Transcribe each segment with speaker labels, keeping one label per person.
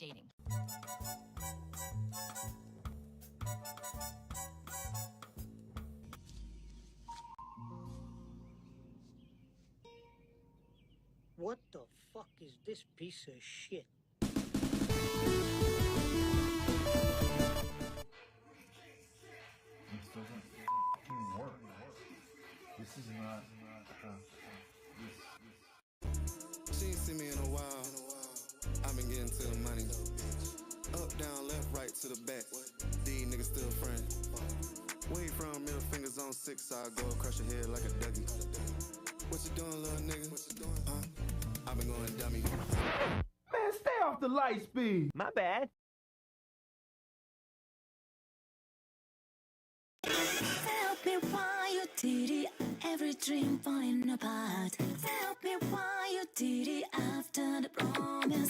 Speaker 1: devastating.
Speaker 2: What the fuck is this piece of shit?
Speaker 3: This doesn't work. This is not
Speaker 4: She ain't seen me in a while. I've been getting to the money. Up, down, left, right, to the back. These niggas still friends. Where you from? Middle fingers on 6, I go crush your head like a Dougie. What you doing, little nigga? Huh? I've been going dummy.
Speaker 5: Man, stay off the light speed.
Speaker 6: My bad.
Speaker 7: Tell me why you did it. Every dream falling apart. Tell me why you did it after the promise.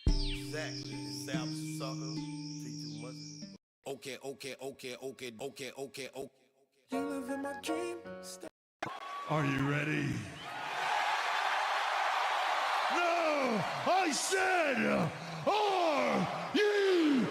Speaker 4: Exactly. South sucker. Take too much. Okay. You live in my dream.
Speaker 3: Are you ready? No! I said, are you ready?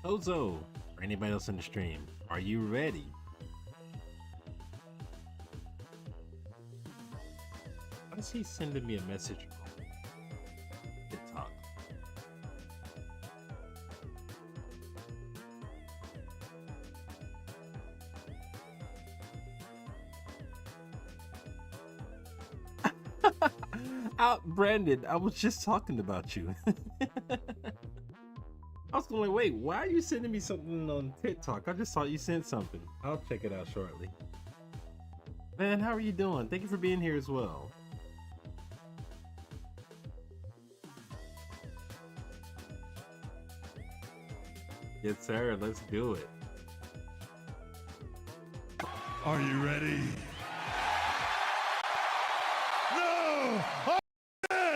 Speaker 1: Ozo, or anybody else in the stream, are you ready? Why is he sending me a message on TikTok? Brandon, I was just talking about you. I was going, wait, why are you sending me something on TikTok? I just thought you sent something. I'll check it out shortly. Man, how are you doing? Thank you for being here as well. Yes, sir. Let's do it.
Speaker 3: Are you ready? No! Are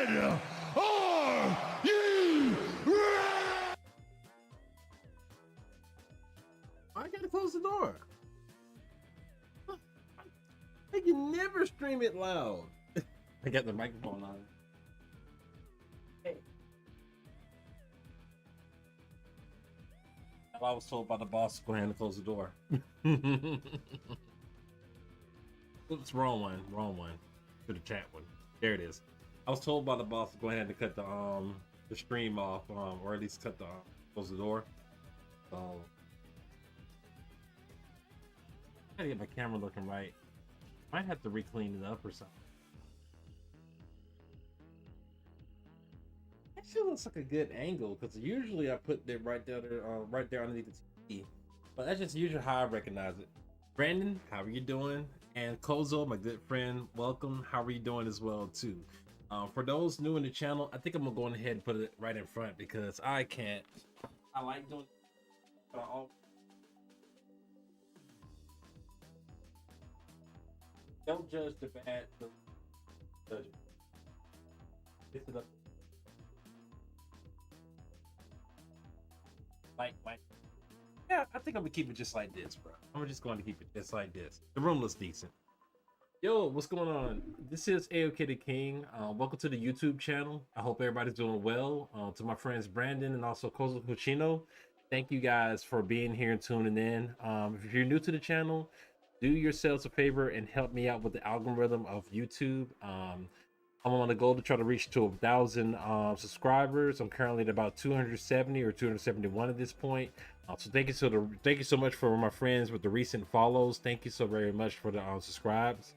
Speaker 3: you ready?
Speaker 1: I gotta close the door. I can never stream it loud. I got the microphone on. Hey. I was told by the boss to go ahead and close the door. Oops, wrong one. To the chat one. There it is. I was told by the boss to go ahead and cut the stream off, or at least close the door. So I gotta get my camera looking right. Might have to re-clean it up or something. Actually looks like a good angle, because usually I put it right there underneath the TV. But that's just usually how I recognize it. Brandon, how are you doing? And Kozo, my good friend, welcome. How are you doing as well too? For those new in the channel, I think I'm gonna go ahead and put it right in front because I can't. I like doing. Don't judge the bad. Judge it. Lift it up. Like. Yeah, I think I'm gonna keep it just like this, bro. I'm just going to keep it just like this. The room looks decent. Yo, what's going on? This is AOK the King. Welcome to the YouTube channel. I hope everybody's doing well. To my friends Brandon and also Kozo Cucino, thank you guys for being here and tuning in. If you're new to the channel, do yourselves a favor and help me out with the algorithm of YouTube. I'm on the goal to try to reach to 1,000 subscribers. I'm currently at about 270 or 271 at this point. So thank you so much for my friends with the recent follows. Thank you so very much for the subscribes.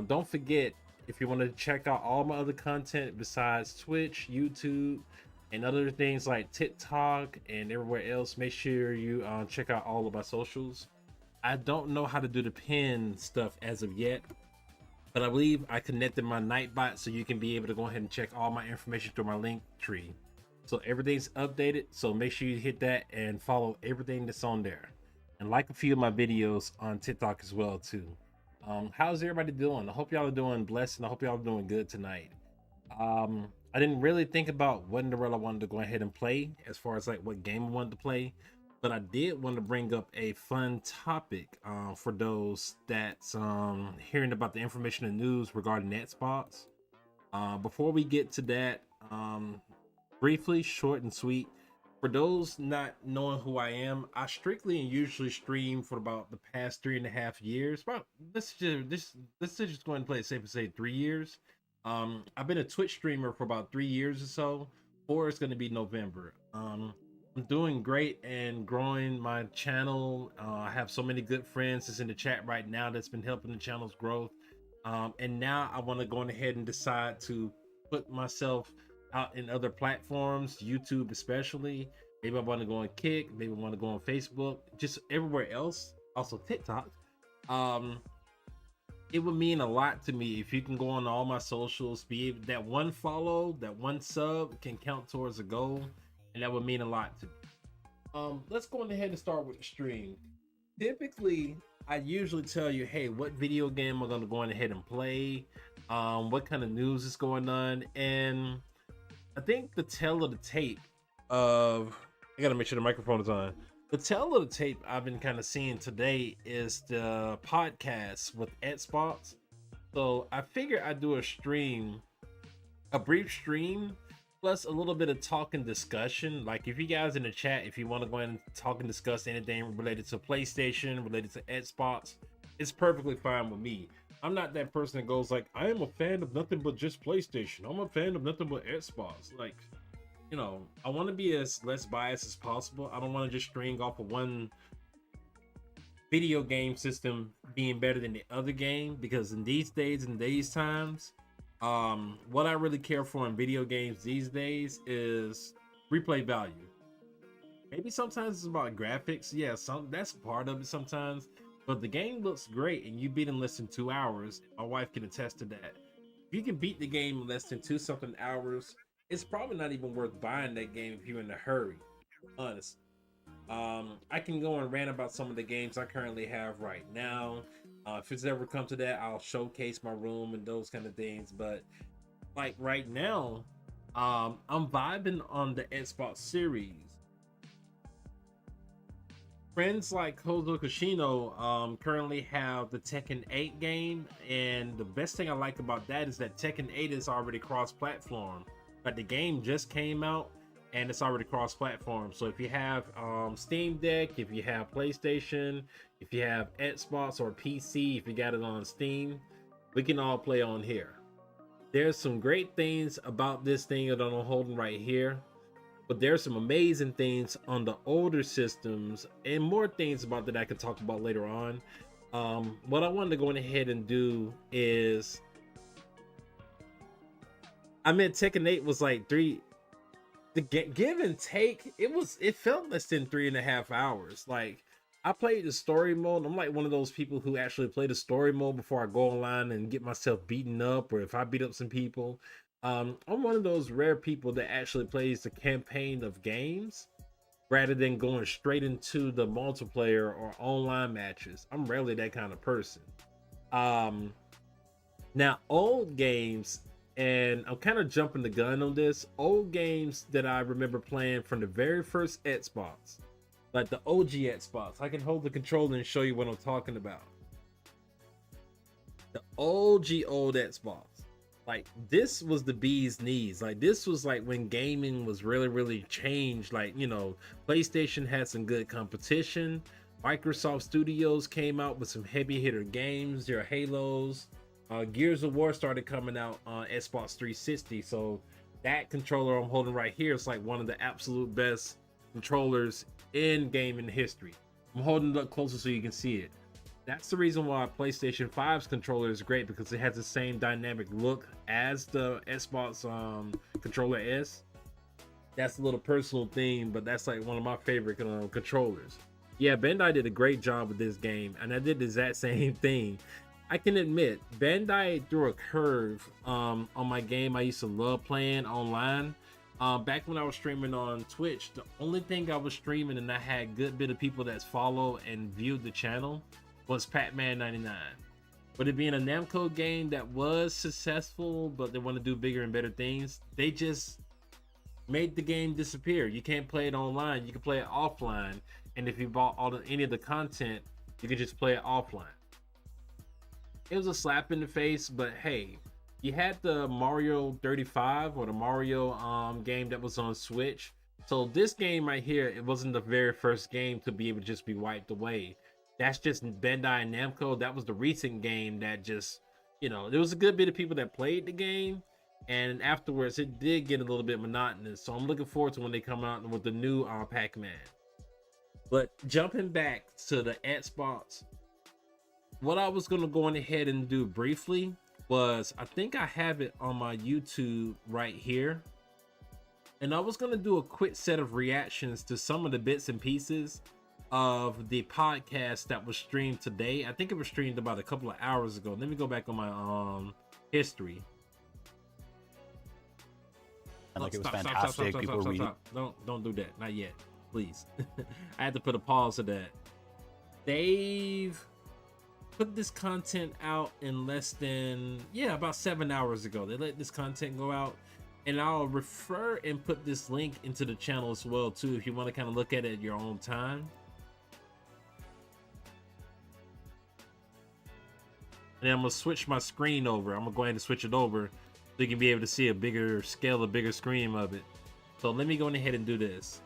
Speaker 1: Don't forget, if you want to check out all my other content besides Twitch, YouTube, and other things like TikTok and everywhere else, make sure you check out all of my socials. I don't know how to do the pin stuff as of yet, but I believe I connected my Nightbot so you can be able to go ahead and check all my information through my link tree. So everything's updated, so make sure you hit that and follow everything that's on there. And like a few of my videos on TikTok as well too. How's everybody doing? I hope y'all are doing blessed and I hope y'all are doing good tonight. I didn't really think about what in the world I wanted to go ahead and play as far as like what game I wanted to play, but I did want to bring up a fun topic for those that's hearing about the information and news regarding NetSpots. Before we get to that, briefly, short and sweet, for those not knowing who I am, I strictly and usually stream for about the past 3.5 years. About let's just go ahead and play it safe and say 3 years. I've been a Twitch streamer for about 3 years or so. 4 is going to be November. I'm doing great and growing my channel. I have so many good friends that's in the chat right now that's been helping the channel's growth. And now I want to go ahead and decide to put myself out in other platforms, YouTube especially. Maybe I want to go on Kick, maybe I want to go on Facebook, just everywhere else, also TikTok. It would mean a lot to me if you can go on all my socials, be able, that one follow, that one sub can count towards a goal, and that would mean a lot to me. Let's go ahead and start with the stream. Typically, I usually tell you, hey, what video game I'm gonna go ahead and play, what kind of news is going on, and I think the tale of the tape of, I gotta make sure the microphone is on. The tale of the tape I've been kind of seeing today is the podcast with NetSpots. So I figured I'd do a stream, a brief stream plus a little bit of talk and discussion. Like if you guys in the chat, if you want to go ahead and talk and discuss anything related to PlayStation, related to Xbox, it's perfectly fine with me. I'm not that person that goes like, I am a fan of nothing but just PlayStation. I'm a fan of nothing but Xbox. Like, you know, I want to be as less biased as possible. I don't want to just string off of one video game system being better than the other game, because in these days and these times, what I really care for in video games these days is replay value. Maybe sometimes it's about graphics. Yeah, that's part of it sometimes. But the game looks great and you beat in less than 2 hours. My wife can attest to that. If you can beat the game in less than 2 something hours, it's probably not even worth buying that game if you're in a hurry. Honestly. I can go and rant about some of the games I currently have right now. If it's ever come to that, I'll showcase my room and those kind of things. But like right now, I'm vibing on the Xbox Series. Friends like Kozo Kashino currently have the Tekken 8 game, and the best thing I like about that is that Tekken 8 is already cross-platform. But the game just came out and it's already cross-platform. So if you have Steam Deck, if you have PlayStation, if you have Xbox or PC, if you got it on Steam, we can all play on here. There's some great things about this thing that I'm holding right here, but there's some amazing things on the older systems and more things about that I can talk about later on. What I wanted to go ahead and do is, I mean, Tekken 8 was like the give and take, it felt less than 3.5 hours. Like, I played the story mode. I'm like one of those people who actually play the story mode before I go online and get myself beaten up, or if I beat up some people. I'm one of those rare people that actually plays the campaign of games rather than going straight into the multiplayer or online matches. I'm rarely that kind of person. Now, old games, and I'm kind of jumping the gun on this, old games that I remember playing from the very first Xbox, like the OG Xbox. I can hold the controller and show you what I'm talking about. The OG old Xbox. Like, this was the bee's knees. Like, this was like when gaming was really changed. Like, you know, PlayStation had some good competition. Microsoft Studios came out with some heavy hitter games, your Halos. Gears of War started coming out on Xbox 360. So that controller I'm holding right here is like one of the absolute best controllers in gaming history. I'm holding it up closer so you can see it. That's the reason why PlayStation 5's controller is great, because it has the same dynamic look as the Xbox controller S. That's a little personal thing, but that's like one of my favorite controllers. Yeah, Bandai did a great job with this game, and I did the exact same thing. I can admit, Bandai threw a curve on my game I used to love playing online. Back when I was streaming on Twitch, the only thing I was streaming and I had a good bit of people that's followed and viewed the channel was Pac-Man 99. But it being a Namco game that was successful, but they want to do bigger and better things, they just made the game disappear. You can't play it online, you can play it offline, and if you bought any of the content, you can just play it offline. It was a slap in the face, but hey, you had the Mario 35 or the Mario game that was on Switch. So this game right here, it wasn't the very first game to be able to just be wiped away. That's just Bandai and Namco. That was the recent game that just, you know, there was a good bit of people that played the game, and afterwards it did get a little bit monotonous. So I'm looking forward to when they come out with the new Pac-Man. But jumping back to the Xbox, what I was going to go on ahead and do briefly was, I think I have it on my YouTube right here, and I was going to do a quick set of reactions to some of the bits and pieces of the podcast that was streamed today. I think it was streamed about a couple of hours ago. Let me go back on my history.
Speaker 6: And like, it was fantastic. People were reading.
Speaker 1: Don't do that. Not yet, please. I had to put a pause to that. They've put this content out in less than, about 7 hours ago. They let this content go out, and I'll refer and put this link into the channel as well too, if you want to kind of look at it at your own time. And I'm gonna switch my screen over. I'm gonna go ahead and switch it over so you can be able to see a bigger scale, a bigger screen of it. So let me go ahead and do this.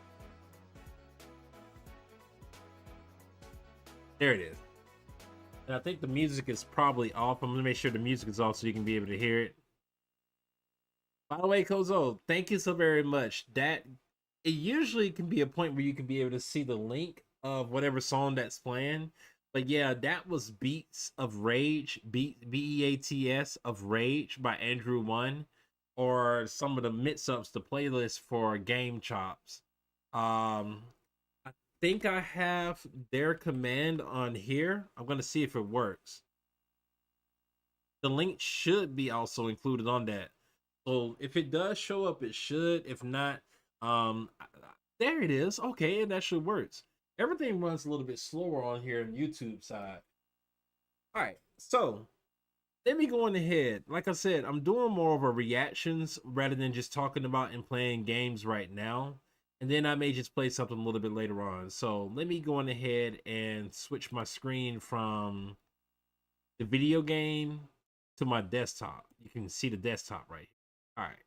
Speaker 1: There it is. And I think the music is probably off. I'm gonna make sure the music is off so you can be able to hear it. By the way, Kozo, thank you so very much. That it usually can be a point where you can be able to see the link of whatever song that's playing. But yeah, that was Beats of Rage, Beats of Rage by Andrew One, or some of the mix-ups, the playlist for Game Chops. I think I have their command on here. I'm gonna see if it works. The link should be also included on that. So if it does show up, it should. If not, there it is. Okay, and that should works. Everything runs a little bit slower on here on YouTube side. All right, so let me go on ahead. Like I said, I'm doing more of a reactions rather than just talking about and playing games right now. And then I may just play something a little bit later on. So let me go on ahead and switch my screen from the video game to my desktop. You can see the desktop right here. All right.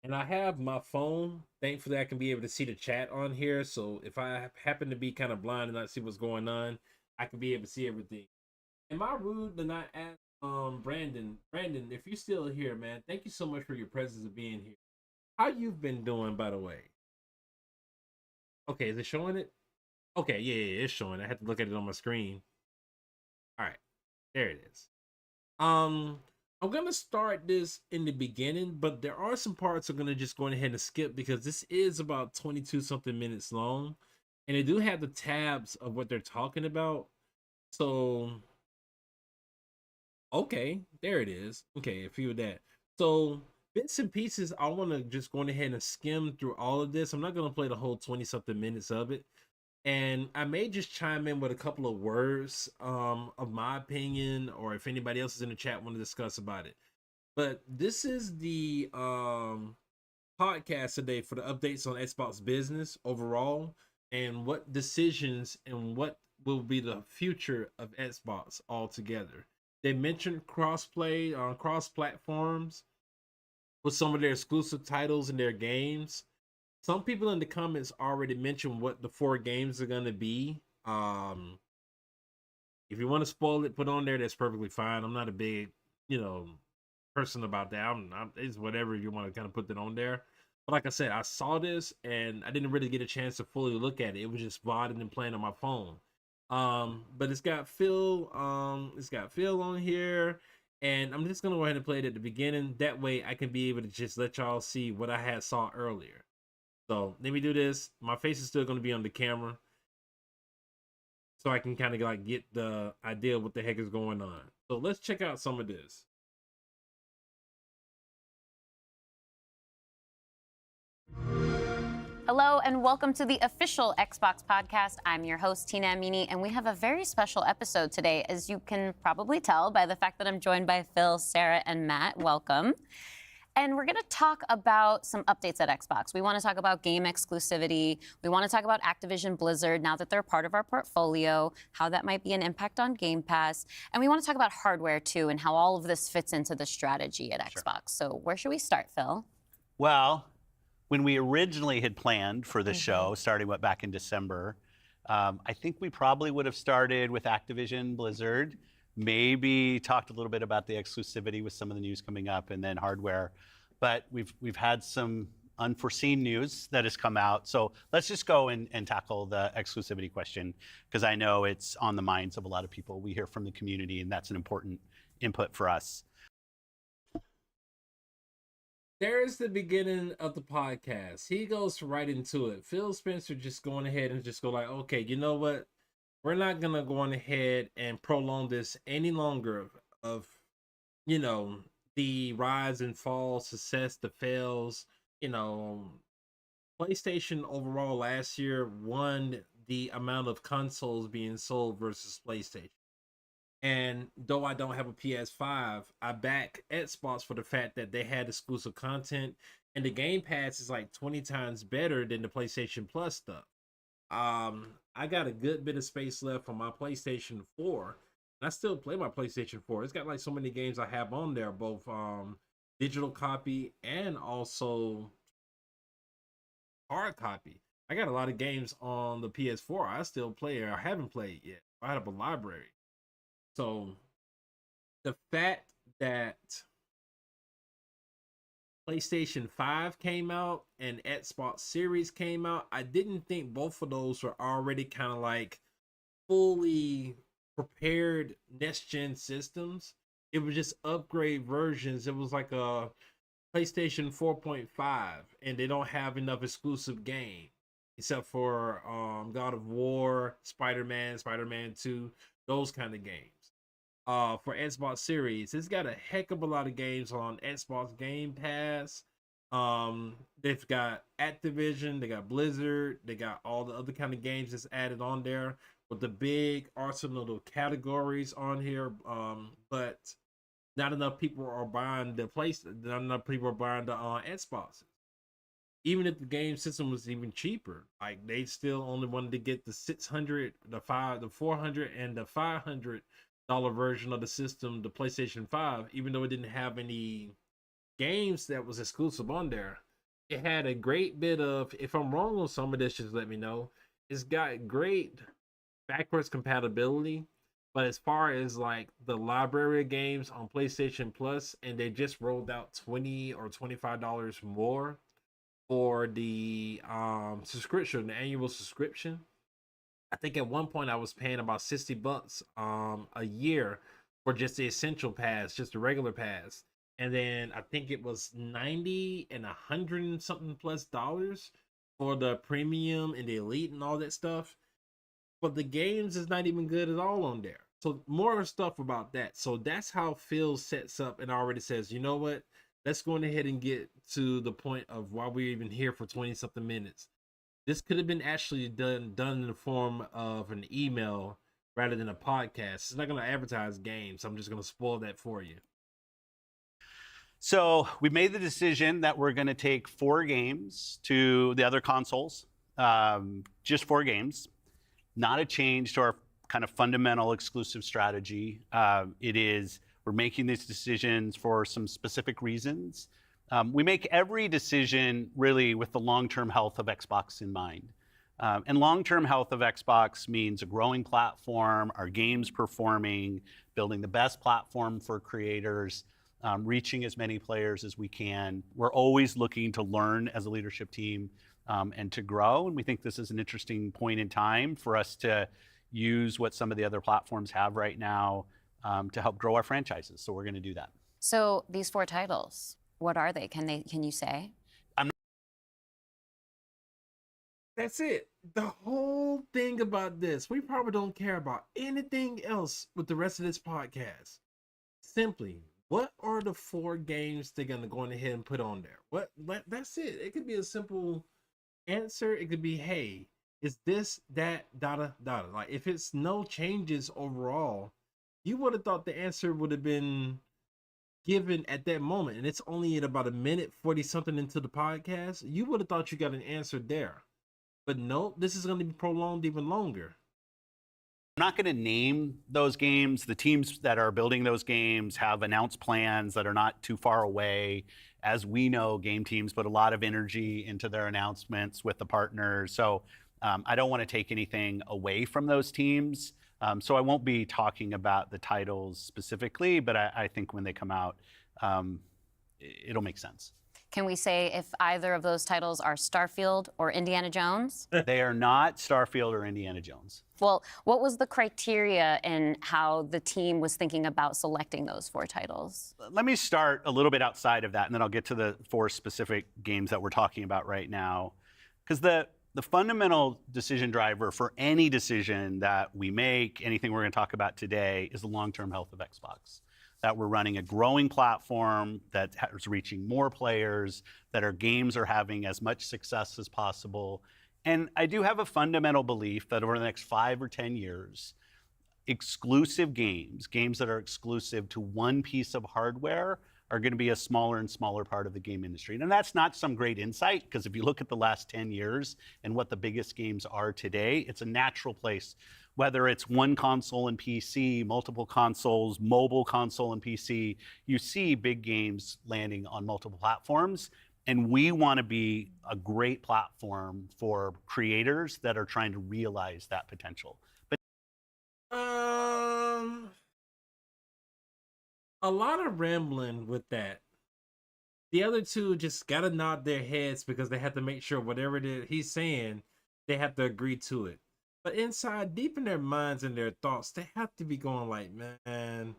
Speaker 1: And I have my phone. Thankfully, I can be able to see the chat on here. So if I happen to be kind of blind and not see what's going on, I can be able to see everything. Am I rude to not ask Brandon? Brandon, if you're still here, man, thank you so much for your presence of being here. How you've been doing, by the way? Okay, is it showing it? Okay, yeah, it's showing. I have to look at it on my screen. All right, there it is. I'm gonna start this in the beginning, but there are some parts I'm gonna just go ahead and skip because this is about 22 something minutes long, and they do have the tabs of what they're talking about. So, okay, there it is. Okay, a few of that. So bits and pieces, I want to just go ahead and skim through all of this. I'm not gonna play the whole 20 something minutes of it. And I may just chime in with a couple of words of my opinion, or if anybody else is in the chat want to discuss about it. But this is the podcast today for the updates on Xbox business overall, and what decisions and what will be the future of Xbox altogether. They mentioned crossplay on cross platforms with some of their exclusive titles and their games. Some people in the comments already mentioned what the 4 games are going to be. If you want to spoil it, put on there. That's perfectly fine. I'm not a big, person about that. It's whatever you want to kind of put that on there. But like I said, I saw this and I didn't really get a chance to fully look at it. It was just VODing and playing on my phone. But it's got Phil. It's got Phil on here. And I'm just going to go ahead and play it at the beginning. That way I can be able to just let y'all see what I saw earlier. So let me do this. My face is still going to be on the camera, so I can kind of like get the idea of what the heck is going on. So let's check out some of this.
Speaker 8: Hello and welcome to the official Xbox podcast. I'm your host, Tina Amini, and we have a very special episode today, as you can probably tell by the fact that I'm joined by Phil, Sarah, and Matt. Welcome. And we're going to talk about some updates at Xbox. We want to talk about game exclusivity. We want to talk about Activision Blizzard now that they're part of our portfolio, how that might be an impact on Game Pass. And we want to talk about hardware too and how all of this fits into the strategy at Xbox. So where should we start, Phil?
Speaker 6: Well, when we originally had planned for the show, starting back in December, I think we probably would have started with Activision Blizzard, maybe talked a little bit about the exclusivity with some of the news coming up, and then hardware. But we've had some unforeseen news that has come out. So let's just go and tackle the exclusivity question, because I know it's on the minds of a lot of people. We hear from the community, and that's an important input for us.
Speaker 1: There's the beginning of the podcast. He goes right into it. Phil Spencer just going ahead and just go like, okay, you know what? We're not going to go on ahead and prolong this any longer of, the rise and fall, success, the fails. PlayStation overall last year won the amount of consoles being sold versus PlayStation. And though I don't have a PS5, I back Xbox for the fact that they had exclusive content, and the Game Pass is like 20 times better than the PlayStation Plus stuff. I got a good bit of space left on my PlayStation 4, I still play my PlayStation 4. It's got like so many games I have on there, both digital copy and also hard copy. I got a lot of games on the PS4 I still play or I haven't played yet. I have a library. So the fact that PlayStation 5 came out and Xbox Series came out, I didn't think both of those were already kind of like fully prepared next gen systems. It was just upgrade versions. It was like a PlayStation 4.5, and they don't have enough exclusive game except for God of War, Spider-Man, Spider-Man 2, those kind of games. For Xbox Series, it's got a heck of a lot of games on Xbox Game Pass. They've got Activision, they got Blizzard, they got all the other kind of games that's added on there with the big arsenal of categories on here. But not enough people are buying the not enough people are buying the Xboxes. Even if the game system was even cheaper, like they still only wanted to get the 600, the 400, and the $500 version of the system, the PlayStation 5, even though it didn't have any games that was exclusive on there. It had a great bit of, if I'm wrong on some of this, just let me know. It's got great backwards compatibility, but as far as like the library of games on PlayStation Plus, and they just rolled out $20 or $25 more for the subscription, the annual subscription. I think at one point I was paying about $60 a year for just the essential pass, just the regular pass. And then I think it was $90 and $100 and something plus dollars for the premium and the elite and all that stuff. But the games is not even good at all on there. So more stuff about that. So that's how Phil sets up and already says, you know what? Let's go ahead and get to the point of why we're even here for 20 something minutes. This could have been actually done in the form of an email rather than a podcast. It's not going to advertise games. I'm just going to spoil that for you.
Speaker 6: So we made the decision that we're going to take 4 games to the other consoles, just 4 games. Not a change to our kind of fundamental exclusive strategy. We're making these decisions for some specific reasons. We make every decision really with the long-term health of Xbox in mind. And long-term health of Xbox means a growing platform, our games performing, building the best platform for creators, reaching as many players as we can. We're always looking to learn as a leadership team and to grow. And we think this is an interesting point in time for us to use what some of the other platforms have right now to help grow our franchises. So we're going to do that.
Speaker 8: So these 4 titles, what are they? Can you say?
Speaker 1: That's it. The whole thing about this, we probably don't care about anything else with the rest of this podcast. Simply, what are the 4 games they're gonna go ahead and put on there? That's it. It could be a simple answer. It could be, hey, is this, that, data. Like if it's no changes overall, you would have thought the answer would have been given at that moment, and it's only at about a minute 40 something into the podcast. You would have thought you got an answer there, but no, this is going to be prolonged even longer.
Speaker 6: I'm not going to name those games. The teams that are building those games have announced plans that are not too far away. As we know, game teams put a lot of energy into their announcements with the partners. So I don't want to take anything away from those teams. So I won't be talking about the titles specifically, but I think when they come out, it'll make sense.
Speaker 8: Can we say if either of those titles are Starfield or Indiana Jones?
Speaker 6: They are not Starfield or Indiana Jones.
Speaker 8: Well, what was the criteria in how the team was thinking about selecting those 4 titles?
Speaker 6: Let me start a little bit outside of that, and then I'll get to the 4 specific games that we're talking about right now. Because the fundamental decision driver for any decision that we make, anything we're going to talk about today, is the long-term health of Xbox. That we're running a growing platform that is reaching more players, that our games are having as much success as possible. And I do have a fundamental belief that over the next 5 or 10 years, exclusive games that are exclusive to one piece of hardware, are going to be a smaller and smaller part of the game industry. And that's not some great insight, because if you look at the last 10 years and what the biggest games are today, it's a natural place whether it's one console and PC, multiple consoles, mobile console and PC, you see big games landing on multiple platforms. And we want to be a great platform for creators that are trying to realize that potential. But
Speaker 1: a lot of rambling with that. The other two just gotta nod their heads because they have to make sure whatever it is he's saying, they have to agree to it. But inside, deep in their minds and their thoughts, they have to be going like, man,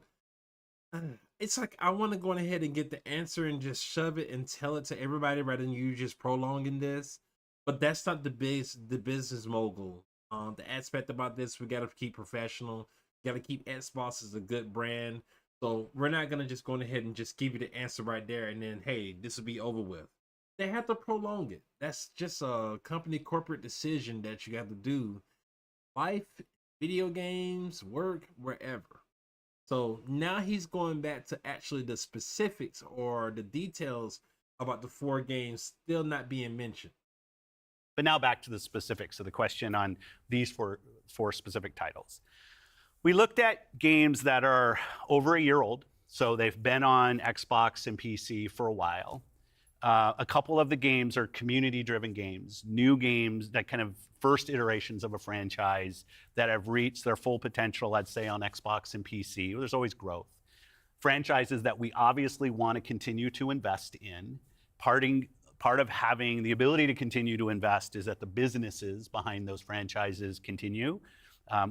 Speaker 1: it's like I want to go ahead and get the answer and just shove it and tell it to everybody rather than you just prolonging this. But that's not the business mogul. The aspect about this, we gotta keep professional. We gotta keep Xbox as a good brand. So we're not gonna just go ahead and just give you the answer right there and then, hey, this will be over with. They have to prolong it. That's just a company corporate decision that you have to do. Life, video games, work, wherever. So now he's going back to actually the specifics or the details about the 4 games still not being mentioned.
Speaker 6: But now back to the specifics of the question on these four specific titles. We looked at games that are over a year old, so they've been on Xbox and PC for a while. A couple of the games are community-driven games, new games that kind of first iterations of a franchise that have reached their full potential, let's say on Xbox and PC. There's always growth. Franchises that we obviously want to continue to invest in. Part of having the ability to continue to invest is that the businesses behind those franchises continue.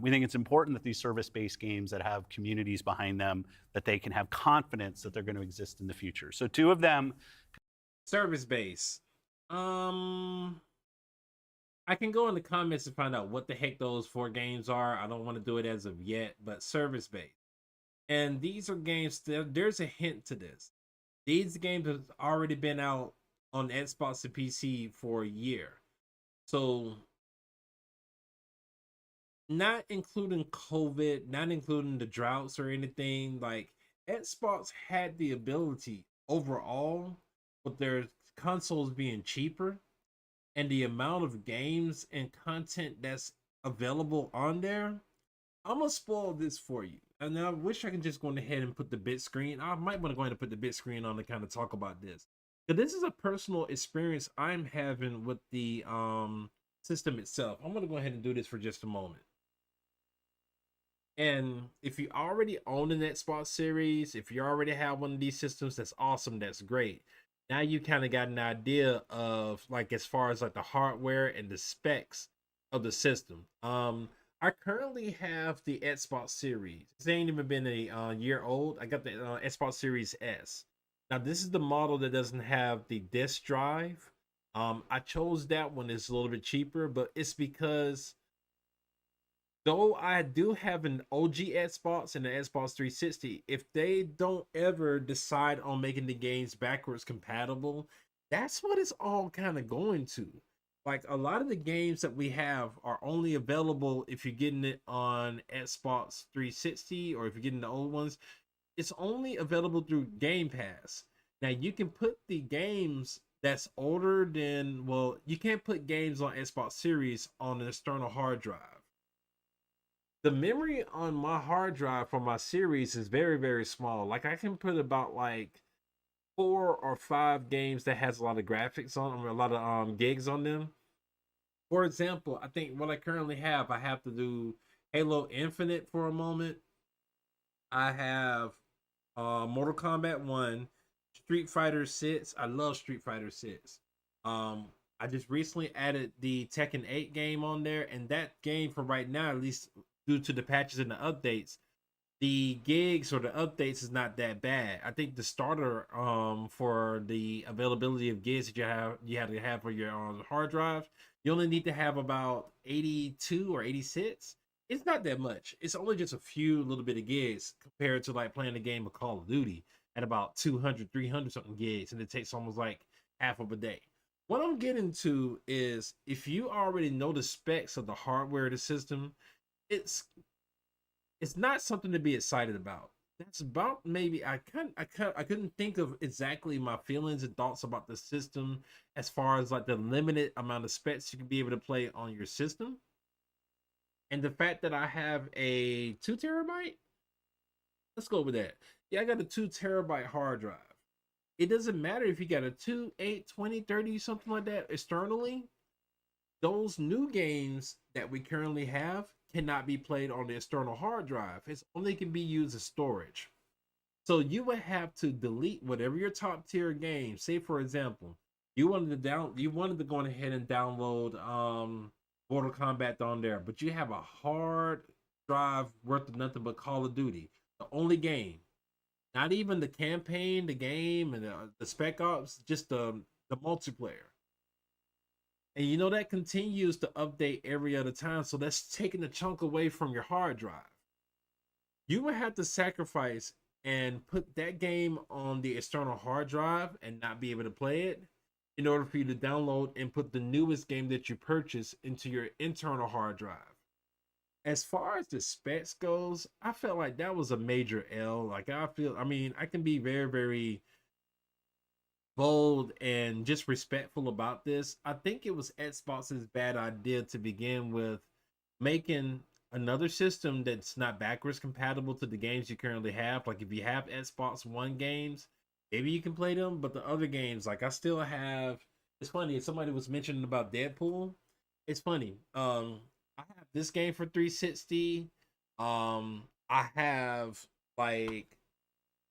Speaker 6: We think it's important that these service-based games that have communities behind them, that they can have confidence that they're going to exist in the future. So 2 of them.
Speaker 1: Service-based. I can go in the comments and find out what the heck those 4 games are. I don't want to do it as of yet, but service-based. And these are games, there's a hint to this. These games have already been out on Xbox and PC for a year. So not including COVID, not including the droughts or anything, like Xbox had the ability overall with their consoles being cheaper and the amount of games and content that's available on there. I'm gonna spoil this for you. And I wish I could just go ahead and put the bit screen. I might want to go ahead and put the bit screen on to kind of talk about this. But this is a personal experience I'm having with the system itself. I'm gonna go ahead and do this for just a moment. And if you already own an Xbox Series, if you already have one of these systems, that's awesome, that's great. Now you kind of got an idea of like as far as like the hardware and the specs of the system. I currently have the Xbox Series. This ain't even been a year old. I got the Xbox Series S. Now this is the model that doesn't have the disk drive. I chose that one. It's a little bit cheaper, but it's because though I do have an OG Xbox and an Xbox 360, if they don't ever decide on making the games backwards compatible, that's what it's all kind of going to. Like a lot of the games that we have are only available if you're getting it on Xbox 360 or if you're getting the old ones. It's only available through Game Pass. Now you can put the games that's older than, well, you can't put games on Xbox Series on an external hard drive. The memory on my hard drive for my series is very, very small. Like I can put about like 4 or 5 games that has a lot of graphics on them, a lot of gigs on them. For example, I think what I currently have, I have to do Halo Infinite for a moment. I have Mortal Kombat 1, Street Fighter 6. I love Street Fighter 6. I just recently added the Tekken 8 game on there, and that game for right now, at least due to the patches and the updates, the gigs or the updates is not that bad. I think the starter for the availability of gigs that you have to have for your hard drive, you only need to have about 82 or 86. It's not that much. It's only just a few little bit of gigs compared to like playing a game of Call of Duty at about 200, 300 something gigs, and it takes almost like half of a day. What I'm getting to is if you already know the specs of the hardware of the system, it's not something to be excited about. That's about maybe I couldn't think of exactly my feelings and thoughts about the system as far as like the limited amount of specs you can be able to play on your system. And the fact that I have a 2 terabyte, let's go with that. Yeah, I got a 2 terabyte hard drive. It doesn't matter if you got a 2, 8, 20, 30, something like that externally. Those new games that we currently have cannot be played on the external hard drive. It's only can be used as storage. So you would have to delete whatever your top tier game. Say for example, you wanted to go ahead and download Mortal Kombat on there, but you have a hard drive worth of nothing but Call of Duty, the only game. Not even the campaign, the game, and the Spec Ops, just the multiplayer. And you know that continues to update every other time, so that's taking a chunk away from your hard drive. You would have to sacrifice and put that game on the external hard drive and not be able to play it in order for you to download and put the newest game that you purchase into your internal hard drive. As far as the specs goes, I felt like that was a major L. Like I can be very, very bold and just respectful about this. I think it was Xbox's bad idea to begin with, making another system that's not backwards compatible to the games you currently have. Like if you have Xbox One games, maybe you can play them, but the other games, like I still have. It's funny, somebody was mentioning about Deadpool. It's funny. I have this game for 360. I have like,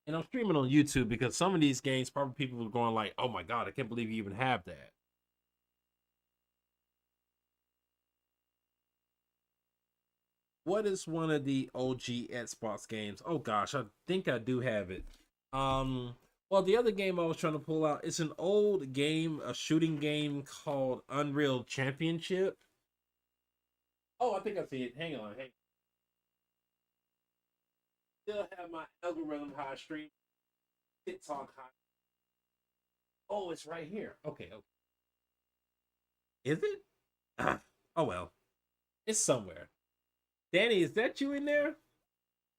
Speaker 1: and I'm streaming on YouTube because some of these games probably people are going like, "Oh my god, I can't believe you even have that." What is one of the OG Xbox games? Oh gosh, I think I do have it. Well, the other game I was trying to pull out, it's an old game, a shooting game called Unreal Championship. Oh, I think I see it. Hang on. Still have my algorithm how I stream TikTok high. Oh, it's right here. Okay. Is it? Oh well. It's somewhere. Danny, is that you in there?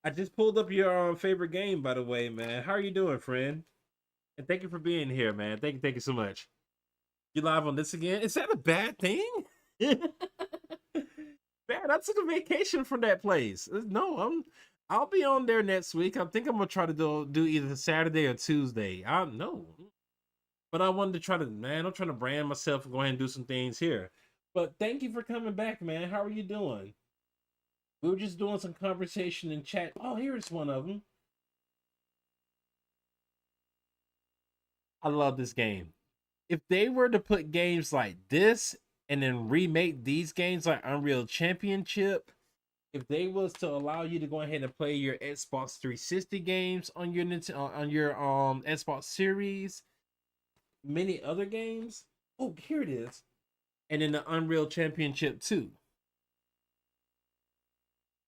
Speaker 1: I just pulled up your favorite game, by the way, man. How are you doing, friend? And thank you for being here, man. Thank you so much. You live on this again? Is that a bad thing? Man, I took a vacation from that place. No, I'll be on there next week. I think I'm gonna try to do either Saturday or Tuesday. I don't know. But I wanted to try to, man, I'm trying to brand myself and go ahead and do some things here. But thank you for coming back, man. How are you doing? We were just doing some conversation and chat. Oh, here's one of them. I love this game. If they were to put games like this and then remake these games like Unreal Championship, if they was to allow you to go ahead and play your Xbox 360 games on your Xbox Series, many other games. Oh, here it is. And then the Unreal Championship 2.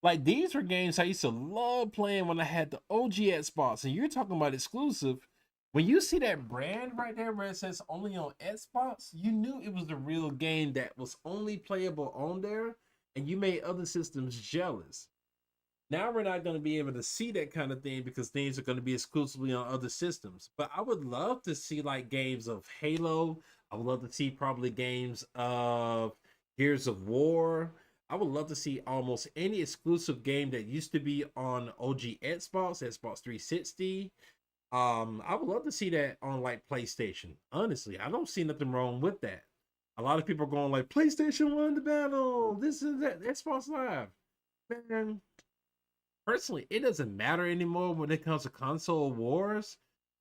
Speaker 1: Like, these were games I used to love playing when I had the OG Xbox. And you're talking about exclusive. When you see that brand right there where it says only on Xbox, you knew it was the real game that was only playable on there, and you made other systems jealous. Now we're not going to be able to see that kind of thing because things are going to be exclusively on other systems. But I would love to see like games of Halo. I would love to see probably games of Gears of War. I would love to see almost any exclusive game that used to be on OG Xbox, Xbox 360. I would love to see that on like PlayStation. Honestly, I don't see nothing wrong with that. A lot of people are going like, PlayStation won the battle. This is that Xbox Live. Man, personally, it doesn't matter anymore when it comes to console wars,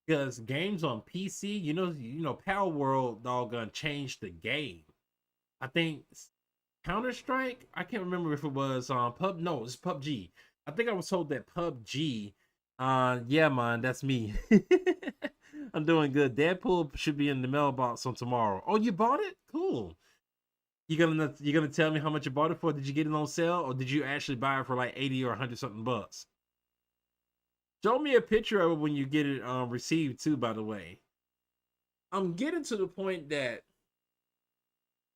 Speaker 1: because games on PC, you know, Power World doggone changed the game. I think Counter-Strike, I can't remember if it was no, it's PUBG. I think I was told that PUBG. Yeah, man, that's me. I'm doing good. Deadpool should be in the mailbox on tomorrow. Oh, you bought it? Cool. You gonna tell me how much you bought it for? Did you get it on sale, or did you actually buy it for like 80 or 100 something bucks? Show me a picture of it when you get it received too, by the way. I'm getting to the point that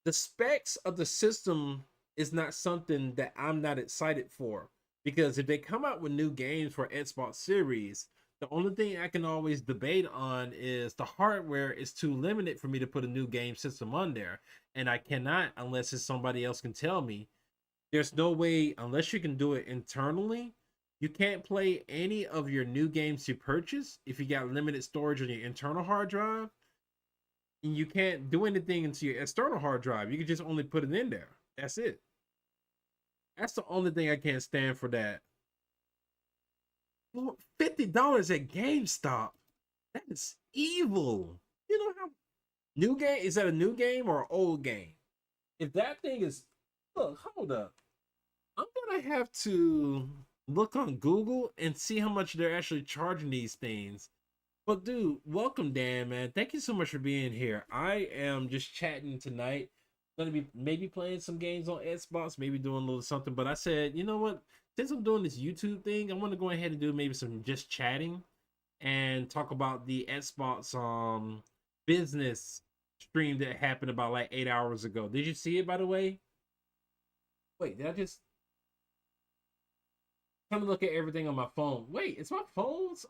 Speaker 1: the specs of the system is not something that I'm not excited for. Because if they come out with new games for Xbox Series, the only thing I can always debate on is the hardware is too limited for me to put a new game system on there. And I cannot unless it's somebody else can tell me. there's no way, unless you can do it internally, you can't play any of your new games you purchase if you got limited storage on your internal hard drive. And you can't do anything into your external hard drive. You can just only put it in there. That's it. That's the only thing I can't stand for that. Well, $50 at GameStop. That is evil. You know how new game is that a new game or an old game? If that thing is, look, hold up. I'm gonna have to look on Google and see how much they're actually charging these things. But dude, welcome Dan, man. Thank you so much for being here. I am just chatting tonight. Gonna be maybe playing some games on Xbox, maybe doing a little something. But I said, you know what? Since I'm doing this YouTube thing, I want to go ahead and do maybe some just chatting and talk about the Xbox business stream that happened about like 8 hours ago. Did you see it, by the way? Wait, did I just trying to look at everything on my phone? Wait, is my phone's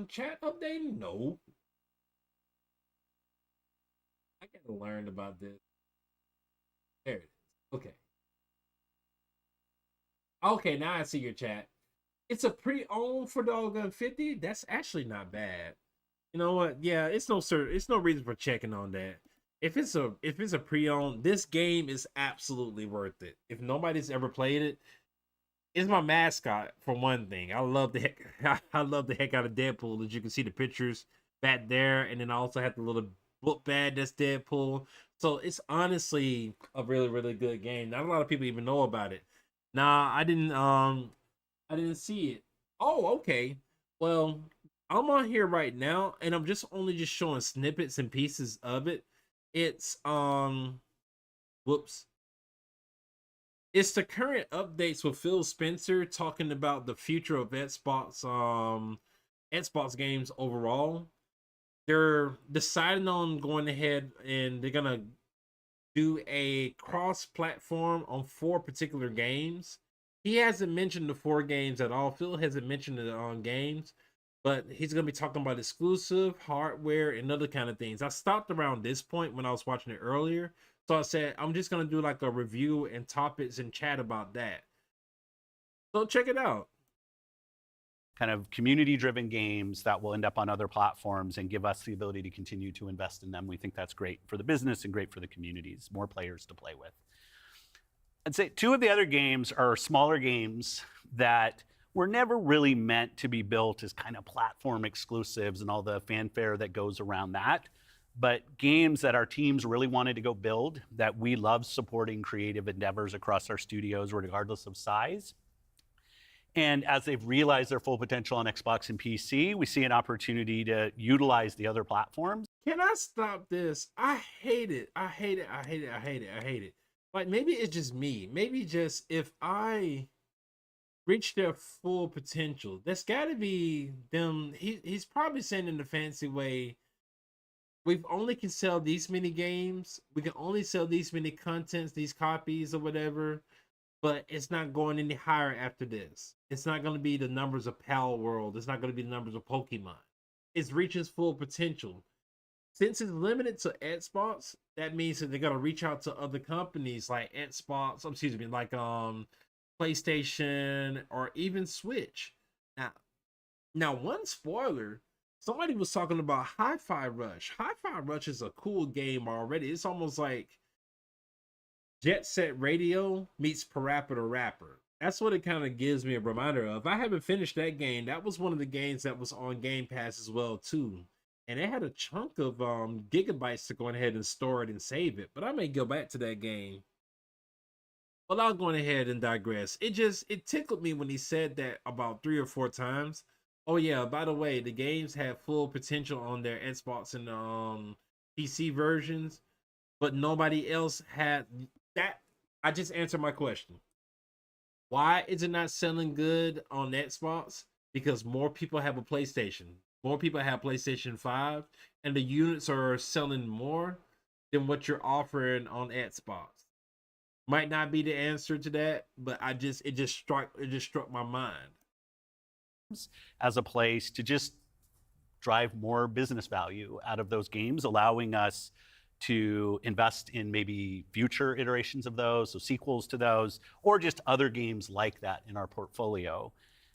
Speaker 1: chat updating? No. I gotta learn about this. There it is. Okay. Okay, now I see your chat. It's a pre-owned for doggone 50. That's actually not bad. You know what? Yeah, it's no reason for checking on that. If it's a pre-owned, this game is absolutely worth it. If nobody's ever played it, it's my mascot for one thing. I love the heck out of Deadpool. As you can see the pictures back there, and then I also have the little book bag that's Deadpool. So it's honestly a really, really good game. Not a lot of people even know about it. Nah, I didn't see it. Oh, okay. Well, I'm on here right now, and I'm just showing snippets and pieces of it. It's whoops. It's the current updates with Phil Spencer talking about the future of Xbox games overall. They're deciding on going ahead and they're gonna do a cross-platform on 4 particular games. He hasn't mentioned the 4 games at all. Phil hasn't mentioned it on games, but he's gonna be talking about exclusive hardware and other kind of things. I stopped around this point when I was watching it earlier, so I said I'm just gonna do like a review and topics and chat about that. So check it out.
Speaker 6: Kind of community-driven games that will end up on other platforms and give us the ability to continue to invest in them. We think that's great for the business and great for the communities, more players to play with. I'd say 2 of the other games are smaller games that were never really meant to be built as kind of platform exclusives and all the fanfare that goes around that, but games that our teams really wanted to go build, that we love supporting creative endeavors across our studios regardless of size. And as they've realized their full potential on Xbox and PC, we see an opportunity to utilize the other platforms.
Speaker 1: Can I stop this? I hate it. I hate it. I hate it. I hate it. I hate it. Like, maybe it's just me. Maybe just if I reach their full potential, that's got to be them. He's probably saying in the fancy way, we've only can sell these many games. We can only sell these many contents, these copies or whatever. But it's not going any higher after this. It's not going to be the numbers of Pal World. It's not going to be the numbers of Pokemon. It's reaching its full potential. Since it's limited to Xbox, that means that they're going to reach out to other companies like Xbox, excuse me, like PlayStation or even Switch. Now one spoiler, somebody was talking about Hi-Fi Rush. Hi-Fi Rush is a cool game already. It's almost like Jet Set Radio meets Parappa the Rapper. That's what it kind of gives me a reminder of. I haven't finished that game. That was one of the games that was on Game Pass as well too. And it had a chunk of gigabytes to go ahead and store it and save it. But I may go back to that game. Well, I'll go ahead and digress. It tickled me when he said that about 3 or 4 times. Oh yeah, by the way, the games have full potential on their Xbox and PC versions, but nobody else had that. I just answered my question. Why is it not selling good on Xbox? Because more people have a PlayStation. More people have PlayStation 5, and the units are selling more than what you're offering on Xbox. Might not be the answer to that, but it just struck my mind.
Speaker 6: As a place to just drive more business value out of those games, allowing us to invest in maybe future iterations of those, so sequels to those, or just other games like that in our portfolio.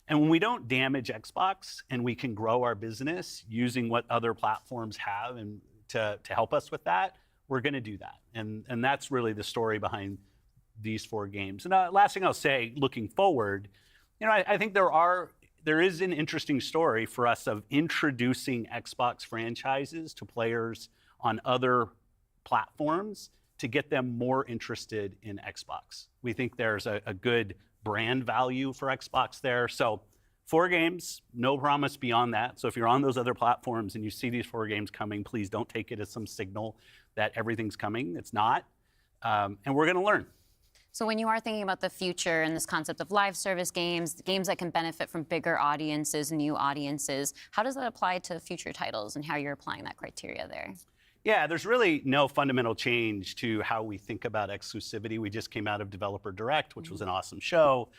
Speaker 6: And when we don't damage Xbox and we can grow our business using what other platforms have and to help us with that, we're going to do that. And that's really the story behind these 4 games. And last thing I'll say, looking forward, I think there is an interesting story for us of introducing Xbox franchises to players on other platforms to get them more interested in Xbox. We think there's a good brand value for Xbox there. So 4 games, no promise beyond that. So if you're on those other platforms and you see these 4 games coming, please don't take it as some signal that everything's coming. It's not. And we're going to learn.
Speaker 8: So when you are thinking about the future and this concept of live service games, games that can benefit from bigger audiences, new audiences, how does that apply to future titles and how you're applying that criteria there?
Speaker 6: Yeah, there's really no fundamental change to how we think about exclusivity. We just came out of Developer Direct, which was an awesome show,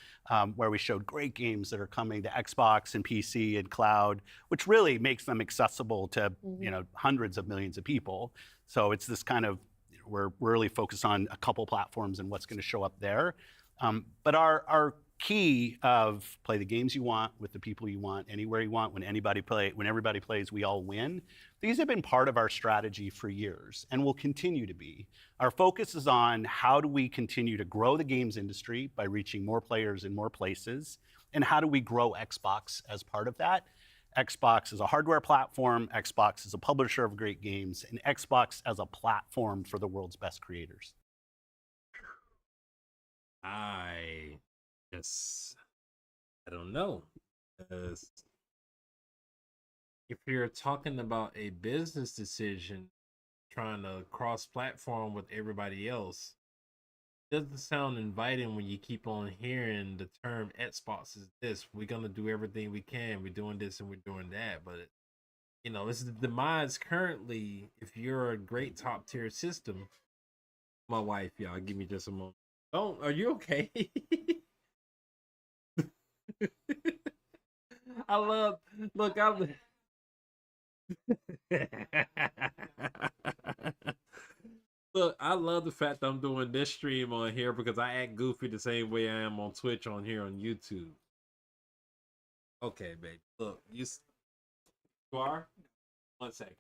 Speaker 6: where we showed great games that are coming to Xbox and PC and cloud, which really makes them accessible to hundreds of millions of people. So it's this kind of, we're really focused on a couple platforms and what's going to show up there. But our key of play the games you want with the people you want, anywhere you want, when everybody plays, we all win. These have been part of our strategy for years and will continue to be. Our focus is on how do we continue to grow the games industry by reaching more players in more places, and how do we grow Xbox as part of that. Xbox is a hardware platform, Xbox is a publisher of great games, and Xbox as a platform for the world's best creators.
Speaker 1: I don't know. Because if you're talking about a business decision, trying to cross-platform with everybody else, it doesn't sound inviting when you keep on hearing the term Xbox is this. We're going to do everything we can. We're doing this and we're doing that. But, this is the demise currently. If you're a great top-tier system, my wife, y'all, give me just a moment. Oh, are you okay? Look, I love the fact that I'm doing this stream on here because I act goofy the same way I am on Twitch on here on YouTube. Okay, baby. Look, you are? 1 second.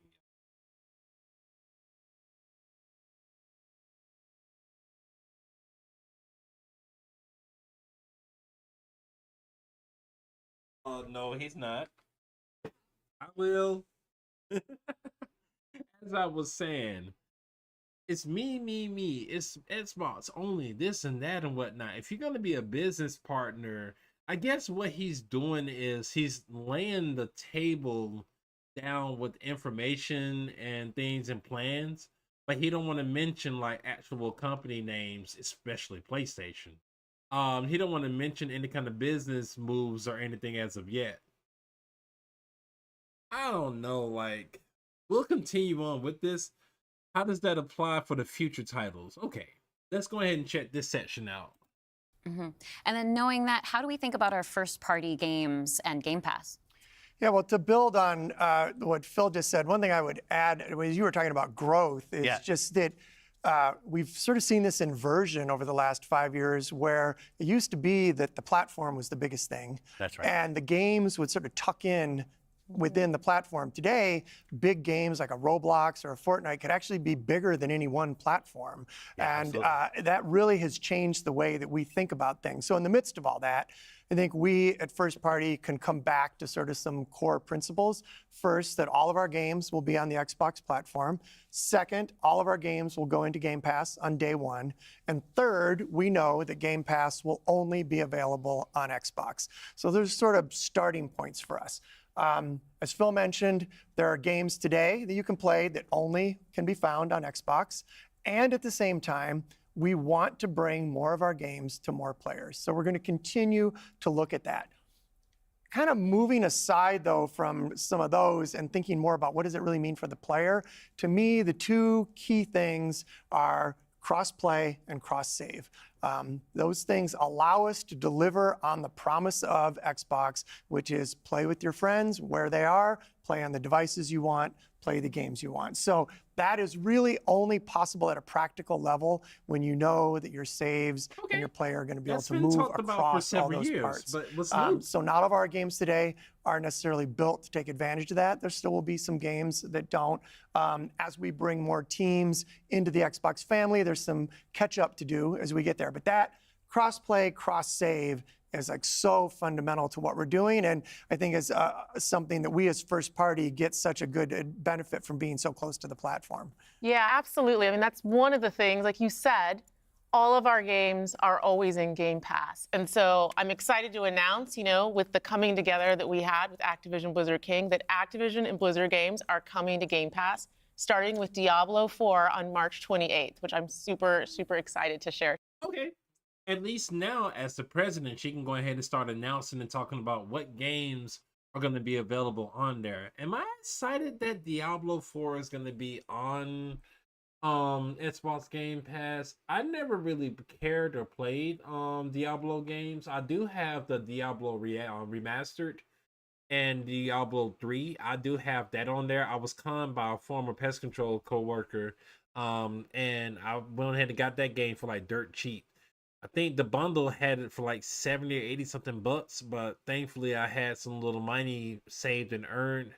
Speaker 1: Oh, no, he's not. I will. As I was saying, it's me. It's Xbox only, this and that and whatnot. If you're going to be a business partner, I guess what he's doing is he's laying the table down with information and things and plans, but he don't want to mention like actual company names, especially PlayStation. He don't want to mention any kind of business moves or anything as of yet. I don't know, like, we'll continue on with this. How does that apply for the future titles? Okay, let's go ahead and check this section out.
Speaker 8: And then knowing that, how do we think about our first-party games and Game Pass?
Speaker 9: Yeah, well, to build on what Phil just said, one thing I would add, as you were talking about growth, is just that we've sort of seen this inversion over the last 5 years where it used to be that the platform was the biggest thing.
Speaker 6: That's right.
Speaker 9: And the games would sort of tuck in within the platform. Today, big games like a Roblox or a Fortnite could actually be bigger than any one platform.
Speaker 6: Yeah,
Speaker 9: and that really has changed the way that we think about things. So in the midst of all that, I think we at First Party can come back to sort of some core principles. First, that all of our games will be on the Xbox platform. Second, all of our games will go into Game Pass on day one. And third, we know that Game Pass will only be available on Xbox. So there's sort of starting points for us. As Phil mentioned, there are games today that you can play that only can be found on Xbox. And at the same time, we want to bring more of our games to more players. So we're going to continue to look at that. Kind of moving aside, though, from some of those and thinking more about what does it really mean for the player, to me, the two key things are cross-play and cross-save. Those things allow us to deliver on the promise of Xbox, which is play with your friends where they are, play on the devices you want, play the games you want. So that is really only possible at a practical level when you know that your saves and your player are going to be able
Speaker 1: That's
Speaker 9: to
Speaker 1: been
Speaker 9: move
Speaker 1: talked about for
Speaker 9: across all
Speaker 1: several
Speaker 9: those
Speaker 1: years,
Speaker 9: parts.
Speaker 1: but what's new?
Speaker 9: So not all of our games today are necessarily built to take advantage of that. There still will be some games that don't. As we bring more teams into the Xbox family, there's some catch up to do as we get there. But that cross-play, cross-save is like so fundamental to what we're doing, and I think is something that we as first party get such a good benefit from being so close to the platform.
Speaker 10: Yeah, absolutely. I mean, that's one of the things, like you said, all of our games are always in Game Pass. And so I'm excited to announce, you know, with the coming together that we had with Activision Blizzard King, that Activision and Blizzard games are coming to Game Pass, starting with Diablo 4 on March 28th, which I'm super, super excited to share.
Speaker 1: Okay. At least now, as the president, she can go ahead and start announcing and talking about what games are going to be available on there. Am I excited that Diablo 4 is going to be on Xbox Game Pass? I never really cared or played Diablo games. I do have the Diablo Remastered and Diablo 3. I do have that on there. I was conned by a former pest control coworker, and I went ahead and got that game for like dirt cheap. I think the bundle had it for like 70 or 80 something bucks, but thankfully I had some little money saved and earned.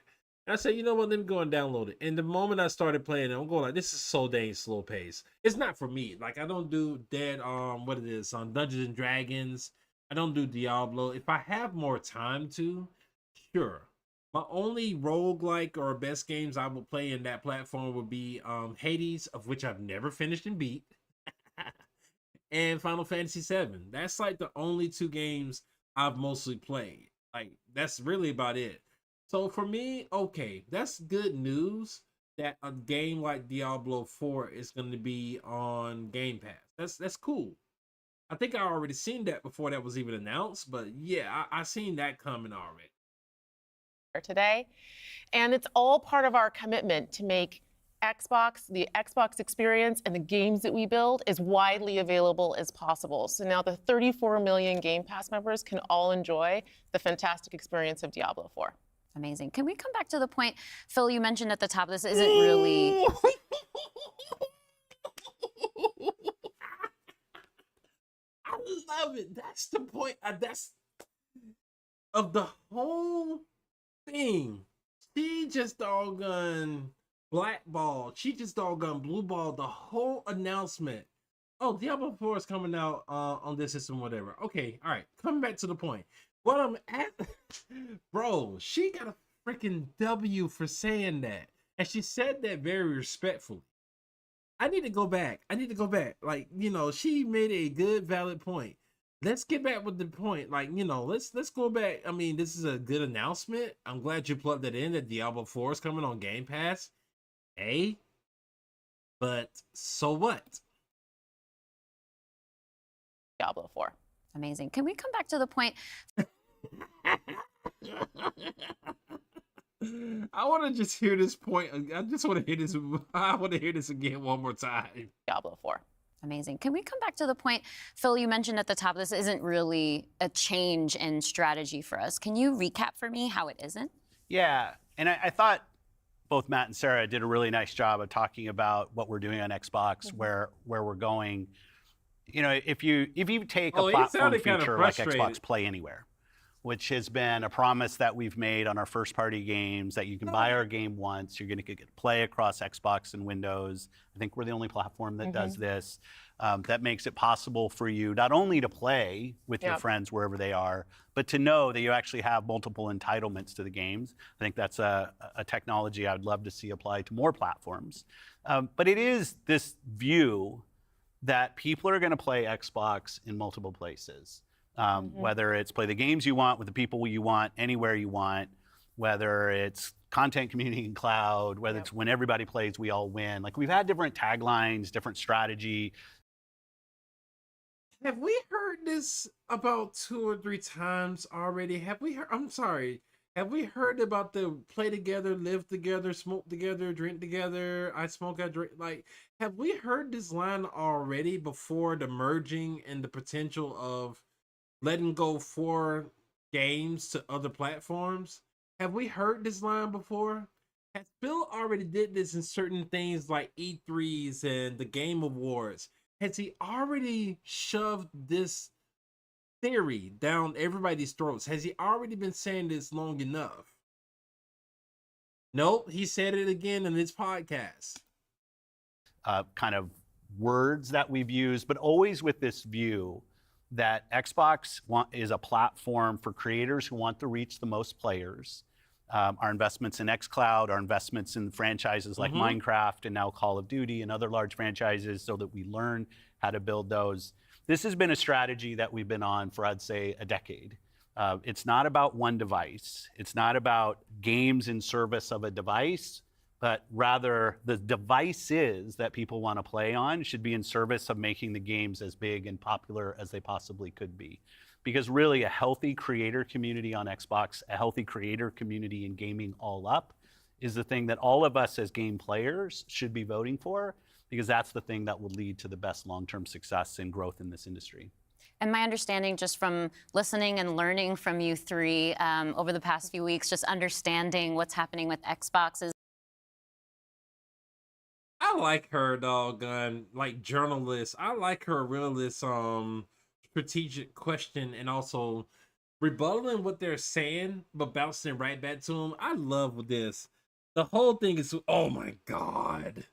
Speaker 1: And I said, you know what, let me go and download it. And the moment I started playing it, I'm going like, this is so dang slow pace. It's not for me. Like, I don't do Dungeons and Dragons. I don't do Diablo. If I have more time to, sure. My only roguelike or best games I would play in that platform would be Hades, of which I've never finished and beat, and Final Fantasy VII. That's like the only two games I've mostly played. Like, that's really about it. So for me, okay, that's good news that a game like Diablo 4 is going to be on Game Pass. That's cool. I think I already seen that before that was even announced, but yeah, I seen that coming already.
Speaker 10: Today, and it's all part of our commitment to make Xbox, the Xbox experience, and the games that we build as widely available as possible. So now the 34 million Game Pass members can all enjoy the fantastic experience of Diablo 4.
Speaker 8: Amazing. Can we come back to the point, Phil, you mentioned at the top, this isn't really...
Speaker 1: I love it. That's the point. That's of the whole thing. She just doggone blackballed. She just doggone blueballed the whole announcement. Oh, Diablo 4 is coming out on this system, whatever. Okay, all right. Coming back to the point. What I'm at, bro, she got a freaking W for saying that. And she said that very respectfully. I need to go back. Like, you know, she made a good, valid point. Let's get back with the point. Like, you know, let's go back. I mean, this is a good announcement. I'm glad you plugged that in, that Diablo 4 is coming on Game Pass. Hey, but so what?
Speaker 10: Diablo 4.
Speaker 8: Amazing. Can we come back to the point?
Speaker 1: I want to just hear this point. I just want to hear this. I want to hear this again one more time.
Speaker 10: Diablo 4.
Speaker 8: Amazing. Can we come back to the point, Phil, you mentioned at the top, this isn't really a change in strategy for us. Can you recap for me how it isn't?
Speaker 6: Yeah, and I thought both Matt and Sarah did a really nice job of talking about what we're doing on Xbox, where we're going. You know, if you take a platform feature like Xbox Play Anywhere, which has been a promise that we've made on our first-party games, that you can buy our game once, you're going to get play across Xbox and Windows. I think we're the only platform that does this. That makes it possible for you not only to play with your friends wherever they are, but to know that you actually have multiple entitlements to the games. I think that's a technology I would love to see applied to more platforms. But it is this view that people are going to play Xbox in multiple places. Whether it's play the games you want with the people you want, anywhere you want, whether it's content, community, and cloud, whether it's when everybody plays, we all win. Like, we've had different taglines, different strategy.
Speaker 1: Have we heard this about 2 or 3 times already? Have we heard? I'm sorry. Have we heard about the play together, live together, smoke together, drink together? I smoke, I drink. Like, have we heard this line already before the merging and the potential of letting go 4 games to other platforms? Have we heard this line before? Has Phil already did this in certain things like E3s and the Game Awards? Has he already shoved this theory down everybody's throats? Has he already been saying this long enough? Nope, he said it again in his podcast.
Speaker 6: Kind of words that we've used, but always with this view that Xbox is a platform for creators who want to reach the most players. Our investments in xCloud, our investments in franchises like Minecraft and now Call of Duty and other large franchises so that we learn how to build those. This has been a strategy that we've been on for, I'd say, a decade. It's not about one device. It's not about games in service of a device, but rather the devices that people want to play on should be in service of making the games as big and popular as they possibly could be. Because really a healthy creator community on Xbox, a healthy creator community in gaming all up is the thing that all of us as game players should be voting for, because that's the thing that will lead to the best long-term success and growth in this industry.
Speaker 8: And my understanding, just from listening and learning from you three over the past few weeks, just understanding what's happening with Xbox is
Speaker 1: I like her doggone like journalist. I like her realist strategic question and also rebuttaling what they're saying but bouncing right back to them. I love this. The whole thing is, oh my god.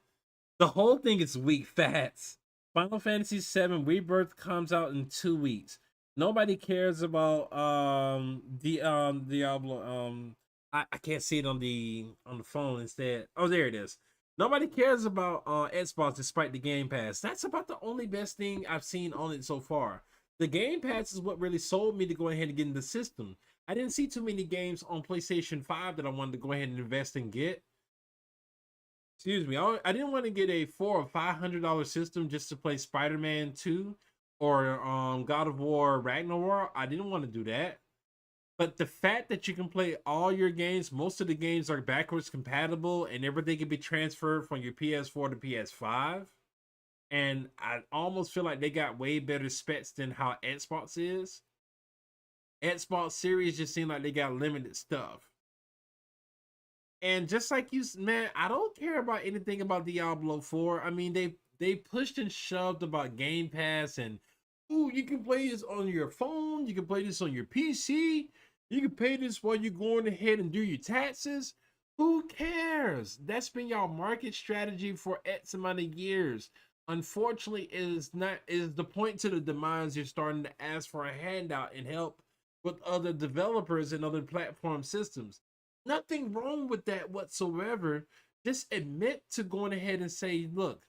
Speaker 1: The whole thing is weak facts. Final Fantasy VII Rebirth comes out in 2 weeks. Nobody cares about Diablo. I can't see it on the phone instead. Oh, there it is. Nobody cares about Xbox despite the Game Pass. That's about the only best thing I've seen on it so far. The Game Pass is what really sold me to go ahead and get in the system. I didn't see too many games on PlayStation 5 that I wanted to go ahead and invest and get. Excuse me. I didn't want to get a $400 or $500 system just to play Spider-Man 2 or God of War Ragnarok. I didn't want to do that. But the fact that you can play all your games, most of the games are backwards compatible and everything can be transferred from your PS4 to PS5. And I almost feel like they got way better specs than how Xbox is. Xbox Series just seem like they got limited stuff. And just like you, man, I don't care about anything about Diablo 4. I mean, they pushed and shoved about Game Pass and, ooh, you can play this on your phone. You can play this on your PC. You can pay this while you're going ahead and do your taxes. Who cares? That's been your market strategy for X amount of years. Unfortunately, is the point to the demise. You're starting to ask for a handout and help with other developers and other platform systems. Nothing wrong with that whatsoever. Just admit to going ahead and say, look,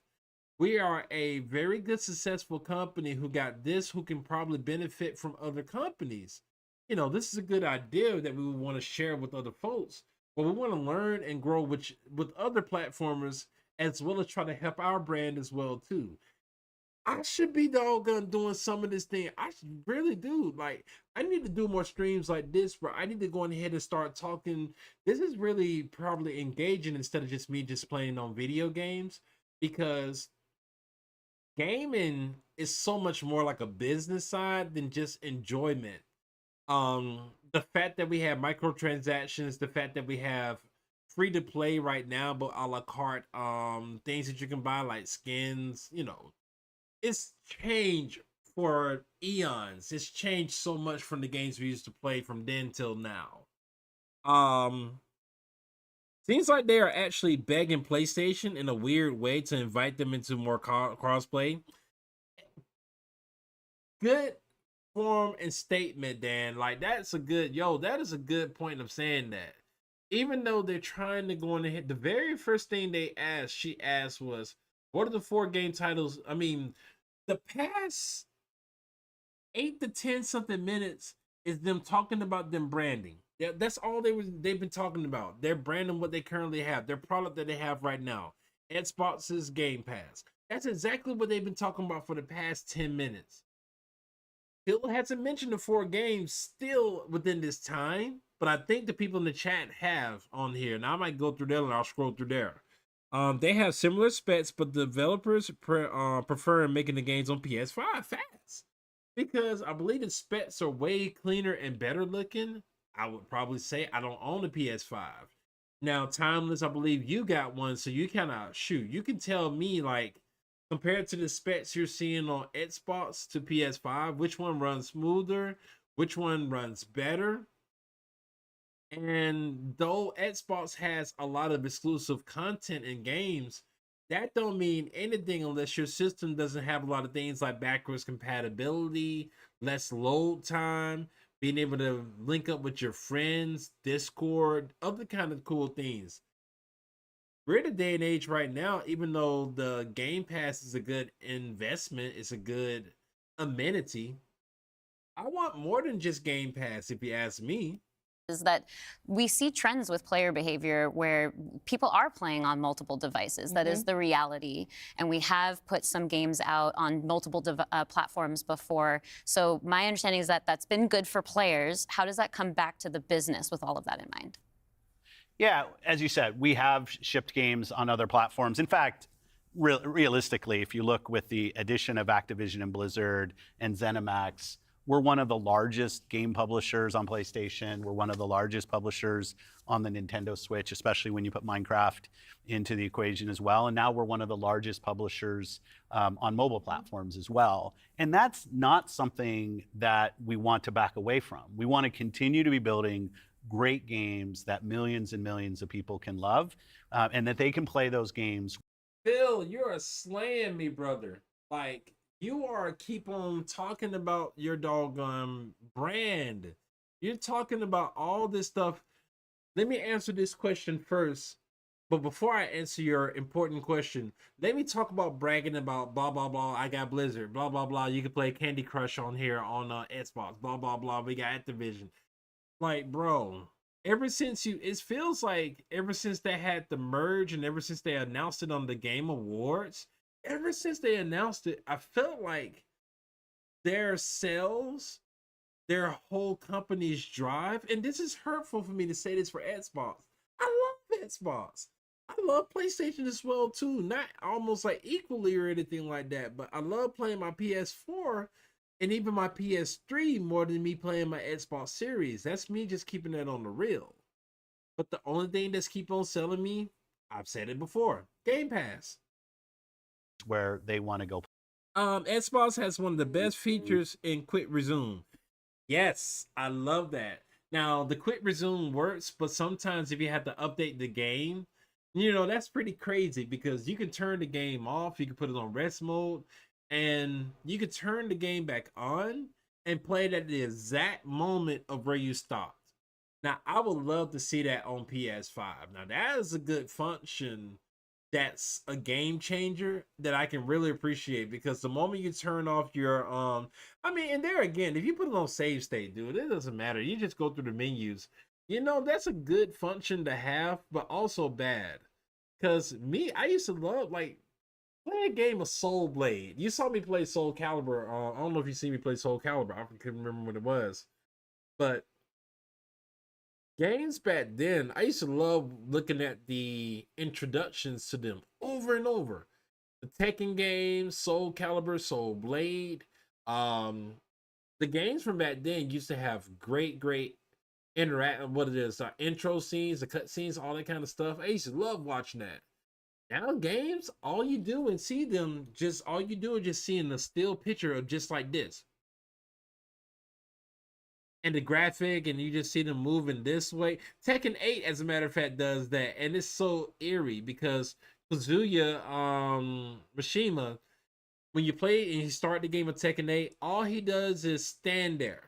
Speaker 1: we are a very good, successful company who got this, who can probably benefit from other companies. You know, this is a good idea that we would want to share with other folks, but we want to learn and grow with other platformers as well as try to help our brand as well too. I should be doggone doing some of this thing. I should really do. Like, I need to do more streams like this, bro. I need to go ahead and start talking. This is really probably engaging instead of just me just playing on video games, because gaming is so much more like a business side than just enjoyment. The fact that we have microtransactions, the fact that we have free to play right now, but a la carte things that you can buy like skins, you know, it's changed for eons. It's changed so much from the games we used to play from then till now. Seems like they are actually begging PlayStation in a weird way to invite them into more crossplay. Good form and statement, Dan. Like, that's a good, that is a good point of saying that. Even though they're trying to go on ahead, the very first thing she asked was, what are the 4 game titles? I mean, the past 8 to 10 something minutes is them talking about them branding. Yeah, that's all they've been talking about. They're branding what they currently have, their product that they have right now, Xbox's Game Pass. That's exactly what they've been talking about for the past 10 minutes. Still hasn't mentioned the 4 games still within this time, but I think the people in the chat have on here. Now I might go through there and I'll scroll through there. They have similar specs, but developers prefer making the games on PS5 fast, because I believe the specs are way cleaner and better looking I would probably say I don't own a PS5. Now, Timeless, I believe you got one, so you kind of shoot. You can tell me, like, compared to the specs you're seeing on Xbox to PS5, which one runs smoother, which one runs better. And though Xbox has a lot of exclusive content and games, that don't mean anything unless your system doesn't have a lot of things like backwards compatibility, less load time, being able to link up with your friends, Discord, other kind of cool things. We're in a day and age right now, even though the Game Pass is a good investment, it's a good amenity. I want more than just Game Pass, if you ask me.
Speaker 8: Is that we see trends with player behavior where people are playing on multiple devices. That is the reality. And we have put some games out on multiple platforms before. So my understanding is that that's been good for players. How does that come back to the business with all of that in mind?
Speaker 6: Yeah, as you said, we have shipped games on other platforms. In fact, realistically, if you look with the addition of Activision and Blizzard and ZeniMax, we're one of the largest game publishers on PlayStation. We're one of the largest publishers on the Nintendo Switch, especially when you put Minecraft into the equation as well. And now we're one of the largest publishers on mobile platforms as well. And that's not something that we want to back away from. We want to continue to be building great games that millions and millions of people can love, and that they can play those games.
Speaker 1: Phil, you're slaying me, brother. Like, you are keep on talking about your doggone brand. You're talking about all this stuff. Let me answer this question first. But before I answer your important question, let me talk about bragging about blah, blah, blah. I got Blizzard, blah, blah, blah. You can play Candy Crush on here on Xbox, blah, blah, blah. We got Activision. Like, bro, ever since it feels like ever since they had the merge and ever since they announced it on the Game Awards, ever since they announced it, I felt like their sales, their whole company's drive, and this is hurtful for me to say this for Xbox. I love Xbox. I love PlayStation as well too. Not almost like equally or anything like that, but I love playing my PS4 and even my PS3 more than me playing my Xbox Series. That's me just keeping that on the real. But the only thing that's keep on selling me, I've said it before, Game Pass.
Speaker 6: Where they want to go.
Speaker 1: Xbox has one of the best features in Quick Resume. Yes, I love that. Now, the Quick Resume works, but sometimes if you have to update the game, you know, that's pretty crazy because you can turn the game off, you can put it on rest mode, and you can turn the game back on and play it at the exact moment of where you stopped. Now, I would love to see that on PS5. Now, that is a good function. That's a game changer that I can really appreciate because the moment you turn off your I mean, and there again, if you put it on save state, dude, it doesn't matter. You just go through the menus. You know, that's a good function to have, but also bad. Because I used to love, like, play a game of Soul Blade. You saw me play Soul Calibur. I don't know if you see me play Soul Calibur. I couldn't remember what it was. But games back then, I used to love looking at the introductions to them over and over. The Tekken games, Soul Calibur, Soul Blade. The games from back then used to have great intro scenes, the cut scenes, all that kind of stuff. I used to love watching that. Now games, all you do is just seeing the still picture of just like this. And the graphic, and you just see them moving this way. Tekken 8, as a matter of fact, does that. And it's so eerie because Kazuya Mishima, when you play and you start the game of Tekken 8, all he does is stand there.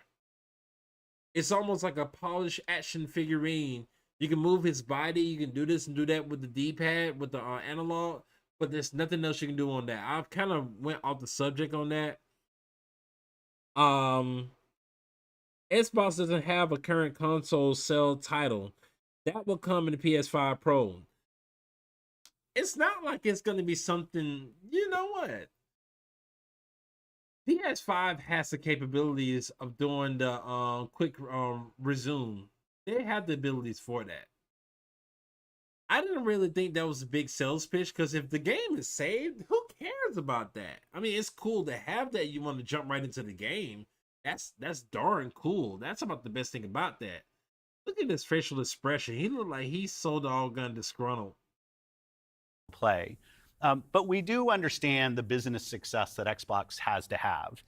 Speaker 1: It's almost like a polished action figurine. You can move his body, you can do this and do that with the D-pad, with the analog, but there's nothing else you can do on that. I've kind of went off the subject on that. Xbox doesn't have a current console sell title. That will come in the PS5 Pro. It's not like it's going to be something, you know what? PS5 has the capabilities of doing the quick resume. They have the abilities for that. I didn't really think that was a big sales pitch because if the game is saved, who cares about that? I mean, it's cool to have that. You want to jump right into the game. That's darn cool. That's about the best thing about that. Look at his facial expression. He looked like he's so doggone disgruntled.
Speaker 6: Play. But we do understand the business success that Xbox has to have.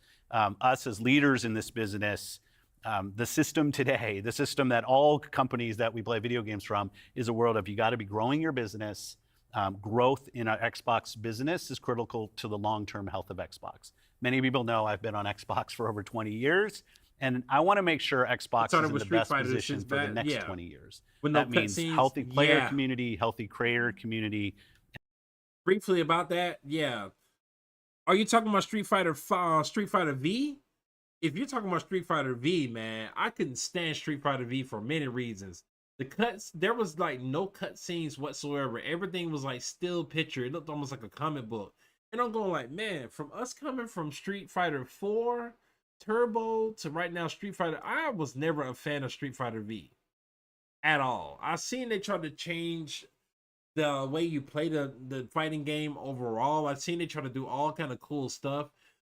Speaker 6: Us as leaders in this business, the system today, the system that all companies that we play video games from, is a world of you got to be growing your business. Growth in our Xbox business is critical to the long-term health of Xbox. Many people know I've been on Xbox for over 20 years, and I want to make sure Xbox is in the best position for the next 20 years. That means healthy player community, healthy creator community.
Speaker 1: Briefly about that, yeah. Are you talking about Street Fighter V? If you're talking about Street Fighter V, man, I couldn't stand Street Fighter V for many reasons. The cuts, there was like no cutscenes whatsoever. Everything was like still picture. It looked almost like a comic book. And I'm going like, man, from us coming from Street Fighter 4 Turbo to right now Street Fighter, I was never a fan of Street Fighter V at all. I seen they tried to change the way you play the fighting game overall. I've seen they try to do all kind of cool stuff,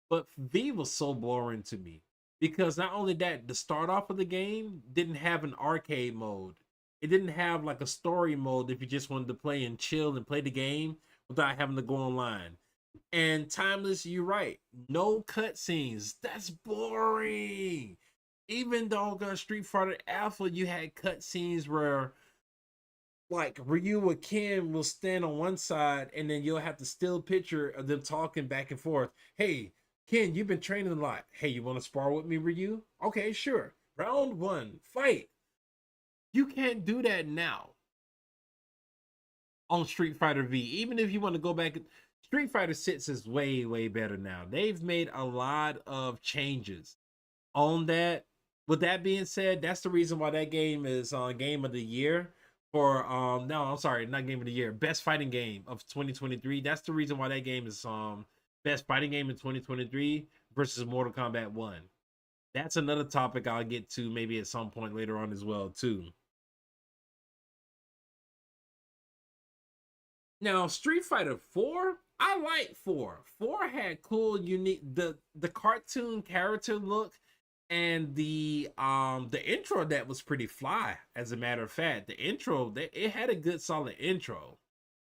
Speaker 1: but V was so boring to me because not only that, the start off of the game didn't have an arcade mode. It didn't have like a story mode if you just wanted to play and chill and play the game without having to go online. And Timeless, you're right, no cutscenes. That's boring. Even though Street Fighter Alpha, you had cutscenes where like Ryu or Ken will stand on one side and then you'll have the still picture of them talking back and forth. Hey, Ken, you've been training a lot. Hey, you want to spar with me, Ryu? Okay, sure. Round 1, fight. You can't do that now on Street Fighter V. Even if you want to go back, Street Fighter 6 is way, way better now. They've made a lot of changes on that. With that being said, that's the reason why that game is on Game of the Year. For no, I'm sorry, not Game of the Year, best fighting game of 2023. That's the reason why that game is best fighting game in 2023 versus Mortal Kombat 1. That's another topic I'll get to maybe at some point later on as well too. Now, Street Fighter 4, I like 4. 4 had cool, unique, the cartoon character look. And the intro that was pretty fly, as a matter of fact. The intro, it had a good solid intro,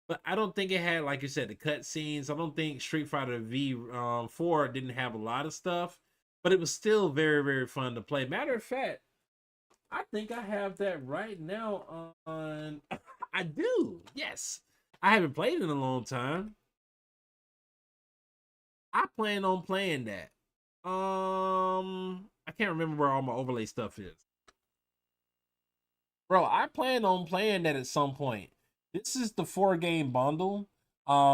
Speaker 1: but I don't think it had, like you said, the cutscenes. I don't think Street Fighter V 4 didn't have a lot of stuff, but it was still very, very fun to play. Matter of fact, I think I have that right now on. I do, yes. I haven't played in a long time. I plan on playing that. I can't remember where all my overlay stuff is. Bro, I plan on playing that at some point. This is the 4-game bundle.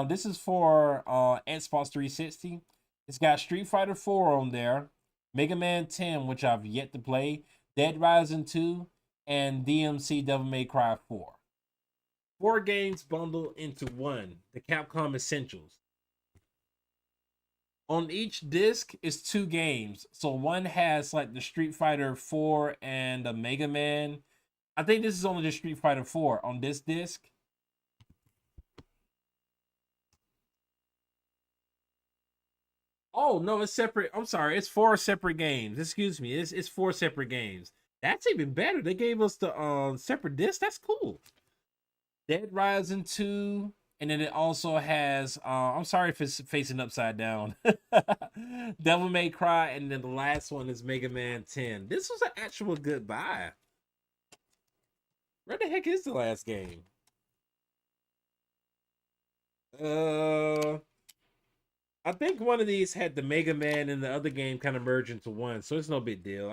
Speaker 1: This is for Xbox 360. It's got Street Fighter 4 on there, Mega Man 10, which I've yet to play, Dead Rising 2, and DMC Devil May Cry 4. 4 games bundled into one, the Capcom Essentials. On each disc is 2 games. So one has like the Street Fighter 4 and the Mega Man. I think this is only the Street Fighter 4 on this disc. Oh, no, it's separate. I'm sorry. It's 4 separate games. Excuse me. It's 4 separate games. That's even better. They gave us the separate disc. That's cool. Dead Rising 2. And then it also has, I'm sorry if it's facing upside down, Devil May Cry, and then the last one is Mega Man 10. This was an actual good buy. Where the heck is the last game? I think one of these had the Mega Man and the other game kind of merged into one, so it's no big deal.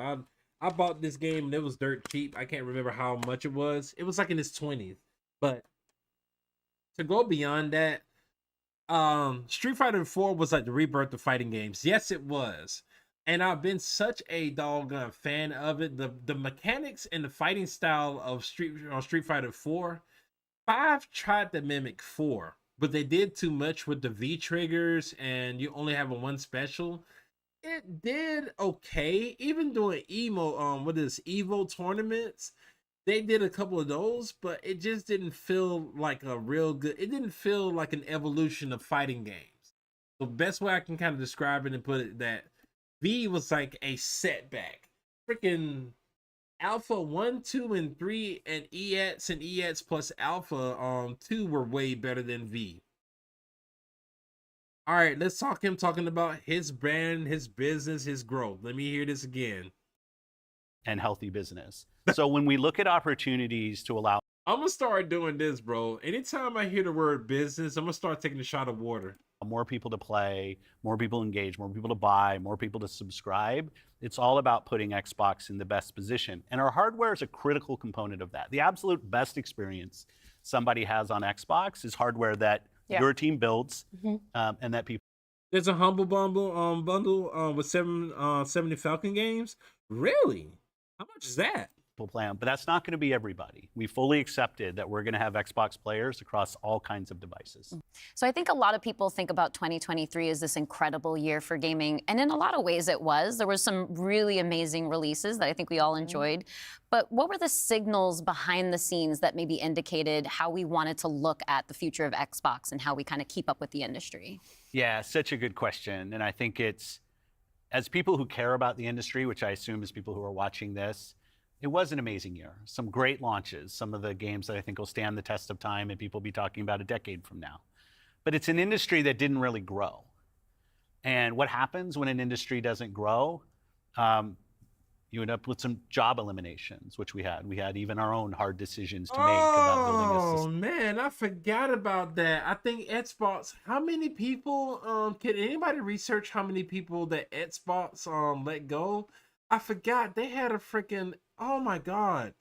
Speaker 1: I bought this game and it was dirt cheap. I can't remember how much it was. It was like in its 20s, but to go beyond that, Street Fighter 4 was like the rebirth of fighting games. Yes, it was. And I've been such a doggone fan of it. The mechanics and the fighting style of Street Fighter 4, 5 tried to mimic 4, but they did too much with the V triggers and you only have a 1 special. It did okay. Even doing Evo tournaments, they did a couple of those, but it just didn't feel like a real good, it didn't feel like an evolution of fighting games. The best way I can kind of describe it and put it, that V was like a setback. Freaking Alpha 1, 2, and 3, and EX and EX plus Alpha 2 were way better than V. All right, let's talk him talking about his brand, his business, his growth. Let me hear this again.
Speaker 6: And healthy business. So when we look at opportunities to allow
Speaker 1: I'm gonna start doing this, bro. Anytime I hear the word business, I'm gonna start taking a shot of water.
Speaker 6: more people to play, more people engage, more people to buy, more people to subscribe, it's all about putting Xbox in the best position. And our hardware is a critical component of that. The absolute best experience somebody has on Xbox is hardware that your team builds and that people.
Speaker 1: There's a Humble bundle with 70 Falcon games. Really? How much is that?
Speaker 6: Play on, but that's not going to be everybody. We fully accepted that we're going to have Xbox players across all kinds of devices.
Speaker 8: So I think a lot of people think about 2023 as this incredible year for gaming, and in a lot of ways it was. There were some really amazing releases that I think we all enjoyed. But what were the signals behind the scenes that maybe indicated how we wanted to look at the future of Xbox and how we kind of keep up with the industry?
Speaker 6: Yeah, such a good question. And I think it's, as people who care about the industry, which I assume is people who are watching this, it was an amazing year. Some great launches, some of the games that I think will stand the test of time and people will be talking about a decade from now. But it's an industry that didn't really grow. And what happens when an industry doesn't grow? You end up with some job eliminations, which we had. We had even our own hard decisions to make about building a system.
Speaker 1: Oh man, I forgot about that. I think Xbox, how many people, can anybody research how many people that Xbox let go? I forgot they had a freaking, oh my God.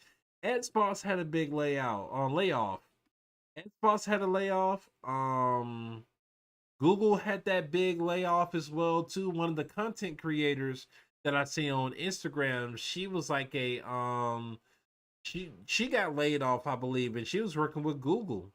Speaker 1: Xbox had a big layoff. Xbox had a layoff. Google had that big layoff as well too. One of the content creators that I see on Instagram, she was like a she got laid off, I believe, and she was working with Google.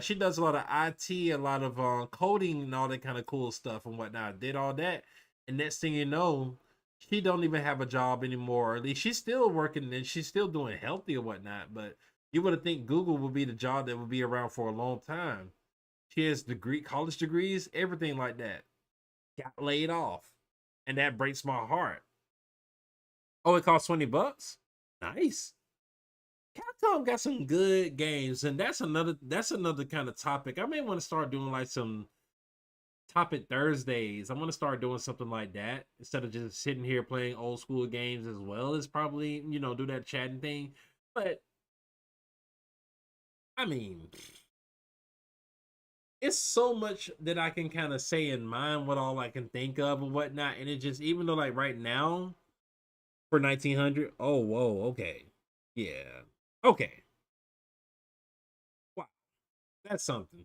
Speaker 1: She does a lot of IT, a lot of coding and all that kind of cool stuff and whatnot. Did all that, and next thing you know, she don't even have a job anymore. Or at least she's still working and she's still doing healthy or whatnot. But you would think Google would be the job that would be around for a long time. She has college degrees, everything like that. Got laid off, and that breaks my heart. Oh, it costs $20. Nice. Capcom got some good games, and that's another kind of topic. I may want to start doing like some Topic Thursdays. I want to start doing something like that instead of just sitting here playing old school games as well as probably, do that chatting thing. But I mean, it's so much that I can kind of say in mind what all I can think of and whatnot. And it just, even though like right now for 1900, oh, whoa, okay. Yeah. Okay. Wow. That's something.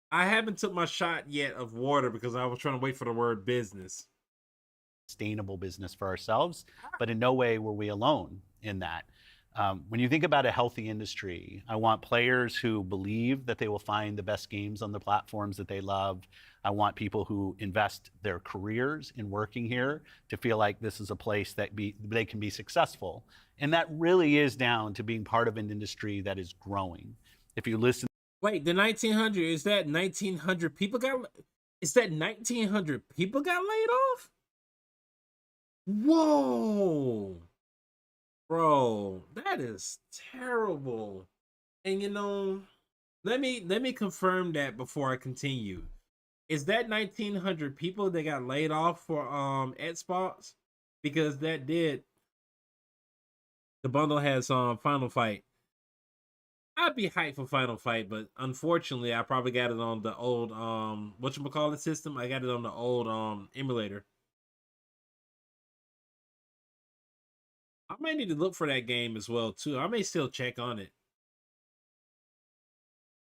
Speaker 1: I haven't took my shot yet of water because I was trying to wait for the word business.
Speaker 6: Sustainable business for ourselves, but in no way were we alone in that. When you think about a healthy industry, I want players who believe that they will find the best games on the platforms that they love. I want people who invest their careers in working here to feel like this is a place that they can be successful. And that really is down to being part of an industry that is growing. If you listen.
Speaker 1: Wait, the 1900, is that 1900 people got laid off? Whoa. Bro, that is terrible. And let me confirm that before I continue. Is that 1900 people that got laid off for Xbox? Because the bundle has Final Fight. I'd be hyped for Final Fight, but unfortunately, I probably got it on the old whatchamacallit system. I got it on the old emulator. I may need to look for that game as well too. I may still check on it.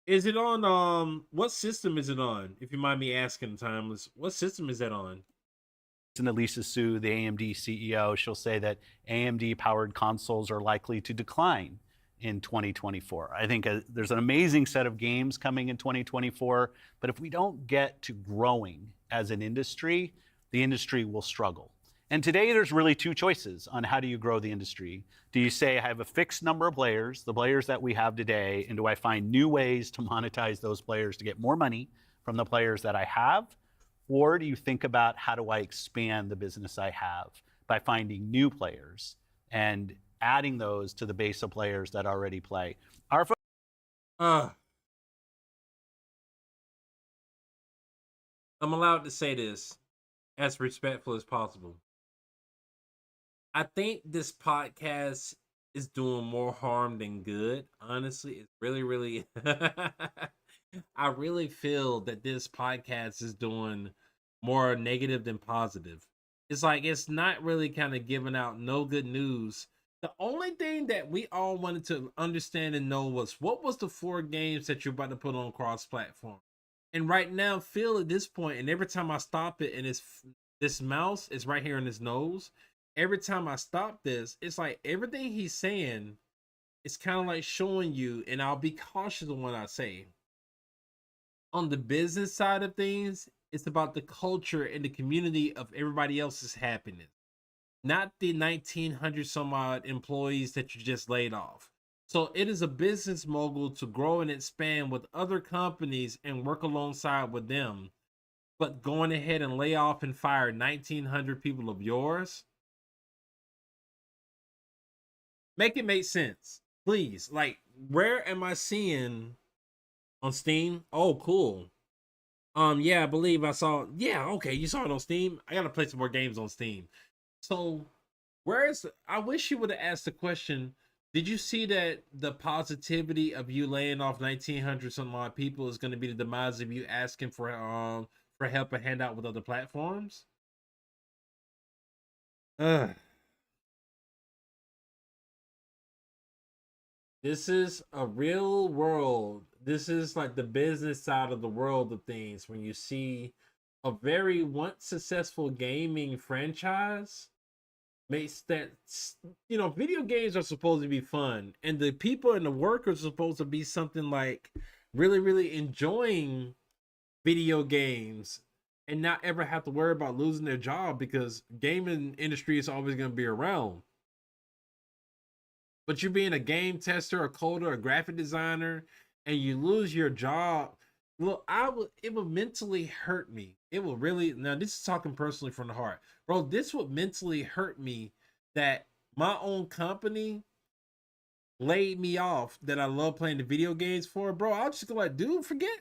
Speaker 1: Is it on what system is it on? If you mind me asking, Timeless, what system is that on?
Speaker 6: And Lisa Su, the AMD CEO, she'll say that AMD powered consoles are likely to decline in 2024. I think there's an amazing set of games coming in 2024, but if we don't get to growing as an industry, the industry will struggle. And today there's really two choices on how do you grow the industry. Do you say, I have a fixed number of players, the players that we have today, and do I find new ways to monetize those players to get more money from the players that I have? Or do you think about how do I expand the business I have by finding new players and adding those to the base of players that already play. Our
Speaker 1: I'm allowed to say this as respectful as possible. I think this podcast is doing more harm than good. Honestly, it's really I really feel that this podcast is doing more negative than positive. It's like it's not really kind of giving out no good news. The only thing that we all wanted to understand and know was what was the 4 games that you're about to put on cross-platform. And right now, Phil at this point, and every time I stop it, and this mouse is right here in his nose. Every time I stop this, it's like everything he's saying, it's kind of like showing you, and I'll be cautious on what I say. On the business side of things, it's about the culture and the community of everybody else's happiness, not the 1,900 some odd employees that you just laid off. So it is a business mogul to grow and expand with other companies and work alongside with them. But going ahead and lay off and fire 1,900 people of yours, make it make sense, please. Like, where am I seeing on Steam? Oh, cool. Yeah, I believe I saw. Yeah, okay, you saw it on Steam. I gotta play some more games on Steam. So, I wish you would have asked the question. Did you see that the positivity of you laying off 1,900 some odd people is going to be the demise of you asking for help and handout with other platforms? This is a real world. This is like the business side of the world of things. When you see a very once successful gaming franchise makes that, video games are supposed to be fun, and the people and the workers are supposed to be something like really enjoying video games and not ever have to worry about losing their job, because gaming industry is always going to be around. But you being a game tester, a coder, a graphic designer, and you lose your job, well, it would mentally hurt me. It will really, now this is talking personally from the heart. Bro, this would mentally hurt me that my own company laid me off that I love playing the video games for. Bro, I'll just go like, dude, forget.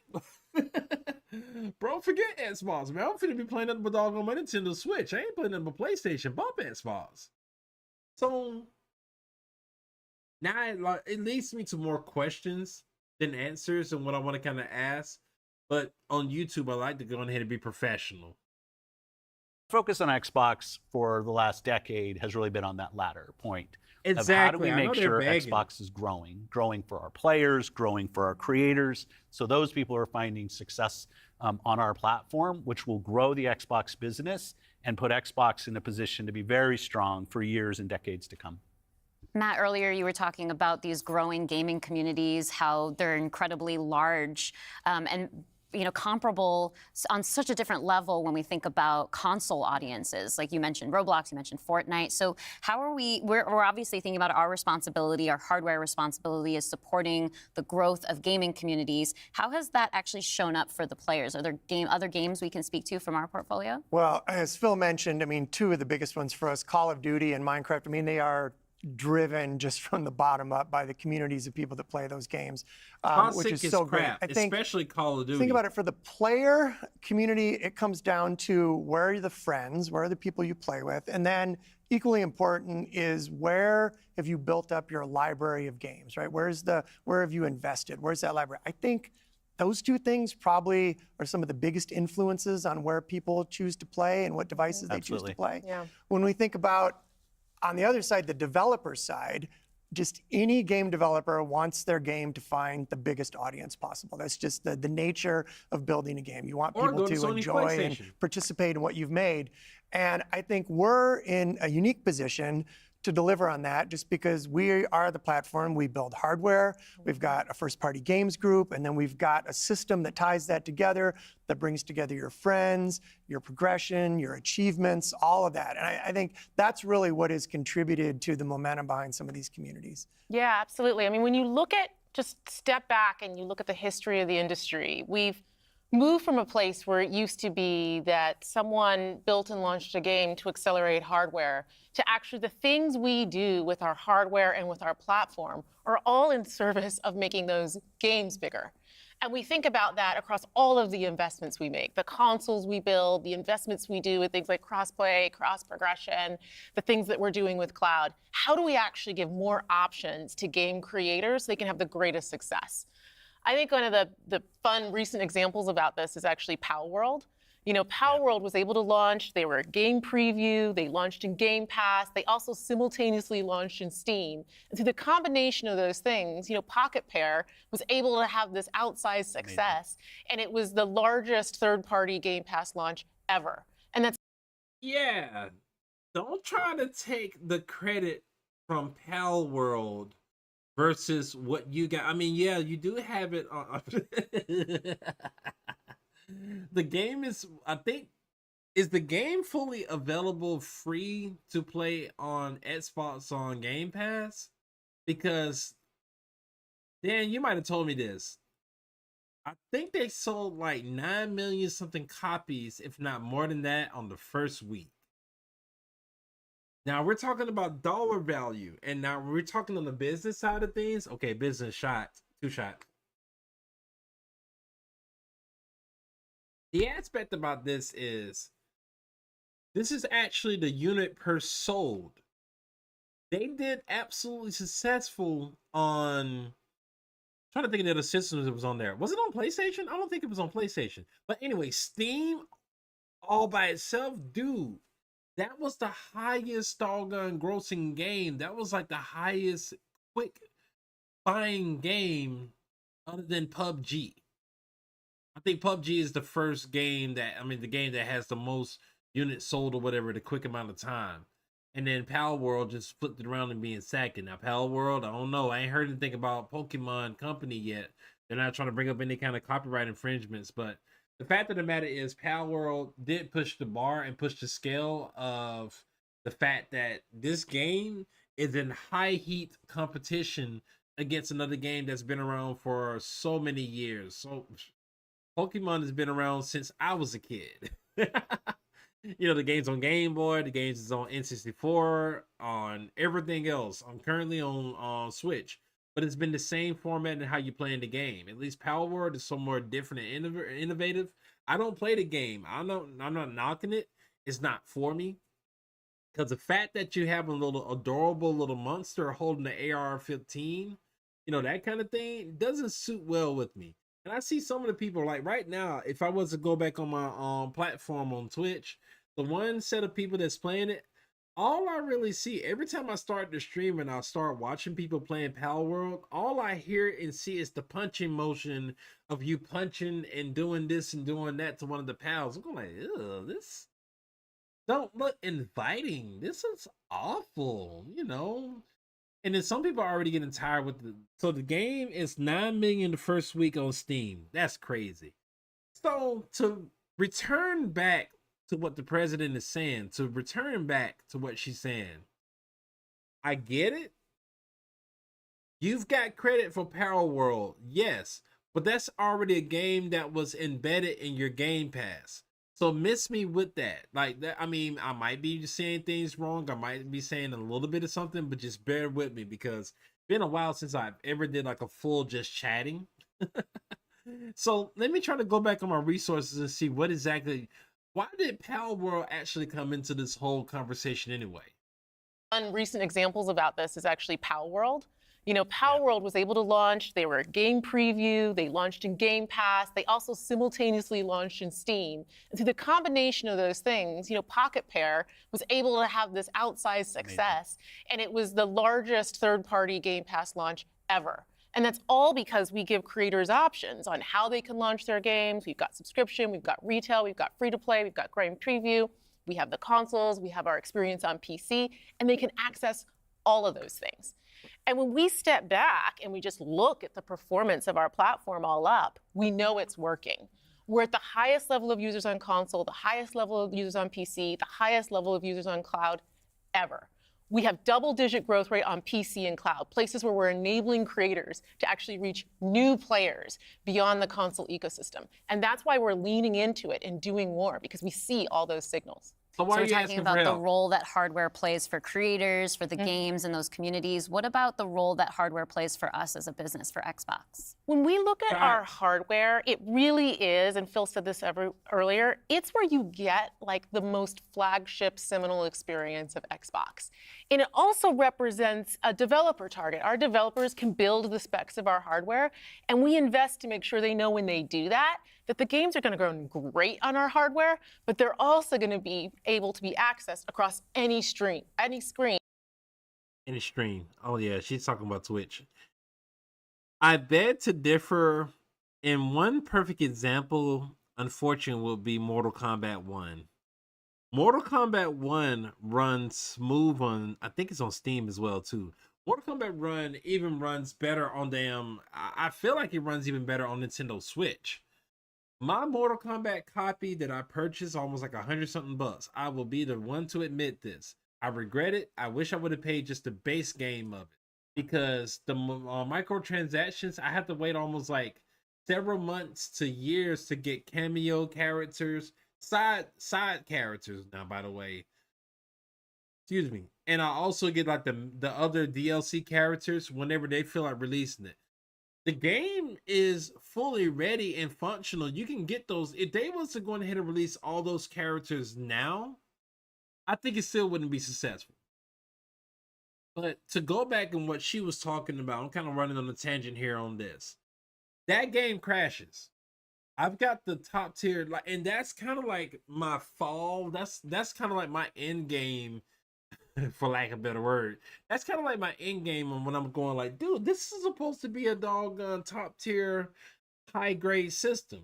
Speaker 1: Bro, forget Xbox, man. I'm finna be playing nothing but doggone my Nintendo Switch. I ain't playing nothing but PlayStation. Bump Xbox. So now it leads me to more questions than answers and what I want to kind of ask. But on YouTube, I like to go ahead and be professional.
Speaker 6: Focus on Xbox for the last decade has really been on that latter point.
Speaker 1: Exactly.
Speaker 6: Of how do we make sure Xbox is growing for our players, growing for our creators, so those people are finding success on our platform, which will grow the Xbox business and put Xbox in a position to be very strong for years and decades to come.
Speaker 8: Matt, earlier you were talking about these growing gaming communities, how they're incredibly large and comparable on such a different level when we think about console audiences. Like you mentioned Roblox, you mentioned Fortnite. So how are we're obviously thinking about our responsibility, our hardware responsibility is supporting the growth of gaming communities. How has that actually shown up for the players? Are there other games we can speak to from our portfolio?
Speaker 9: Well, as Phil mentioned, two of the biggest ones for us, Call of Duty and Minecraft, they are driven just from the bottom up by the communities of people that play those games, which is so great.
Speaker 1: I think, especially Call of Duty.
Speaker 9: Think about it, for the player community, it comes down to where are the friends, where are the people you play with, and then equally important is where have you built up your library of games, right? Where have you invested? Where's that library? I think those two things probably are some of the biggest influences on where people choose to play and what devices they choose to play.
Speaker 10: Yeah.
Speaker 9: When we think about, on the other side, the developer side, just any game developer wants their game to find the biggest audience possible. That's just the nature of building a game. You want people to enjoy and participate in what you've made. And I think we're in a unique position to deliver on that, just because we are the platform. We build hardware, we've got a first-party games group, and then we've got a system that ties that together, that brings together your friends, your progression, your achievements, all of that. And I think that's really what has contributed to the momentum behind some of these communities.
Speaker 10: Yeah, absolutely. When you look at, just step back and you look at the history of the industry, we've moved from a place where it used to be that someone built and launched a game to accelerate hardware to actually the things we do with our hardware and with our platform are all in service of making those games bigger. And we think about that across all of the investments we make, the consoles we build, the investments we do with things like cross-play, cross-progression, the things that we're doing with cloud. How do we actually give more options to game creators so they can have the greatest success? I think one of the fun recent examples about this is actually Palworld. You know, Palworld was able to launch, they were a game preview, they launched in Game Pass, they also simultaneously launched in Steam. And through the combination of those things, you know, Pocket Pair was able to have this outsized success, and it was the largest third-party Game Pass launch ever. And that's
Speaker 1: Yeah, don't try to take the credit from Palworld versus what you got. I mean, yeah, you do have it on. The game is, I think, is the game fully available free to play on Xbox on Game Pass? Because, Dan, you might have told me this. I think they sold like 9 million something copies, if not more than that, on the first week. Now we're talking about dollar value, and now we're talking on the business side of things. Okay, business shot, 2 shot. The aspect about this is actually the unit per sold. They did absolutely successful on, I'm trying to think of the other systems that was on there. Was it on PlayStation? I don't think it was on PlayStation. But anyway, Steam all by itself, dude, that was the highest doggone grossing game. That was like the highest quick buying game other than PUBG. I think PUBG is the first game that, I mean, the game that has the most units sold or whatever in a quick amount of time. And then Palworld just flipped it around and being second. Now, Palworld, I don't know. I ain't heard anything about Pokemon Company yet. They're not trying to bring up any kind of copyright infringements. But the fact of the matter is Palworld did push the bar and push the scale of the fact that this game is in high heat competition against another game that's been around for so many years. So Pokemon has been around since I was a kid. You know, the game's on Game Boy, the game's is on N64, on everything else. I'm currently on Switch, but it's been the same format and how you play in the game. At least Palworld is somewhat different and innovative. I don't play the game. I'm not knocking it. It's not for me. Because the fact that you have a little adorable little monster holding the AR-15, you know, that kind of thing doesn't suit well with me. And I see some of the people, like right now, if I was to go back on my platform on Twitch, the one set of people that's playing it, all I really see, every time I start the stream and I start watching people playing Palworld, all I hear and see is the punching motion of you punching and doing this and doing that to one of the pals. I'm going like, ew, this don't look inviting. This is awful, you know? And then some people are already getting tired with so the game is 9 million the first week on Steam. That's crazy. So to return back to what the president is saying, to return back to what she's saying, I get it. You've got credit for Palworld, yes, but that's already a game that was embedded in your Game Pass. So miss me with that. Like that, I mean, I might be saying things wrong. I might be saying a little bit of something, but just bear with me because it's been a while since I've ever did like a full just chatting. So let me try to go back on my resources and see what exactly, why did Palworld actually come into this whole conversation anyway?
Speaker 10: One recent examples about this is actually Palworld. You know, Palworld was able to launch, they were a game preview, they launched in Game Pass, they also simultaneously launched in Steam. And through the combination of those things, you know, Pocket Pair was able to have this outsized success, and it was the largest third-party Game Pass launch ever. And that's all because we give creators options on how they can launch their games. We've got subscription, we've got retail, we've got free-to-play, we've got game preview, we have the consoles, we have our experience on PC, and they can access all of those things. And when we step back and we just look at the performance of our platform all up, we know it's working. We're at the highest level of users on console, the highest level of users on PC, the highest level of users on cloud ever. We have double-digit growth rate on PC and cloud, places where we're enabling creators to actually reach new players beyond the console ecosystem. And that's why we're leaning into it and doing more, because we see all those signals.
Speaker 1: So why
Speaker 8: So
Speaker 1: are
Speaker 8: we're
Speaker 1: you
Speaker 8: talking
Speaker 1: asking
Speaker 8: about
Speaker 1: for
Speaker 8: the
Speaker 1: help?
Speaker 8: role that hardware plays for creators, for the
Speaker 10: Mm-hmm.
Speaker 8: games and those communities. What about the role that hardware plays for us as a business, for Xbox?
Speaker 10: When we look at
Speaker 1: Got
Speaker 10: our
Speaker 1: it.
Speaker 10: hardware, it really is, and Phil said this earlier, it's where you get like the most flagship seminal experience of Xbox. And it also represents a developer target. Our developers can build the specs of our hardware, and we invest to make sure they know when they do that, that the games are going to run great on our hardware, but they're also going to be able to be accessed across any screen.
Speaker 1: In the stream. Oh yeah, she's talking about Twitch. I beg to differ. In one perfect example, unfortunately, will be Mortal Kombat 1. Mortal Kombat 1 runs smooth on, I think it's on Steam as well too. Mortal Kombat Run even runs better on damn, I feel like it runs even better on Nintendo Switch. My Mortal Kombat copy that I purchased, almost like $100-something bucks. I will be the one to admit this. I regret it. I wish I would have paid just the base game of it, because the microtransactions, I have to wait almost like several months to years to get cameo characters, side characters now, by the way. Excuse me. And I also get like the other DLC characters whenever they feel like releasing it. The game is fully ready and functional. You can get those. If they was to go ahead and release all those characters now, I think it still wouldn't be successful. But to go back and what she was talking about, I'm kind of running on a tangent here on this. That game crashes. I've got the top tier, like, and that's kind of like my fall. That's kind of like my end game, for lack of a better word. That's kind of like my end game on when I'm going like, dude, this is supposed to be a doggone top tier, high grade system.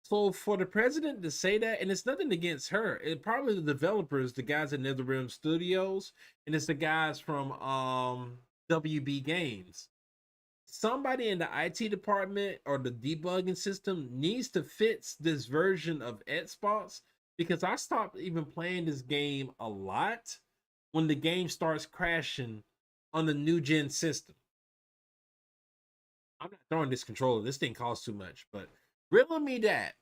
Speaker 1: So for the president to say that, and it's nothing against her, it probably the developers, the guys at NetherRealm Studios, and it's the guys from WB Games. Somebody in the IT department or the debugging system needs to fix this version of Xbox, because I stopped even playing this game a lot when the game starts crashing on the new gen system. I'm not throwing this controller. This thing costs too much, but riddle me that.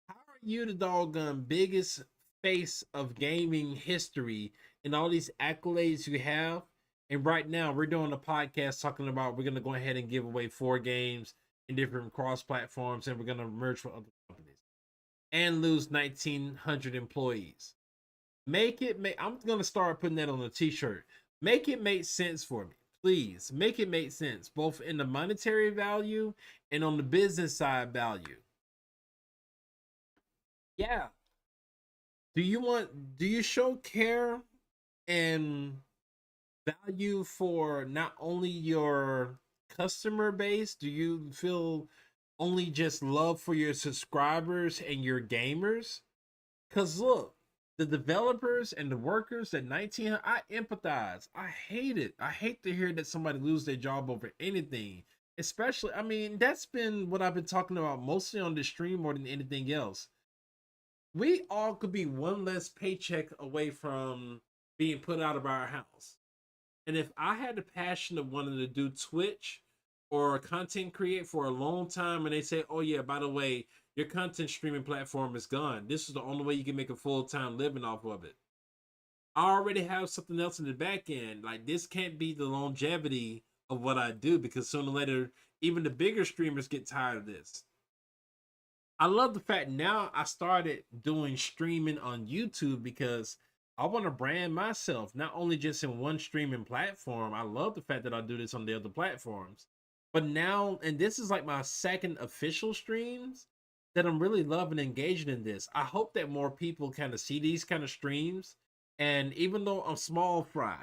Speaker 1: How are you the doggone biggest face of gaming history and all these accolades you have? And right now we're doing a podcast talking about we're going to go ahead and give away 4 games in different cross platforms, and we're going to merge with other companies and lose 1,900 employees. I'm going to start putting that on a t-shirt. Make it make sense for me. Please make it make sense, both in the monetary value and on the business side value. Yeah. Do you show care and value for not only your customer base? Do you feel only just love for your subscribers and your gamers? Because look, the developers and the workers at 19, I empathize. I hate it. I hate to hear that somebody lose their job over anything. Especially, I mean, that's been what I've been talking about mostly on the stream more than anything else. We all could be one less paycheck away from being put out of our house. And if I had the passion of wanting to do Twitch or content create for a long time, and they say, oh yeah, by the way, your content streaming platform is gone, this is the only way you can make a full-time living off of it, I already have something else in the back end. Like, this can't be the longevity of what I do, because sooner or later, even the bigger streamers get tired of this. I love the fact now I started doing streaming on YouTube because I want to brand myself, not only just in one streaming platform. I love the fact that I do this on the other platforms. But now, and this is like my second official streams, that I'm really loving engaging in this. I hope that more people kind of see these kind of streams. And even though I'm small fry,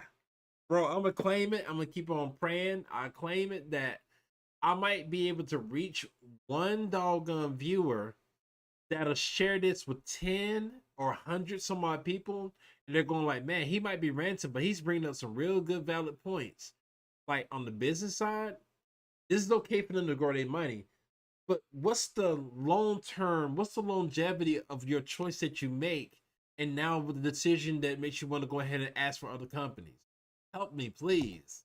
Speaker 1: bro, I'm going to claim it. I'm going to keep on praying. I claim it that I might be able to reach one doggone viewer that'll share this with 10 or 100 some odd people. And they're going like, man, he might be ranting, but he's bringing up some real good valid points. Like on the business side, this is okay for them to grow their money. But what's the long term, what's the longevity of your choice that you make? And now with the decision that makes you want to go ahead and ask for other companies. Help me, please.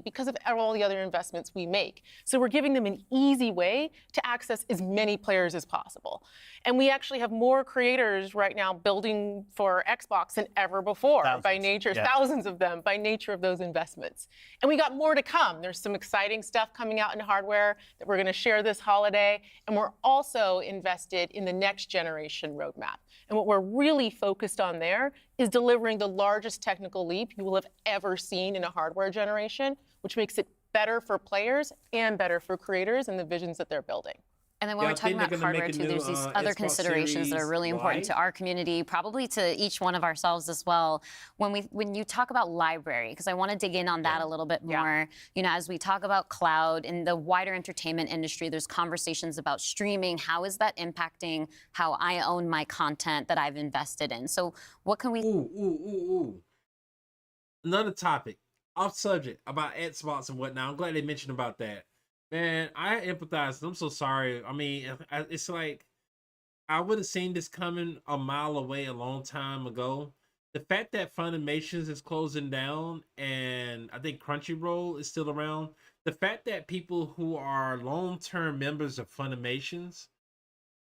Speaker 10: Because of all the other investments we make. So we're giving them an easy way to access as many players as possible. And we actually have more creators right now building for Xbox than ever before by nature, thousands of them by nature of those investments. And we got more to come. There's some exciting stuff coming out in hardware that we're going to share this holiday. And we're also invested in the next generation roadmap. And what we're really focused on there is delivering the largest technical leap you will have ever seen in a hardware generation, which makes it better for players and better for creators and the visions that they're building.
Speaker 8: And then when we're talking about hardware too, there's these other considerations that are really important to our community, probably to each one of ourselves as well. When you talk about library, because I want to dig in on that a little bit more. You know, as we talk about cloud in the wider entertainment industry, there's conversations about streaming. How is that impacting how I own my content that I've invested in? So what can we?
Speaker 1: Another topic, off subject about Xbox and whatnot. I'm glad they mentioned about that. Man, I empathize. I'm so sorry. I mean, it's like I would have seen this coming a mile away a long time ago. The fact that Funimations is closing down and I think Crunchyroll is still around. The fact that people who are long-term members of Funimations,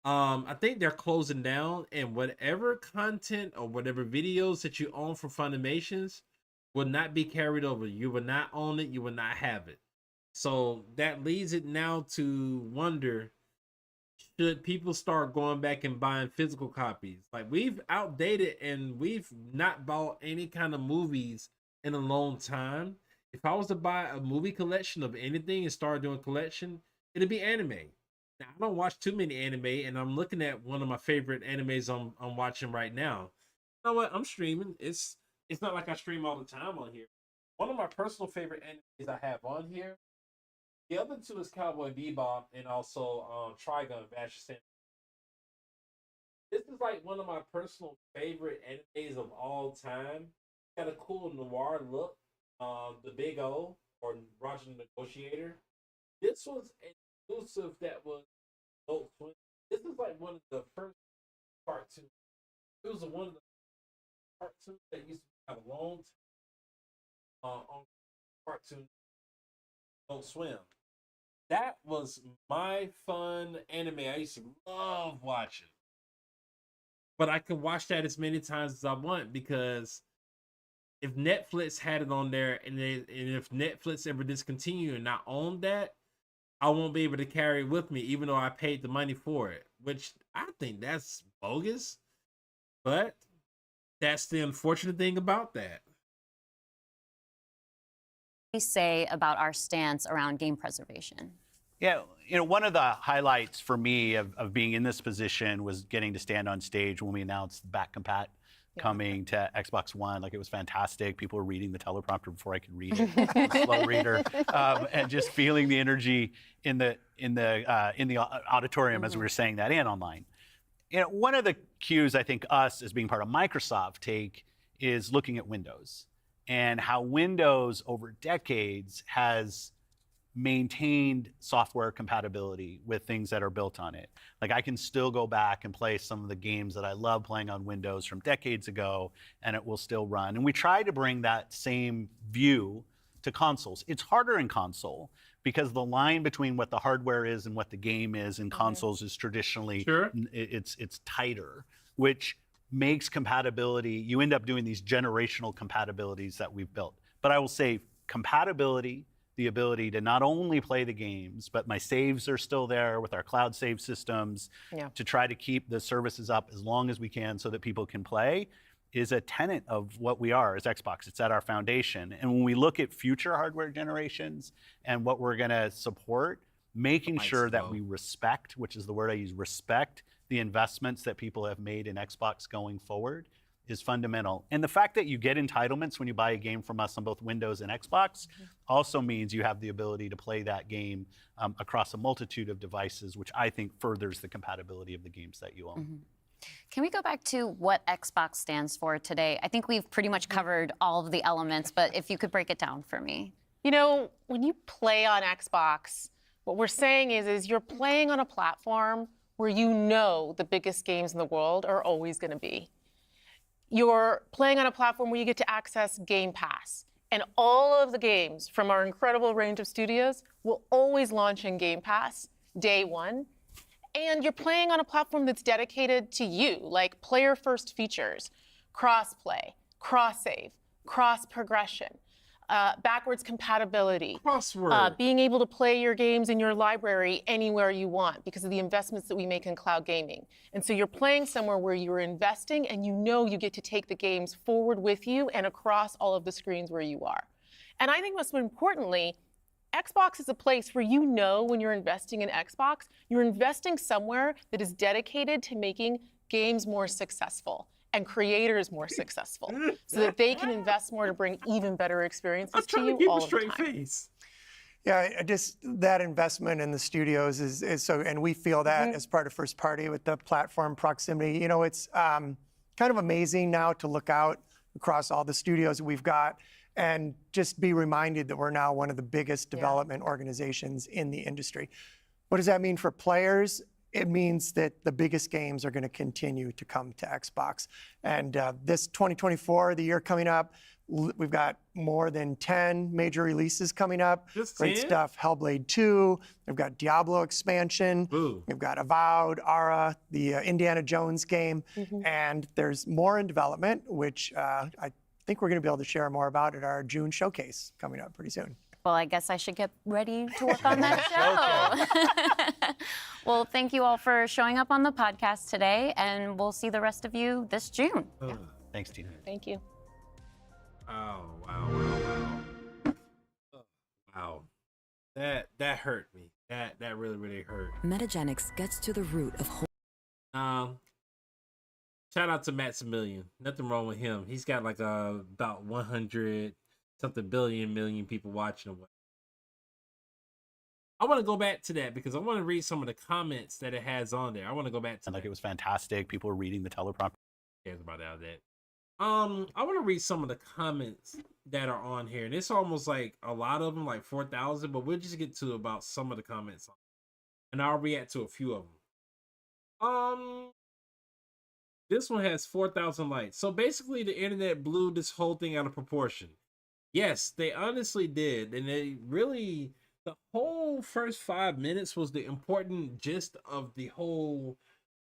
Speaker 1: I think they're closing down, and whatever content or whatever videos that you own from Funimations will not be carried over. You will not own it. You will not have it. So that leads it now to wonder, should people start going back and buying physical copies? Like, we've outdated and we've not bought any kind of movies in a long time. If I was to buy a movie collection of anything and start doing collection, it'd be anime. Now, I don't watch too many anime, and I'm looking at one of my favorite animes I'm watching right now. You know what? I'm streaming. It's not like I stream all the time on here. One of my personal favorite animes I have on here. The other two is Cowboy Bebop and also Trigun Vasher. This is like one of my personal favorite animes of all time. Got a cool noir look. The Big O, or Roger the Negotiator. This was an exclusive that was Adult Swim. This is like one of the first cartoons. It was one of the cartoons that used to have a long time on cartoon Adult Swim. That was my fun anime I used to love watching. But I could watch that as many times as I want, because if Netflix had it on there, and if Netflix ever discontinue and not own that, I won't be able to carry it with me, even though I paid the money for it, which I think that's bogus. But that's the unfortunate thing about that.
Speaker 8: Say about our stance around game preservation?
Speaker 6: Yeah, you know, one of the highlights for me of being in this position was getting to stand on stage when we announced the back compat coming to Xbox One. Like, it was fantastic. People were reading the teleprompter before I could read it. I'm a slow reader, and just feeling the energy in the auditorium as we were saying that, and online. You know, one of the cues I think us as being part of Microsoft take is looking at Windows, and how Windows over decades has maintained software compatibility with things that are built on it. Like, I can still go back and play some of the games that I love playing on Windows from decades ago, and it will still run. And we try to bring that same view to consoles. It's harder in console because the line between what the hardware is and what the game is in consoles is traditionally, it's tighter, which makes compatibility, you end up doing these generational compatibilities that we've built. But I will say compatibility, the ability to not only play the games, but my saves are still there with our cloud save systems to try to keep the services up as long as we can so that people can play, is a tenet of what we are as Xbox. It's at our foundation. And when we look at future hardware generations and what we're gonna support, making sure that we respect, which is the word I use, respect the investments that people have made in Xbox going forward is fundamental. And the fact that you get entitlements when you buy a game from us on both Windows and Xbox also means you have the ability to play that game across a multitude of devices, which I think furthers the compatibility of the games that you own.
Speaker 8: Can we go back to what Xbox stands for today? I think we've pretty much covered all of the elements, but if you could break it down for me.
Speaker 10: You know, when you play on Xbox, what we're saying is you're playing on a platform where you know the biggest games in the world are always going to be. You're playing on a platform where you get to access Game Pass And all of the games from our incredible range of studios will always launch in Game Pass day one. And you're playing on a platform that's dedicated to you, like player-first features, cross-play, cross-save, cross-progression, backwards compatibility,
Speaker 1: Crossword.
Speaker 10: being able to play your games in your library anywhere you want because of the investments that we make in cloud gaming. And so you're playing somewhere where you're investing and you know you get to take the games forward with you and across all of the screens where you are. And I think most importantly, Xbox is a place where you know when you're investing in Xbox, you're investing somewhere that is dedicated to making games more successful and creators more successful so that they can invest more to bring even better experiences
Speaker 1: I'm
Speaker 10: to
Speaker 1: trying
Speaker 10: you
Speaker 1: to keep
Speaker 10: all
Speaker 1: a
Speaker 10: of the
Speaker 1: straight
Speaker 10: time.
Speaker 1: face.
Speaker 9: Yeah, just that investment in the studios is so, and we feel that as part of first party with the platform proximity. You know, it's kind of amazing now to look out across all the studios that we've got and just be reminded that we're now one of the biggest development organizations in the industry. What does that mean for players? It means that the biggest games are going to continue to come to Xbox. And this 2024, the year coming up, we've got more than 10 major releases coming up.
Speaker 1: Just
Speaker 9: Great
Speaker 1: 10?
Speaker 9: stuff. Hellblade 2. We've got Diablo expansion.
Speaker 1: Ooh.
Speaker 9: We've got Avowed, Ara, the Indiana Jones game. And there's more in development, which I think we're going to be able to share more about at our June showcase coming up pretty soon.
Speaker 8: Well, I guess I should get ready to work on that show. Well, thank you all for showing up on the podcast today, and we'll see the rest of you this June.
Speaker 6: Thanks, Tina.
Speaker 10: Thank you.
Speaker 1: Oh, wow. Wow. That hurt me. That really hurt.
Speaker 7: Metagenics gets to the root of
Speaker 1: Shout out to Maximilian. Nothing wrong with him. He's got like about 100 something million people watching him. I want to go back to that because I want to read some of the comments that it has on there. I want to go back to
Speaker 6: And like it was fantastic. People were reading the teleprompter.
Speaker 1: cares about that. I want to read some of the comments that are on here, and it's almost like a lot of them, like 4,000. But we'll just get to about some of the comments, and I'll react to a few of them. This one has 4,000 likes. So basically, the internet blew this whole thing out of proportion. Yes, they honestly did, and they really. The whole first 5 minutes was the important gist of the whole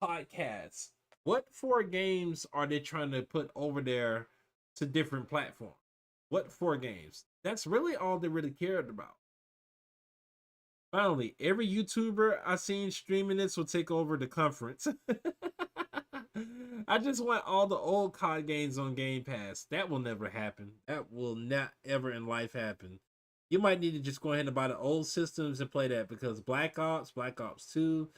Speaker 1: podcast. What 4 games are they trying to put over there to different platforms? What 4 games? That's really all they really cared about. Finally, every YouTuber I seen streaming this will take over the conference. I just want all the old COD games on Game Pass. That will never happen. That will not ever in life happen. You might need to just go ahead and buy the old systems and play that because Black Ops 2,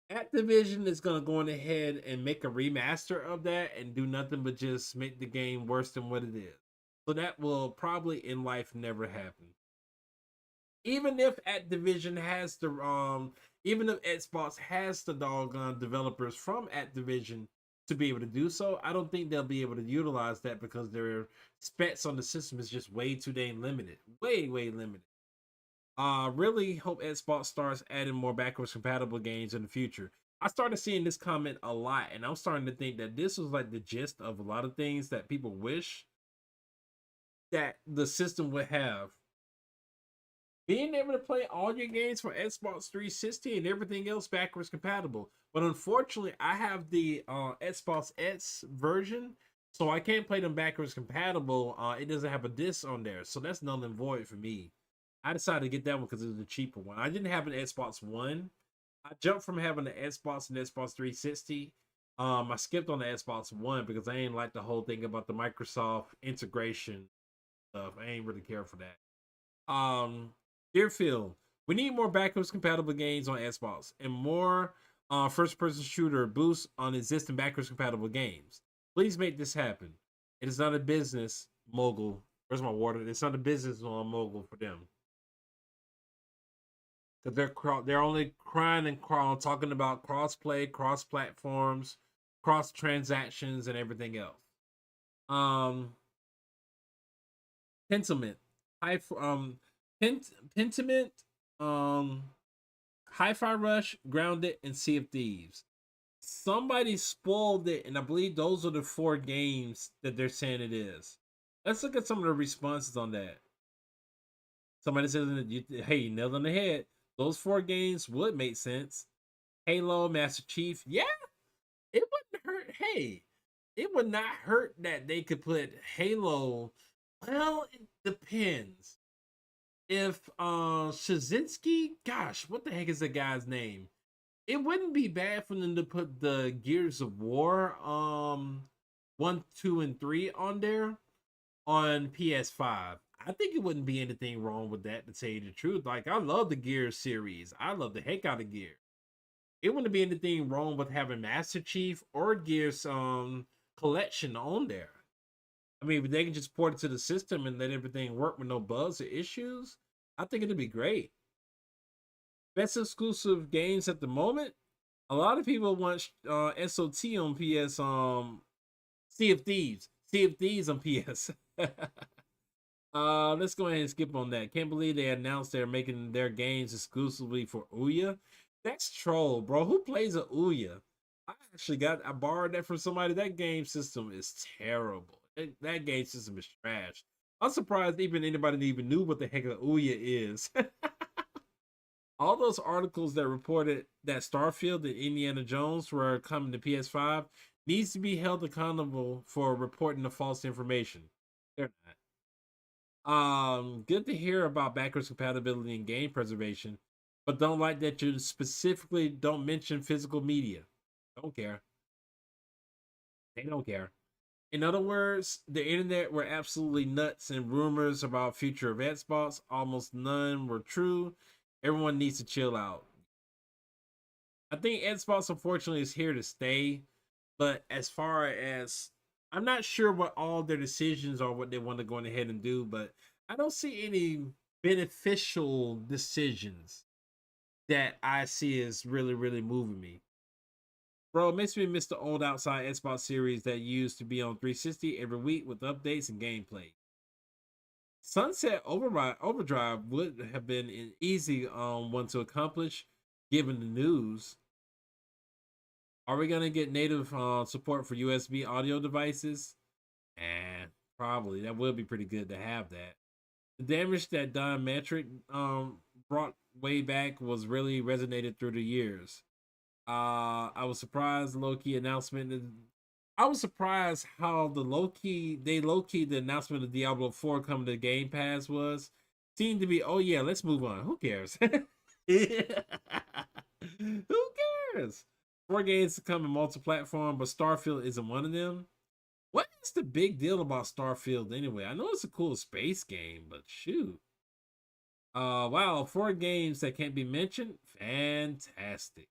Speaker 1: Activision is going to go on ahead and make a remaster of that and do nothing but just make the game worse than what it is. So that will probably in life never happen. Even if Activision has the, even if Xbox has the doggone developers from Activision to be able to do so, I don't think they'll be able to utilize that because their specs on the system is just way too dang limited. Way limited. Really hope Xbox starts adding more backwards compatible games in the future. I started seeing this comment a lot, and I'm starting to think that this was like the gist of a lot of things that people wish that the system would have. Being able to play all your games for Xbox 360 and everything else backwards compatible. But unfortunately, I have the Xbox X version, so I can't play them backwards compatible. It doesn't have a disc on there, so that's null and void for me. I decided to get that one because it was a cheaper one. I didn't have an Xbox One. I jumped from having an Xbox and Xbox 360. I skipped on the Xbox One because I ain't like the whole thing about the Microsoft integration stuff. I ain't really care for that. Deerfield, we need more backwards compatible games on Xbox and more first-person shooter boosts on existing backwards compatible games. Please make this happen. It is not a business mogul. Where's my water? It's not a business mogul for them. Because they're only crying and crawling, talking about cross-play, cross-platforms, cross-transactions, and everything else. Pentiment. Pentiment, Hi-Fi Rush, Grounded, and Sea of Thieves. Somebody spoiled it, and I believe those are the 4 games that they're saying it is. Let's look at some of the responses on that. Somebody says, hey, you nailed on the head. Those 4 games would make sense. Halo, Master Chief. Yeah, it wouldn't hurt. Hey, it would not hurt that they could put Halo. Well, it depends. If Shazinski, gosh, what the heck is the guy's name? It wouldn't be bad for them to put the Gears of War 1, 2, and 3 on there on PS5. I think it wouldn't be anything wrong with that, to tell you the truth. Like, I love the Gears series. I love the heck out of Gears. It wouldn't be anything wrong with having Master Chief or Gears collection on there. I mean, if they can just port it to the system and let everything work with no bugs or issues, I think it'd be great. Best exclusive games at the moment. A lot of people want SOT on PS. Sea of Thieves. Sea of Thieves on PS. Let's go ahead and skip on that. Can't believe they announced they're making their games exclusively for Ouya. That's troll, bro. Who plays a Ouya? I borrowed that from somebody. That game system is terrible. That game system is trash. I'm surprised even anybody even knew what the heck a Ouya is. All those articles that reported that Starfield and Indiana Jones were coming to PS5 needs to be held accountable for reporting the false information. They're not. Good to hear about backwards compatibility and game preservation, but don't like that you specifically don't mention physical media. Don't care. They don't care. In other words, the internet were absolutely nuts, and rumors about future of Xbox, almost none were true. Everyone needs to chill out. I think Xbox, unfortunately, is here to stay, but as far as, I'm not sure what all their decisions are, what they want to go ahead and do, but I don't see any beneficial decisions that I see as really, really moving me. Bro, it makes me miss the old outside Xbox series that used to be on 360 every week with updates and gameplay. Sunset Overdrive would have been an easy one to accomplish, given the news. Are we going to get native support for USB audio devices? Probably. That would be pretty good to have that. The damage that Don Metric brought way back was really resonated through the years. I was surprised the low-key announcement. I was surprised how the low-key the announcement of Diablo 4 coming to Game Pass was. Seemed to be, oh yeah, let's move on. Who cares? Who cares? 4 games to come in multi-platform, but Starfield isn't one of them. What is the big deal about Starfield anyway? I know it's a cool space game, but shoot. Wow, 4 games that can't be mentioned. Fantastic.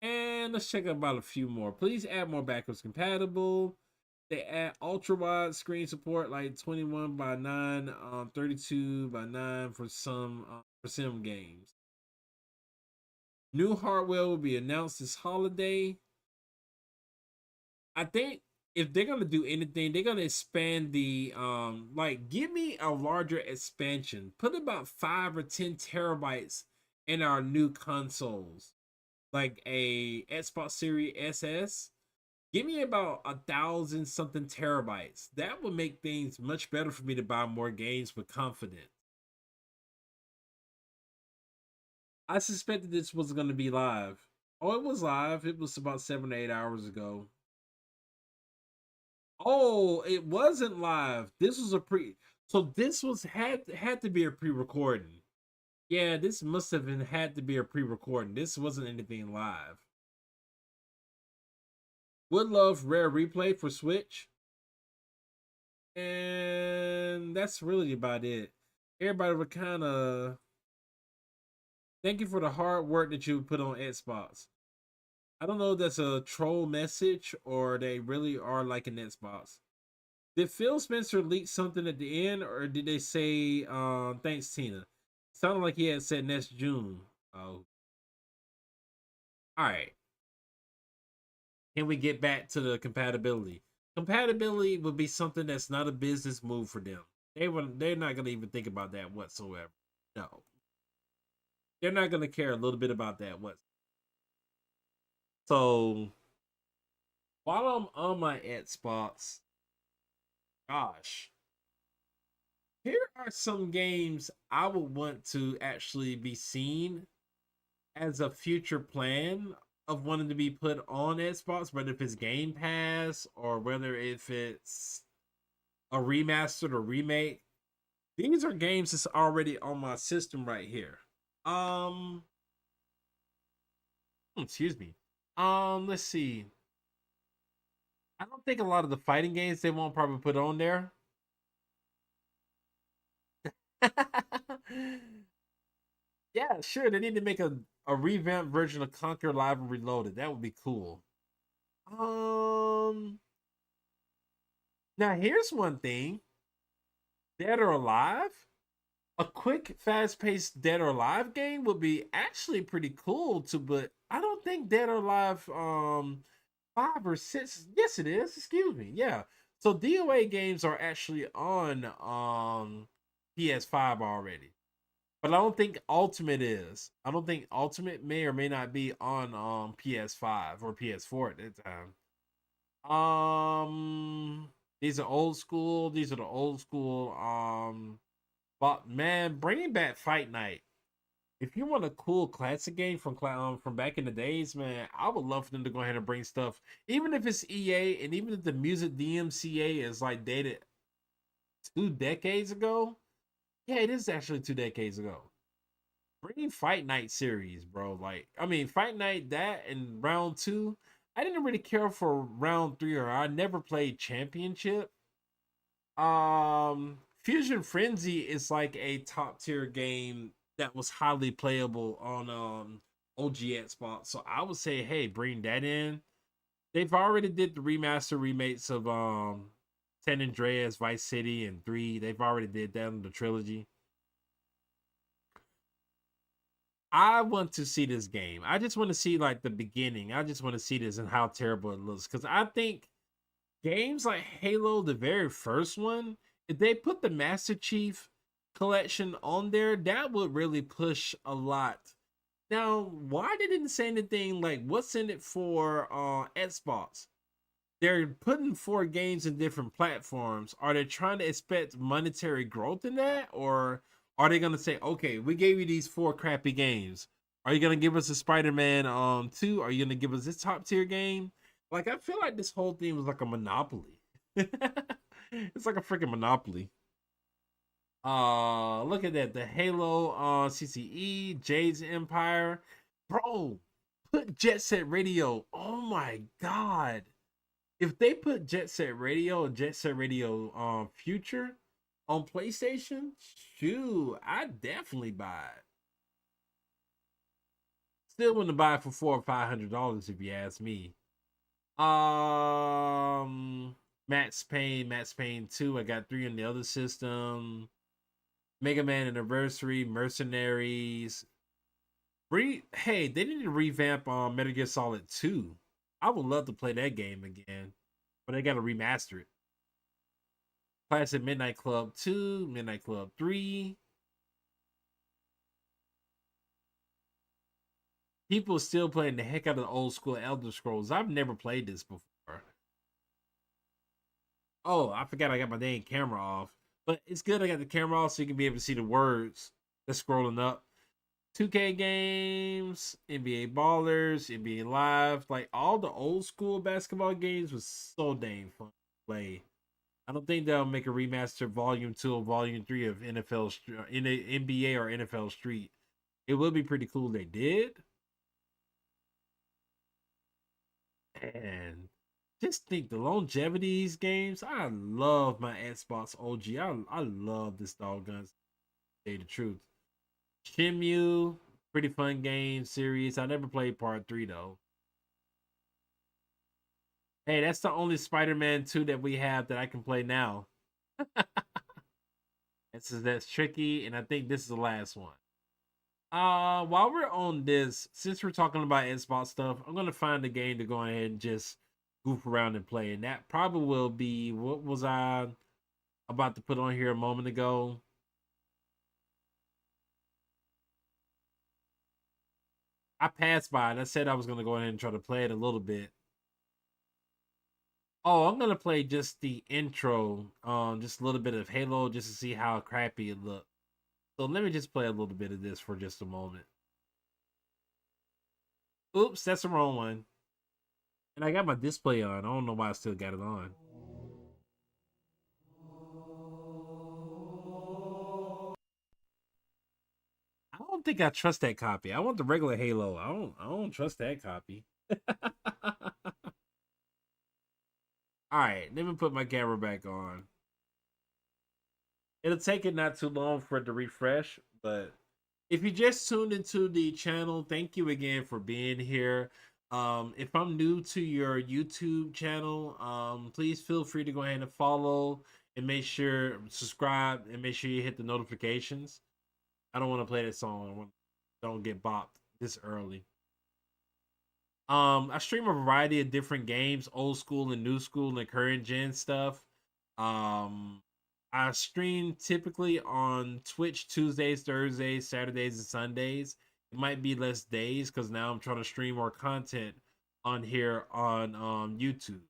Speaker 1: And let's check out about a few more. Please add more backwards compatible. They add ultra wide screen support, like 21:9, 32:9 for some sim games. New hardware will be announced this holiday. I think if they're gonna do anything, they're gonna expand the like, give me a larger expansion. Put about 5 or 10 terabytes in our new consoles. Like a Xbox Series SS, give me about 1,000 something terabytes. That would make things much better for me to buy more games with confidence. I suspected this was going to be live. Oh, it was live. It was about 7 or 8 hours ago. Oh, it wasn't live. This was a so this was had to be a pre-recording. Yeah, this must have had to be a pre-recording. This wasn't anything live. Would love rare replay for Switch. And that's really about it. Everybody would kind of... Thank you for the hard work that you put on Xbox. I don't know if that's a troll message or they really are like an Xbox. Did Phil Spencer leak something at the end, or did they say, thanks, Tina? Sounded like he had said next June. Oh. Alright. Can we get back to the compatibility? Compatibility would be something that's not a business move for them. They're not gonna even think about that whatsoever. No. They're not gonna care a little bit about that whatsoever. So while I'm on my Xbox, gosh, Here are some games I would want to actually be seen as a future plan of wanting to be put on Xbox, whether if it's Game Pass or whether if it's a remastered or remake. These are games that's already on my system right here. Excuse me. Let's see. I don't think a lot of the fighting games they won't probably put on there. Yeah, sure. They need to make a revamped version of Conquer Live and Reloaded. That would be cool. Now here's one thing. Dead or Alive? A quick, fast-paced Dead or Alive game would be actually pretty cool to, but I don't think Dead or Alive 5 or 6. Yes, it is. Excuse me. Yeah. So DOA games are actually on PS5 already. But I don't think Ultimate is. I don't think Ultimate may or may not be on PS5 or PS4 at that time. These are old school. These are the old school. But man, bringing back Fight Night. If you want a cool classic game from back in the days, man, I would love for them to go ahead and bring stuff. Even if it's EA, and even if the music DMCA is like dated 2 decades ago. Yeah, it is actually 2 decades ago. Bring Fight Night series, bro. Like, I mean, Fight Night, that and round 2. I didn't really care for round 3, or I never played Championship. Fusion Frenzy is like a top tier game that was highly playable on OG Xbox. So I would say, hey, bring that in. They've already did the remaster remakes of San Andreas, Vice City, and 3. They've already did that in the trilogy. I want to see this game. I just want to see like the beginning. I just want to see this and how terrible it looks. Because I think games like Halo, the very first one, if they put the Master Chief collection on there, that would really push a lot. Now, why they didn't say anything like what's in it for Xbox? They're putting 4 games in different platforms. Are they trying to expect monetary growth in that? Or are they going to say, okay, we gave you these 4 crappy games. Are you going to give us a Spider-Man 2? Are you going to give us this top tier game? Like, I feel like this whole thing was like a monopoly. It's like a freaking monopoly. Look at that. The Halo CCE, Jade's Empire. Bro, put Jet Set Radio. Oh my God. If they put Jet Set Radio and Jet Set Radio Future on PlayStation, shoot, I'd definitely buy it. Still wouldn't buy it for $400 or $500 if you ask me. Max Payne 2. I got 3 on the other system. Mega Man Anniversary, Mercenaries. Hey, they need to revamp Metal Gear Solid 2. I would love to play that game again, but they gotta remaster it. Classic Midnight Club 2, Midnight Club 3. People still playing the heck out of the old school Elder Scrolls. I've never played this before. Oh, I forgot I got my dang camera off. But it's good I got the camera off so you can be able to see the words that's scrolling up. 2K games, NBA Ballers, NBA Live, like all the old school basketball games was so dang fun to play. I don't think they'll make a remaster volume 2 or volume 3 of NBA or NFL Street. It would be pretty cool they did. And just think the longevity of these games. I love my Xbox OG. I love this doggone, to say the truth. Shenmue, pretty fun game series. I never played part 3 though. Hey, that's the only Spider-Man 2 that we have that I can play now. That's tricky, and I think this is the last one. While we're on this, since we're talking about Xbox stuff, I'm gonna find a game to go ahead and just goof around and play, and that probably will be, what was I about to put on here a moment ago? I passed by it. I said I was gonna go ahead and try to play it a little bit. Oh, I'm gonna play just the intro, just a little bit of Halo, just to see how crappy it looks. So let me just play a little bit of this for just a moment. Oops, that's the wrong one. And I got my display on. I don't know why I still got it on. I don't think I trust that copy. I want the regular Halo. I don't trust that copy. All right, let me put my camera back on. It'll take it not too long for it to refresh, but if you just tuned into the channel, thank you again for being here. If I'm new to your YouTube channel, please feel free to go ahead and follow and make sure subscribe and make sure you hit the notifications. I don't want to play that song. Don't get bopped this early. I stream a variety of different games, old school and new school and current gen stuff. I stream typically on Twitch Tuesdays, Thursdays, Saturdays, and Sundays. It might be less days because now I'm trying to stream more content on here on YouTube.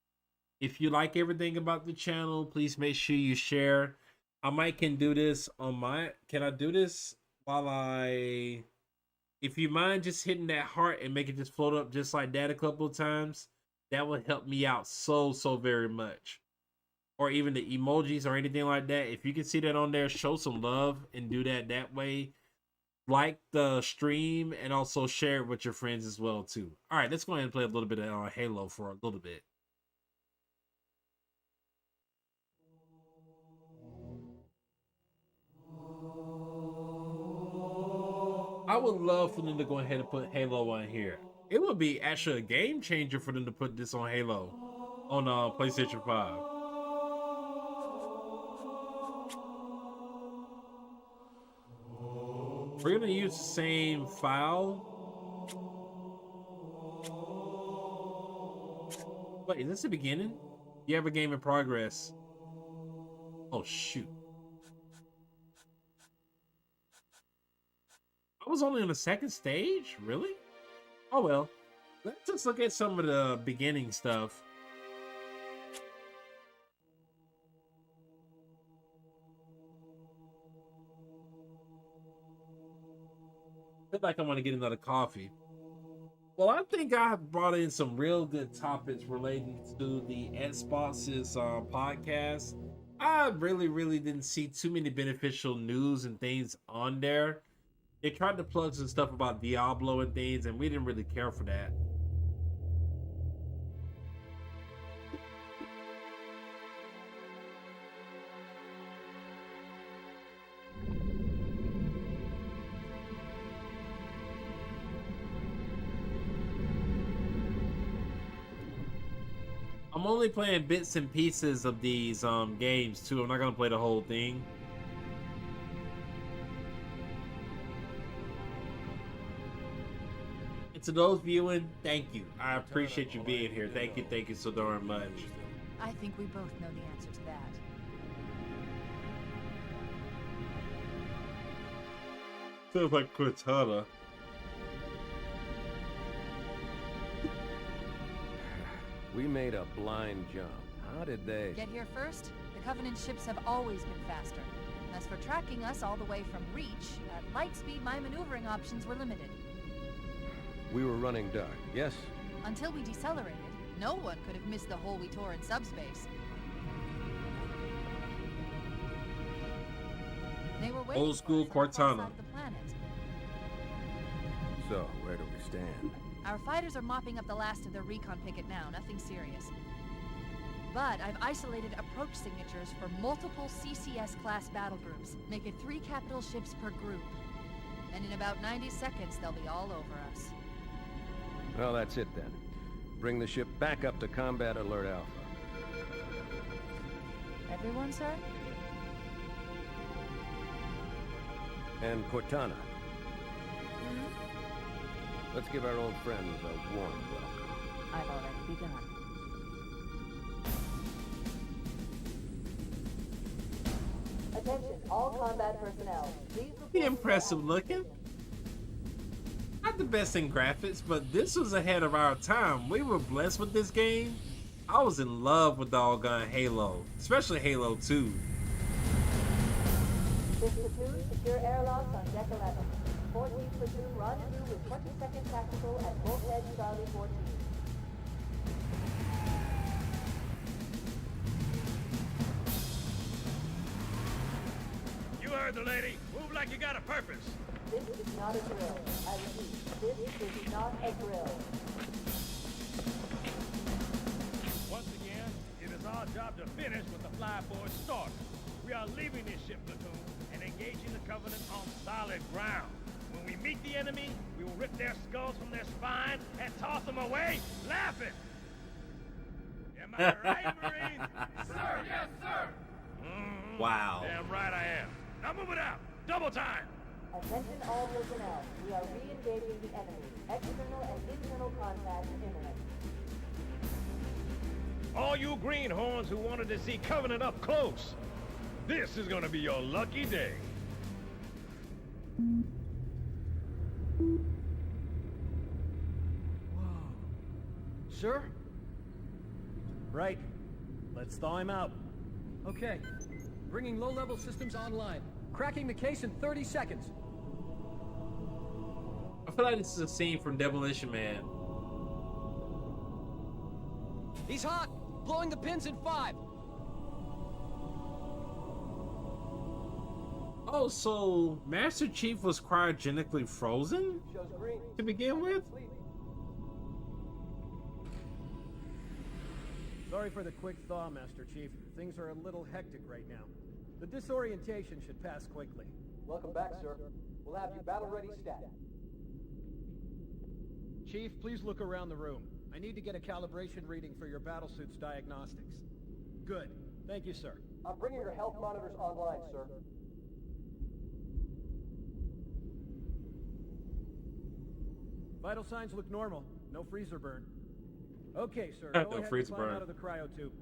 Speaker 1: If you like everything about the channel, please make sure you share. I might can do this on my. Can I do this while I? If you mind just hitting that heart and make it just float up just like that a couple of times, that would help me out so very much. Or even the emojis or anything like that. If you can see that on there, show some love and do that way. Like the stream and also share it with your friends as well too. All right, let's go ahead and play a little bit of Halo for a little bit. I would love for them to go ahead and put Halo on here. It would be actually a game changer for them to put this on Halo on PlayStation 5. We're gonna use the same file. Wait, is this the beginning? You have a game in progress. Oh shoot. I was only on the second stage? Really? Oh well. Let's just look at some of the beginning stuff. I feel like I want to get another coffee. Well, I think I brought in some real good topics relating to the Xbox's podcast. I really didn't see too many beneficial news and things on there. They tried to plug some stuff about Diablo and things, and we didn't really care for that. I'm only playing bits and pieces of these games too. I'm not gonna play the whole thing. And to those viewing, thank you. I appreciate you being here. Thank you so darn much.
Speaker 11: I think we both know the answer to that.
Speaker 1: Sounds like Cortana.
Speaker 12: We made a blind jump. How did they...
Speaker 11: Get here first? The Covenant ships have always been faster. As for tracking us all the way from Reach, at light speed my maneuvering options were limited.
Speaker 12: We were running dark, yes?
Speaker 11: Until we decelerated, no one could have missed the hole we tore in subspace. They were waiting
Speaker 1: Old school
Speaker 11: for us
Speaker 1: Cortana.
Speaker 11: outside the planet.
Speaker 12: So, where do we stand?
Speaker 11: Our fighters are mopping up the last of their recon picket now, nothing serious. But I've isolated approach signatures for multiple CCS-class battle groups. Make it 3 capital ships per group. And in about 90 seconds, they'll be all over us.
Speaker 12: Well, that's it then. Bring the ship back up to Combat Alert Alpha.
Speaker 11: Everyone, sir?
Speaker 12: And Cortana. Let's give our old friends a warm welcome.
Speaker 11: I've already begun.
Speaker 13: Attention, all combat personnel. Please
Speaker 1: Be impressive looking. Not the best in graphics, but this was ahead of our time. We were blessed with this game. I was in love with doggone Halo, especially Halo 2.
Speaker 13: This platoon, secure airlocks on deck 11. 14th platoon, rendezvous with 22nd Tactical at Bulkhead Charlie 14.
Speaker 14: You heard the lady. Move like you got a purpose.
Speaker 13: This is not a drill. I repeat, this is not a drill.
Speaker 14: Once again, it is our job to finish what the flyboys started. We are leaving this ship platoon and engaging the Covenant on solid ground. When we meet the enemy, we will rip their skulls from their spines and toss them away, laughing. Am I right, Marines? Sir, yes, sir.
Speaker 1: Wow.
Speaker 14: Damn right I am. Now move it out. Double time.
Speaker 13: Attention all personnel. We are re-engaging the enemy. External and internal contact imminent.
Speaker 14: All you greenhorns who wanted to see Covenant up close, this is gonna be your lucky day.
Speaker 15: Sir? Right. Let's thaw him out. Okay. Bringing low-level systems online. Cracking the case in 30 seconds.
Speaker 1: I feel like this is a scene from Demolition Man.
Speaker 15: He's hot! Blowing the pins in 5.
Speaker 1: Oh, so Master Chief was cryogenically frozen to begin with?
Speaker 15: Sorry for the quick thaw, Master Chief. Things are a little hectic right now. The disorientation should pass quickly.
Speaker 16: Welcome back, sir. We'll have you battle-ready stat.
Speaker 15: Chief, please look around the room. I need to get a calibration reading for your battlesuit's diagnostics. Good. Thank you, sir.
Speaker 16: I'm bringing your health monitors online, sir.
Speaker 15: Vital signs look normal. No freezer burn. Okay, sir.
Speaker 1: No
Speaker 15: Go ahead
Speaker 1: freezer
Speaker 15: and climb
Speaker 1: burn.
Speaker 15: out of the cryo tube.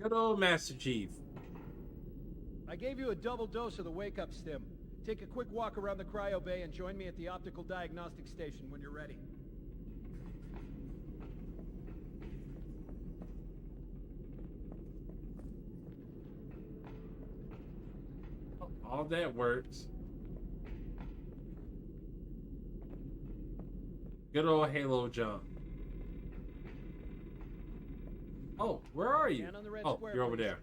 Speaker 1: Good old Master Chief.
Speaker 15: I gave you a double dose of the wake-up stim. Take a quick walk around the cryo bay and join me at the optical diagnostic station when you're ready.
Speaker 1: All that works. Good old Halo jump. Oh, where are you?
Speaker 15: Stand on the red
Speaker 1: Oh,
Speaker 15: square,
Speaker 1: you're over
Speaker 15: please.
Speaker 1: there.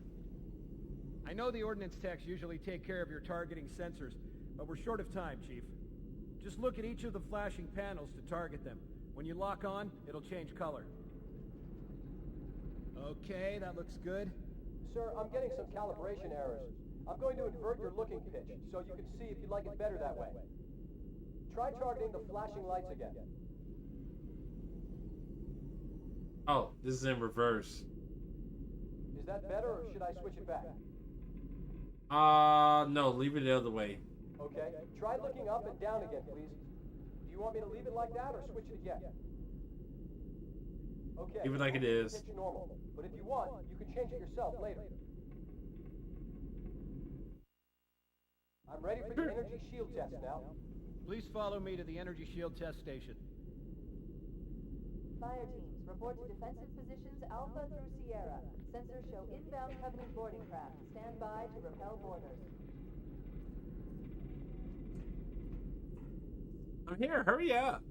Speaker 15: I know the ordnance techs usually take care of your targeting sensors, but we're short of time, Chief. Just look at each of the flashing panels to target them. When you lock on, it'll change color. Okay, that looks good.
Speaker 16: Sir, I'm getting some calibration errors. I'm going to invert your looking pitch, so you can see if you like it better that way. Try targeting the flashing lights again.
Speaker 1: Oh, this is in reverse.
Speaker 16: Is that better, or should I switch it back?
Speaker 1: No, leave it the other way.
Speaker 16: Okay, try looking up and down again, please. Do you want me to leave it like that, or switch it again? Okay.
Speaker 1: Leave it like it is.
Speaker 16: Pitch normal, but if you want, you can change it yourself later. I'm ready for the energy shield test now.
Speaker 15: Please follow me to the energy shield test station.
Speaker 13: Fire teams, report to defensive positions Alpha through Sierra. Sensors show inbound Covenant boarding craft. Stand by to repel boarders.
Speaker 1: I'm here, hurry up.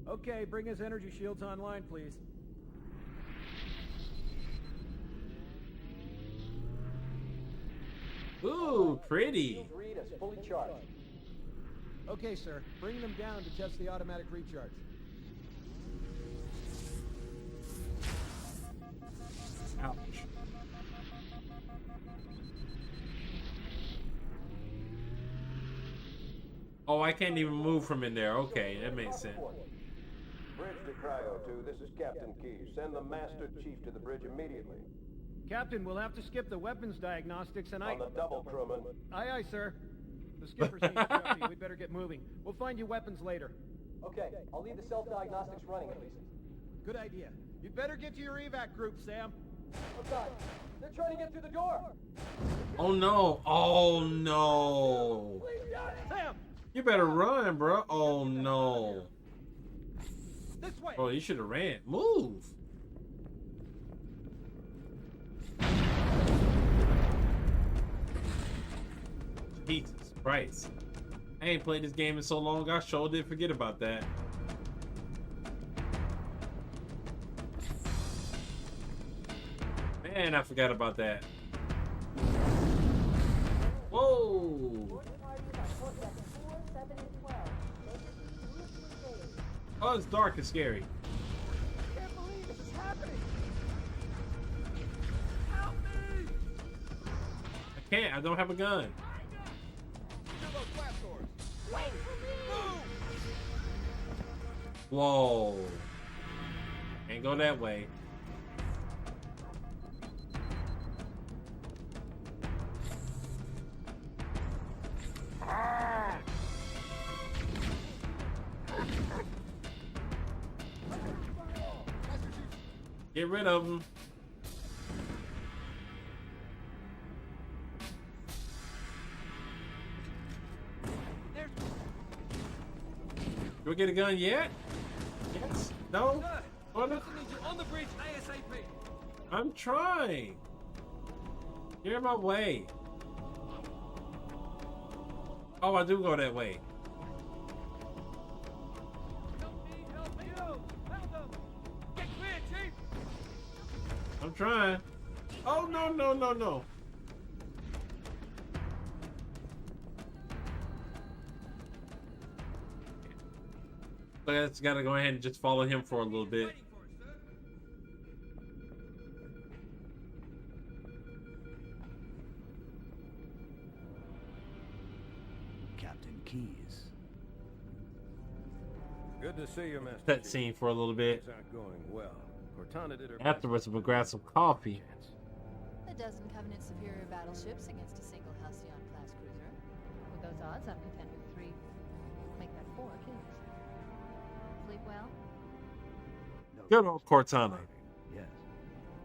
Speaker 15: Okay, bring his energy shields online, please.
Speaker 1: Ooh, pretty.
Speaker 16: Read as fully charged.
Speaker 15: Okay, sir. Bring them down to test the automatic recharge.
Speaker 1: Ouch. Oh, I can't even move from in there. Okay, that makes sense.
Speaker 17: Bridge to Cryo 2, this is Captain Key. Send the Master Chief to the bridge immediately.
Speaker 15: Captain, we'll have to skip the weapons diagnostics and
Speaker 17: On the double, crewman.
Speaker 15: Aye, aye, sir. The skipper seems jumpy. We'd better get moving. We'll find you weapons later.
Speaker 16: Okay, I'll leave the self-diagnostics running at least.
Speaker 15: Good idea. You'd better get to your evac group, Sam.
Speaker 16: Oh God, they're trying to get through the door.
Speaker 1: Oh no! Oh no!
Speaker 14: Sam,
Speaker 1: You better run, bro. Oh no!
Speaker 14: this way.
Speaker 1: Bro, you should have ran. Move. Jesus Christ! I ain't played this game in so long. I sure did forget about that. Man, I forgot about that. Whoa! Oh, it's dark and scary.
Speaker 14: I can't believe this is happening. Help me!
Speaker 1: I can't. I don't have a gun.
Speaker 14: Through those glass doors. Wait for me!
Speaker 1: Whoa! Can't go that way. Get rid of them. Do we get a gun yet? Yes? No? Oh, no.
Speaker 14: On the bridge, ASAP.
Speaker 1: I'm trying. You're in my way. Oh, I do go that way.
Speaker 14: Help me! Found them! Get clear, Chief!
Speaker 1: I'm trying. Oh, no, no, no, no. So I just gotta go ahead and just follow him for a little bit.
Speaker 3: Captain Keys.
Speaker 12: Good to see you, Master
Speaker 1: That
Speaker 12: Chief.
Speaker 1: scene for a little bit.
Speaker 12: Things aren't going well. Cortana did her
Speaker 1: Afterwards, we'll grab some coffee.
Speaker 11: A dozen Covenant superior battleships against a single Halcyon-class cruiser. With those odds, I'm content with 3. Make that 4 kills. Sleep well?
Speaker 1: Good old Cortana.
Speaker 3: Yes.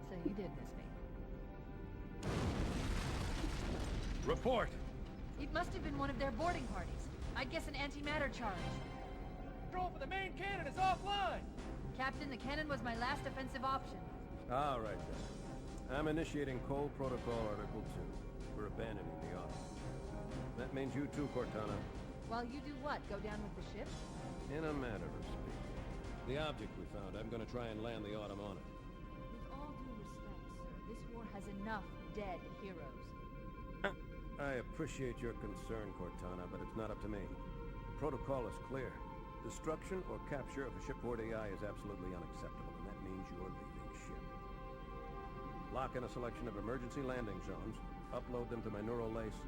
Speaker 11: So you did miss me.
Speaker 14: Report.
Speaker 11: It must have been one of their boarding parties. I guess an antimatter charge.
Speaker 14: Control for the main cannon is offline.
Speaker 11: Captain, the cannon was my last offensive option.
Speaker 12: All right, then. I'm initiating Cole Protocol Article 2. We're abandoning the Autumn. That means you too, Cortana.
Speaker 11: While you do what? Go down with the ship?
Speaker 12: In a matter of speaking. The object we found, I'm gonna try and land the Autumn on it.
Speaker 11: With all due respect, sir, this war has enough dead heroes.
Speaker 12: I appreciate your concern, Cortana, but it's not up to me. The protocol is clear. Destruction or capture of a shipboard AI is absolutely unacceptable, and that means you're leaving ship. Lock in a selection of emergency landing zones, upload them to my neural lace.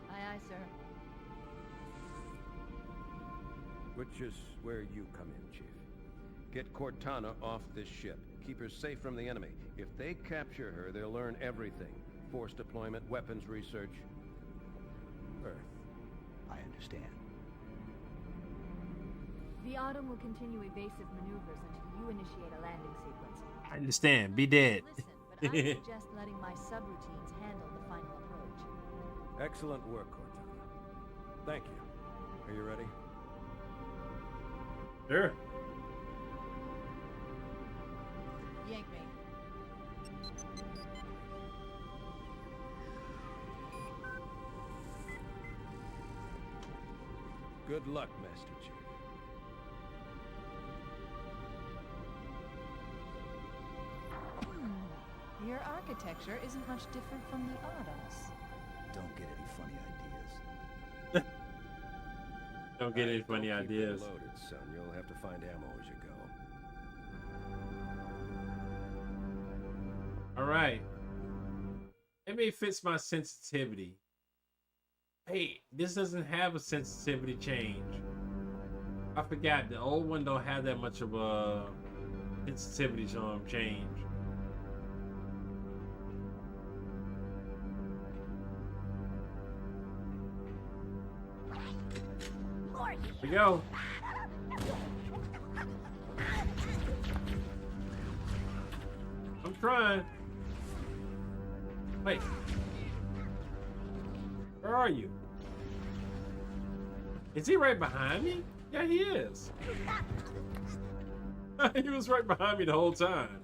Speaker 11: Aye, aye, sir.
Speaker 12: Which is where you come in, Chief. Get Cortana off this ship. Keep her safe from the enemy. If they capture her, they'll learn everything. Force deployment, weapons research. Earth.
Speaker 3: I understand.
Speaker 11: The Autumn will continue evasive maneuvers until you initiate a landing sequence.
Speaker 1: I understand. Be dead.
Speaker 11: Listen, but I suggest letting my subroutines handle the final approach.
Speaker 12: Excellent work, Cortana. Thank you. Are you ready?
Speaker 1: Sure.
Speaker 11: Yank me.
Speaker 12: Good luck, Master Chief.
Speaker 11: Your architecture isn't much different from the Autumn's.
Speaker 3: Don't get any funny ideas.
Speaker 1: Don't get any funny
Speaker 12: Don't keep them
Speaker 1: ideas.
Speaker 12: Loaded, son. You'll have to find ammo as you go.
Speaker 1: All right. It may fits my sensitivity. Hey, this doesn't have a sensitivity change. I forgot the old one don't have that much of a sensitivity change. Here we go. trying. Wait. Where are you? Is he right behind me? Yeah, he is. He was right behind me the whole time.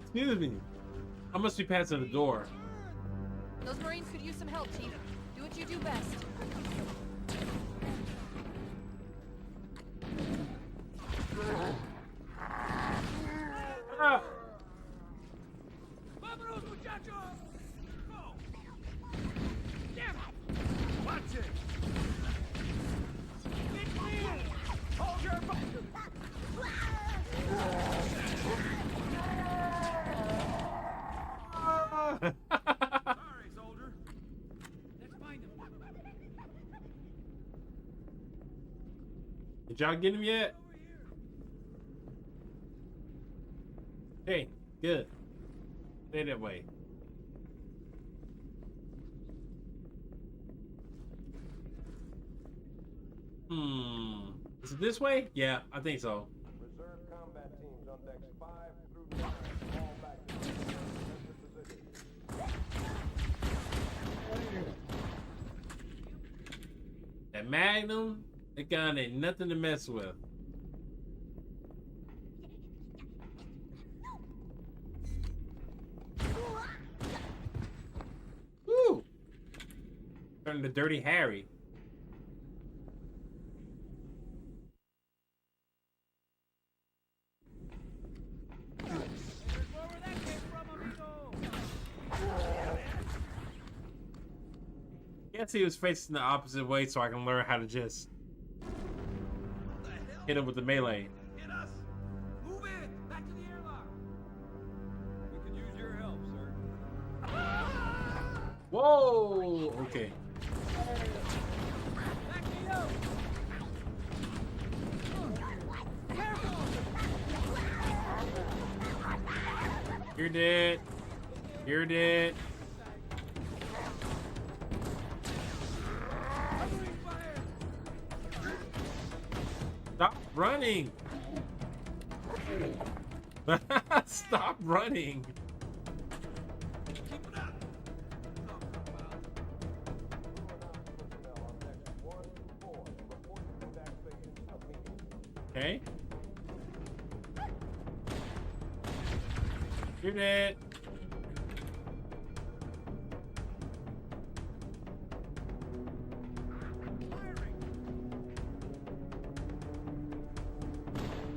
Speaker 1: Excuse me. I must be passing the door.
Speaker 11: Those Marines could use some help, Chief. Do what you do best.
Speaker 1: Ah.
Speaker 14: Vámonos, muchachos! Go! Damn it! Watch it! Get clear! Hold your Sorry, soldier. Let's find him.
Speaker 1: Did y'all get him yet? Hey, good. Stay that way. Is it this way? Yeah, I think so.
Speaker 17: Reserve combat teams on decks 5 through 9. Fall back to their position.
Speaker 1: That Magnum, that gun ain't nothing to mess with. Woo! Turning to Dirty Harry. Guess he was facing the opposite way so I can learn how to just hit him with the melee.
Speaker 14: Get us! Move in! Back to the airlock! We could use your help, sir.
Speaker 1: Whoa! Okay.
Speaker 14: Back me up! Careful!
Speaker 1: You're dead. You're dead. Stop running! Stop running! Okay. You're dead.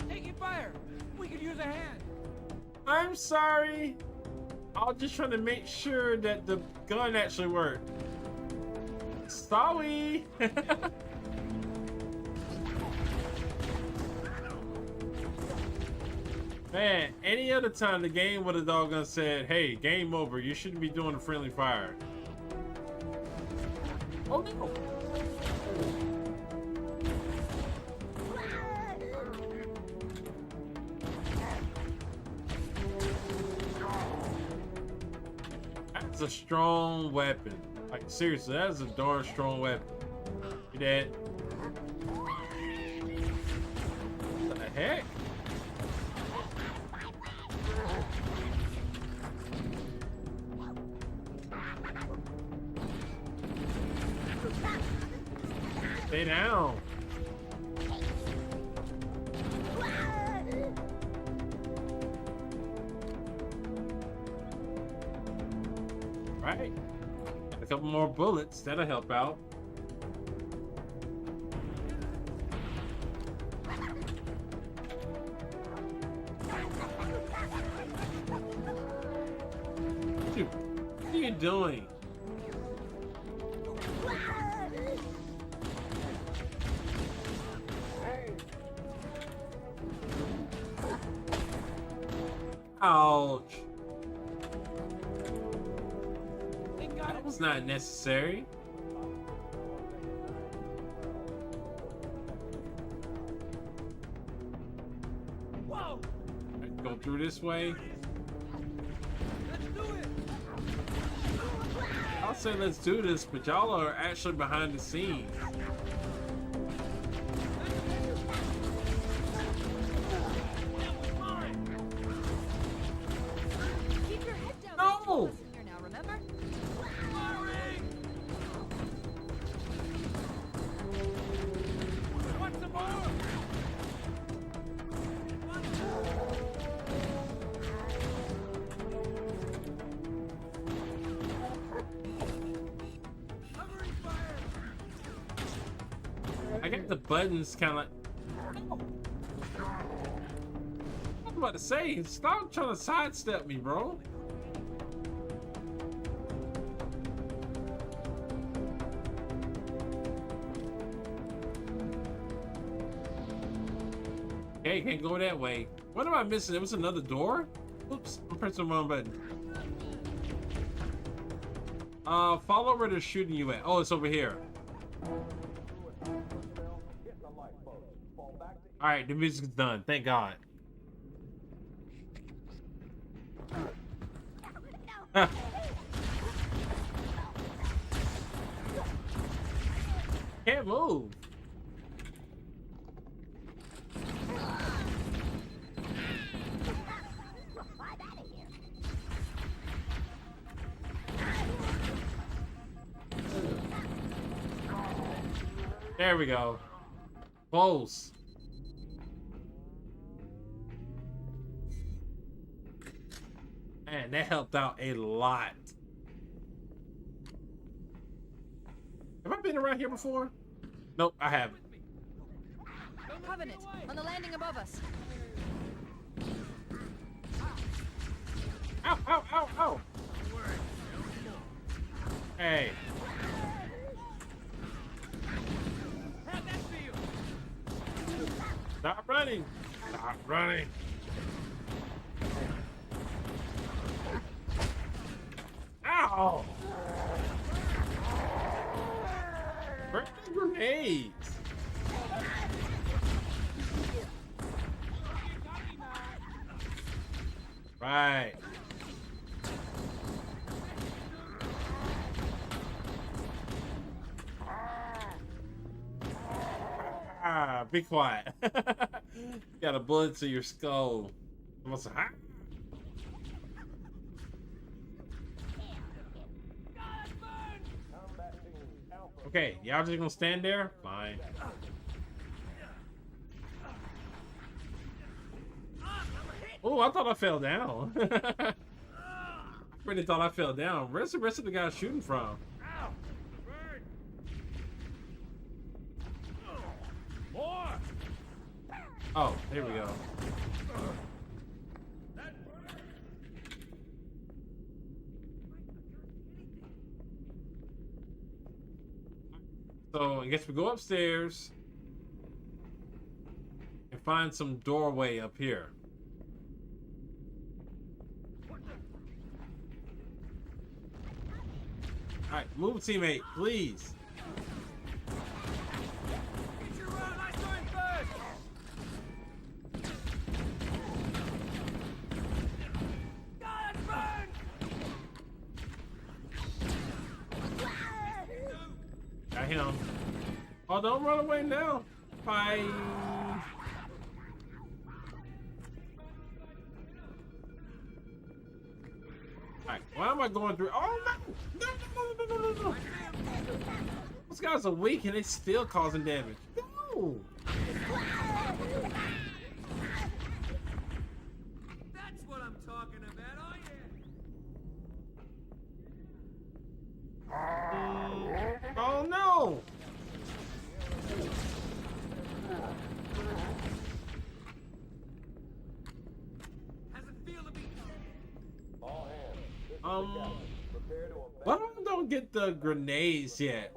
Speaker 14: Taking fire! We could use a hand!
Speaker 1: I'm sorry. I was just trying to make sure that the gun actually worked. Sorry. Man, any other time the game would have doggone said, hey, game over, you shouldn't be doing the friendly fire. Oh no. That's a strong weapon. Like seriously, that is a darn strong weapon. You dead? What the heck? Stay down. Right. A couple more bullets. That'll help out. Dude, what are you doing? Ouch. That was not necessary.
Speaker 14: Whoa!
Speaker 1: Go through this way.
Speaker 14: Let's do it!
Speaker 1: I was say let's do this, but y'all are actually behind the scenes.
Speaker 11: Keep your head down.
Speaker 1: No!
Speaker 11: Here now, remember?
Speaker 14: Want some more?
Speaker 1: I got the buttons kind of like. I'm about to say, stop trying to sidestep me, bro. Okay, can't go that way. What am I missing? There was another door? Oops, I'm pressing the wrong button. Follow where they're shooting you at. Oh, it's over here. Alright, the music's done. Thank God. Can't move. There we go. Close. Man, that helped out a lot. Have I been around here before? Nope, I haven't.
Speaker 11: Covenant, on the landing above us.
Speaker 1: Ow, ow, ow, ow. Hey. Stop running. Stop running. Ow. Where's the grenades? Right. Ah, be quiet. Got a bullet to your skull. Almost, ah. Okay, y'all just gonna stand there? Fine. Oh, I thought I fell down. Really thought I fell down. Where's the rest of the guys shooting from?
Speaker 14: More!
Speaker 1: Oh, here we go. So I guess we go upstairs and find some doorway up here. All right, move, teammate, please. Got him. Oh, don't run away now. Bye. Alright, why am I going through? Oh no! No. Those guys are weak and they still causing damage. No!
Speaker 14: That's what I'm talking about, oh yeah!
Speaker 1: Oh no! Why don't get the grenades yet?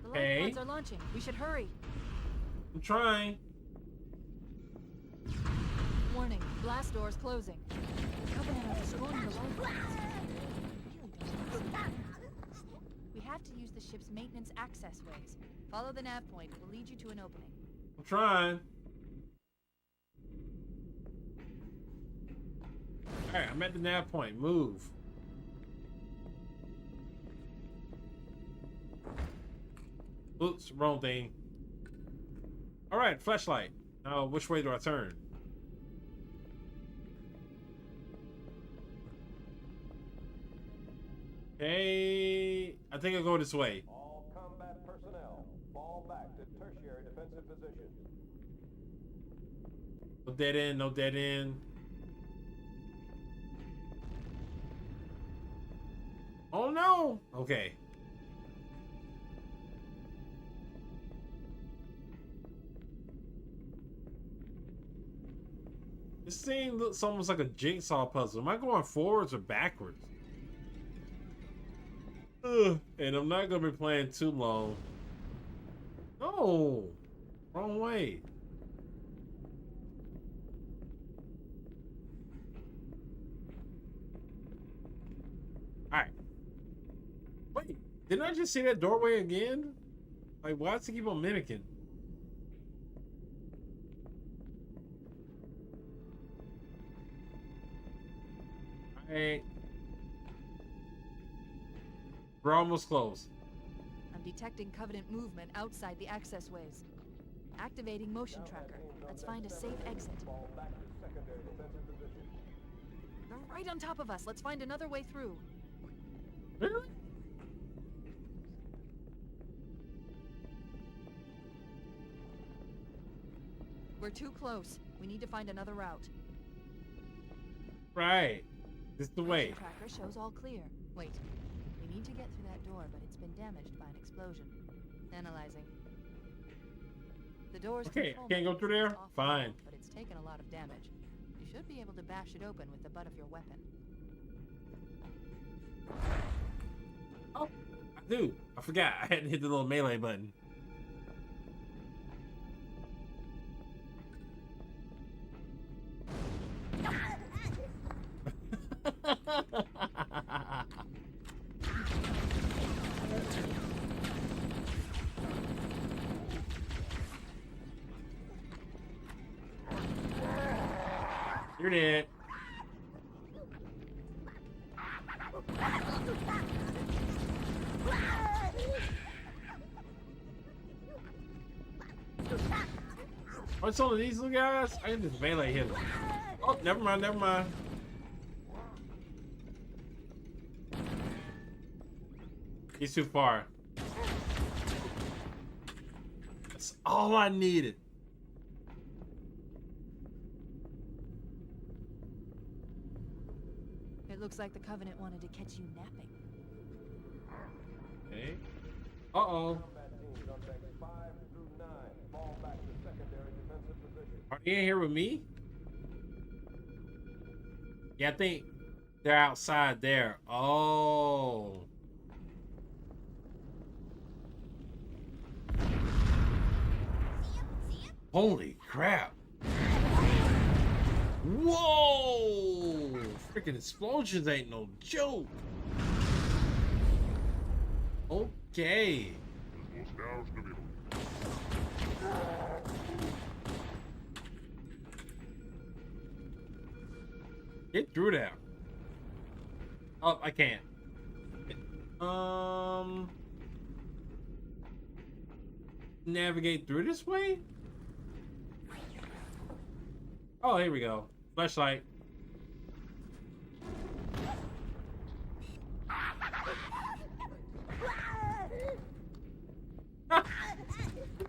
Speaker 11: The
Speaker 1: Okay.
Speaker 11: life pods are launching. We should hurry.
Speaker 1: I'm trying.
Speaker 11: Warning, blast doors closing. Covenant are destroying the life pods. We have to use the ship's maintenance access ways. Follow the nav point. It will lead you to an opening.
Speaker 1: I'm trying. Alright, I'm at the nav point. Move. Oops, wrong thing. Alright, flashlight. Now, which way do I turn? Okay, I think I'll go this way.
Speaker 17: All combat personnel, fall back to tertiary defensive positions.
Speaker 1: No dead end, no dead end. Oh no! Okay. This thing looks almost like a jigsaw puzzle. Am I going forwards or backwards? Ugh, and I'm not gonna be playing too long. No! Wrong way. Alright. Wait, didn't I just see that doorway again? Like, why does it keep on mimicking? Alright. We're almost close.
Speaker 11: I'm detecting Covenant movement outside the access ways. Activating motion tracker. Let's find a safe exit. They're right on top of us. Let's find another way through.
Speaker 1: Really?
Speaker 11: We're too close. We need to find another route.
Speaker 1: Right. This is the way.
Speaker 11: Motion tracker shows all clear. Wait. We need to get through that door, but it's been damaged by an explosion. Analyzing. The door's
Speaker 1: Okay,
Speaker 11: control
Speaker 1: can't go through there?
Speaker 11: mechanism is off
Speaker 1: Fine.
Speaker 11: but it's taken a lot of damage. You should be able to bash it open with the butt of your weapon.
Speaker 1: Oh, I do. I forgot. I hadn't hit the little melee button. You're dead. What's all of these little guys? I can just melee him. Oh, never mind, never mind. He's too far. That's all I needed.
Speaker 11: It looks like the Covenant wanted to catch you napping.
Speaker 1: Okay. Uh-oh. Are they in here with me? Yeah, I think they're outside there. Oh. Holy crap. Whoa! Freaking explosions ain't no joke. Okay. Get through there. Oh, I can't. Navigate through this way? Oh, here we go. Flashlight.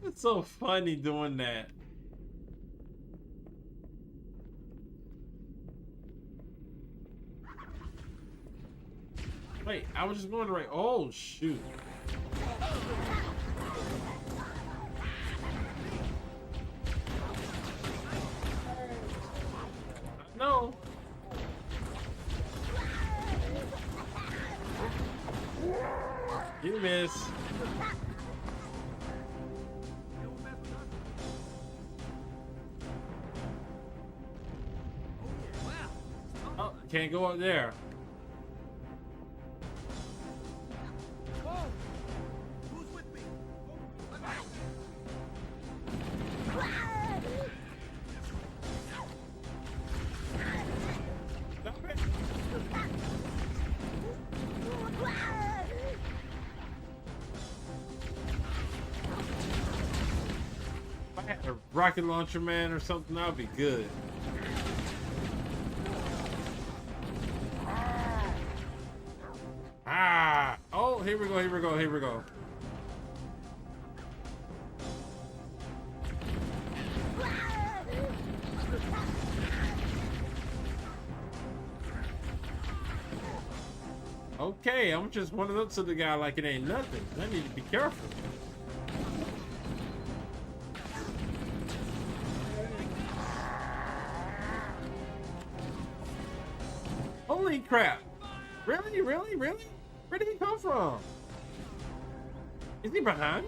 Speaker 1: It's so funny doing that. Wait, I was just going the right. Oh, shoot. No. You miss. Oh, can't go up there. Stop it. A rocket launcher, man, or something, that would be good. Ah! Oh, here we go, here we go, here we go. Okay, I'm just one of those to the guy like it ain't nothing. I need to be careful. Holy crap! Really? Really? Really? Where did he come from? Is he behind?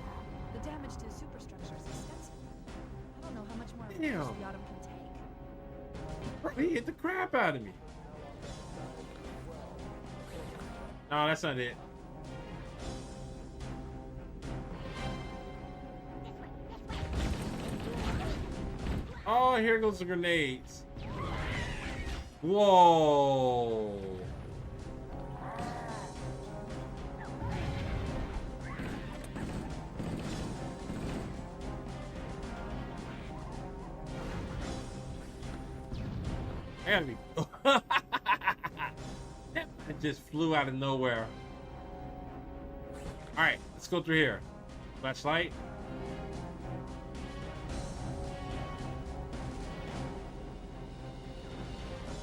Speaker 11: The damage to the superstructure is extensive. I don't know how much more damage
Speaker 1: Damn.
Speaker 11: the Autumn can take.
Speaker 1: Bro, he hit the crap out of me. No, that's not it. Oh, here goes the grenades. Whoa. I gotta be. It just flew out of nowhere. All right, let's go through here. Flashlight.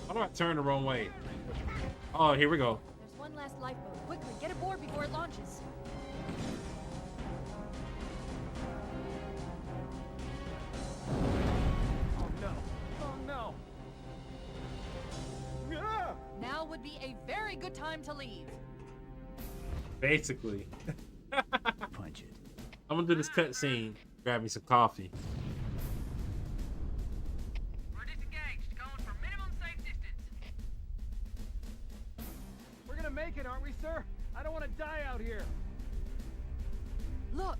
Speaker 1: How do I turn the wrong way? Oh, here we go.
Speaker 11: There's one last lifeboat. Quickly, get aboard before it launches.
Speaker 15: Oh no! Oh no! Ah!
Speaker 11: Now would be a very good time to leave.
Speaker 1: Basically.
Speaker 6: Punch it.
Speaker 1: I'm gonna do this cutscene. Grab me some coffee.
Speaker 15: We're gonna make it, aren't we, sir? I don't want to die out here.
Speaker 11: Look!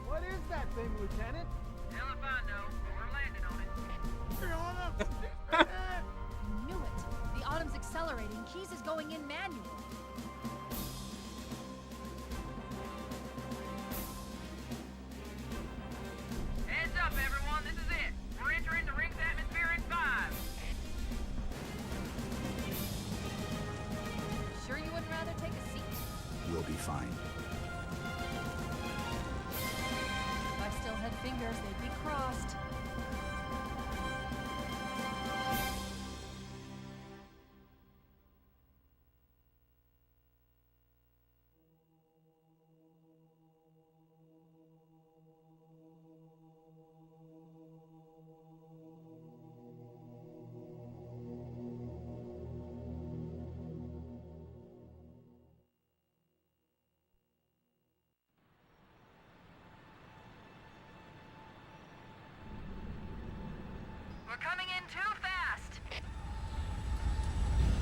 Speaker 15: What is that thing, Lieutenant?
Speaker 18: Hell if I know, but we're landing on it.
Speaker 11: Knew it. The Autumn's accelerating. Keys is going in manual.
Speaker 18: Heads up, everyone, this is it. We're entering the ring's atmosphere in 5.
Speaker 11: Sure you wouldn't rather take a seat?
Speaker 3: We'll be fine.
Speaker 11: If I still had fingers, they'd be crossed.
Speaker 18: We're coming in too fast.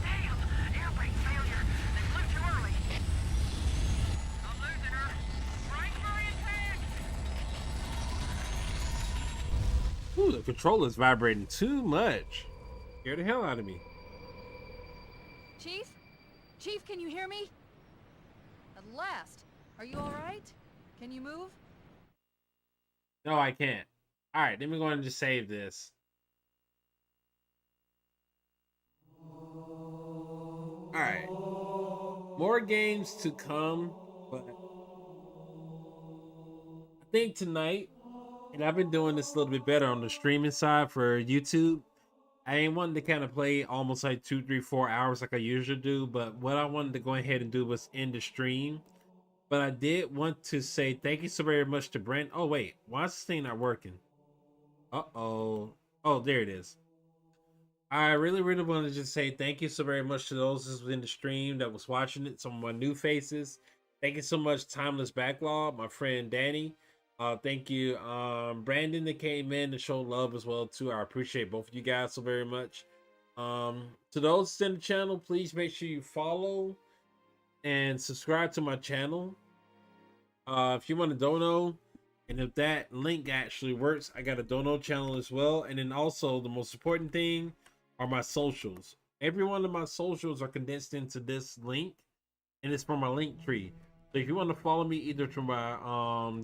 Speaker 18: Damn, air brake failure. They flew too early. I'm losing her. Brakes are intact.
Speaker 1: Ooh, the controller's vibrating too much. Scared the hell out of me.
Speaker 11: Chief? Chief, can you hear me? At last. Are you all right? Can you move?
Speaker 1: No, I can't. All right, let me go ahead and just save this. All right. More games to come, but I think tonight, and I've been doing this a little bit better on the streaming side for YouTube. I ain't wanting to kind of play almost like 2, 3, 4 hours like I usually do, but what I wanted to go ahead and do was end the stream. But I did want to say thank you so very much to Brent. Oh, wait. Why is this thing not working? Uh-oh. Oh, there it is. I really, really want to just say thank you so very much to those that was in the stream that was watching it. Some of my new faces. Thank you so much, Timeless Backlog, my friend Danny. Thank you, Brandon, that came in to show love as well too. I appreciate both of you guys so very much. To those in the channel, please make sure you follow and subscribe to my channel. If you want to dono, And if that link actually works, I got a dono channel as well. And then also the most important thing are my socials. Every one of my socials are condensed into this link, and it's from my link tree. So if you want to follow me either through my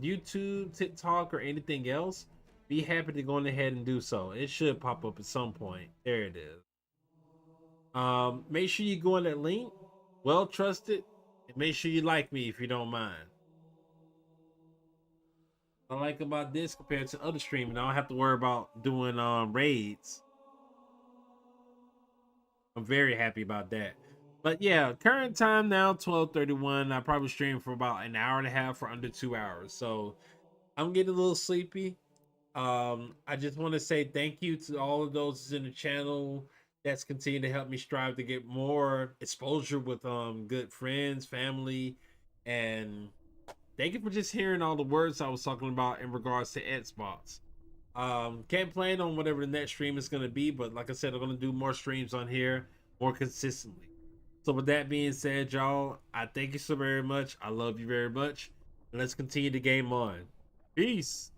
Speaker 1: YouTube, TikTok, or anything else, be happy to go on ahead and do so. It should pop up at some point. There it is. Make sure you go on that link, well trusted, and make sure you like me if you don't mind. What I like about this compared to other streaming, I don't have to worry about doing raids. I'm very happy about that. But yeah, current time now 12:31. I probably stream for about an hour and a half or under 2 hours. So I'm getting a little sleepy. I just want to say thank you to all of those in the channel that's continuing to help me strive to get more exposure with good friends, family, and thank you for just hearing all the words I was talking about in regards to Xbox. Can't plan on whatever the next stream is going to be, but like I said, I'm going to do more streams on here more consistently. So with that being said, y'all, I thank you so very much. I love you very much. And let's continue to game on. Peace.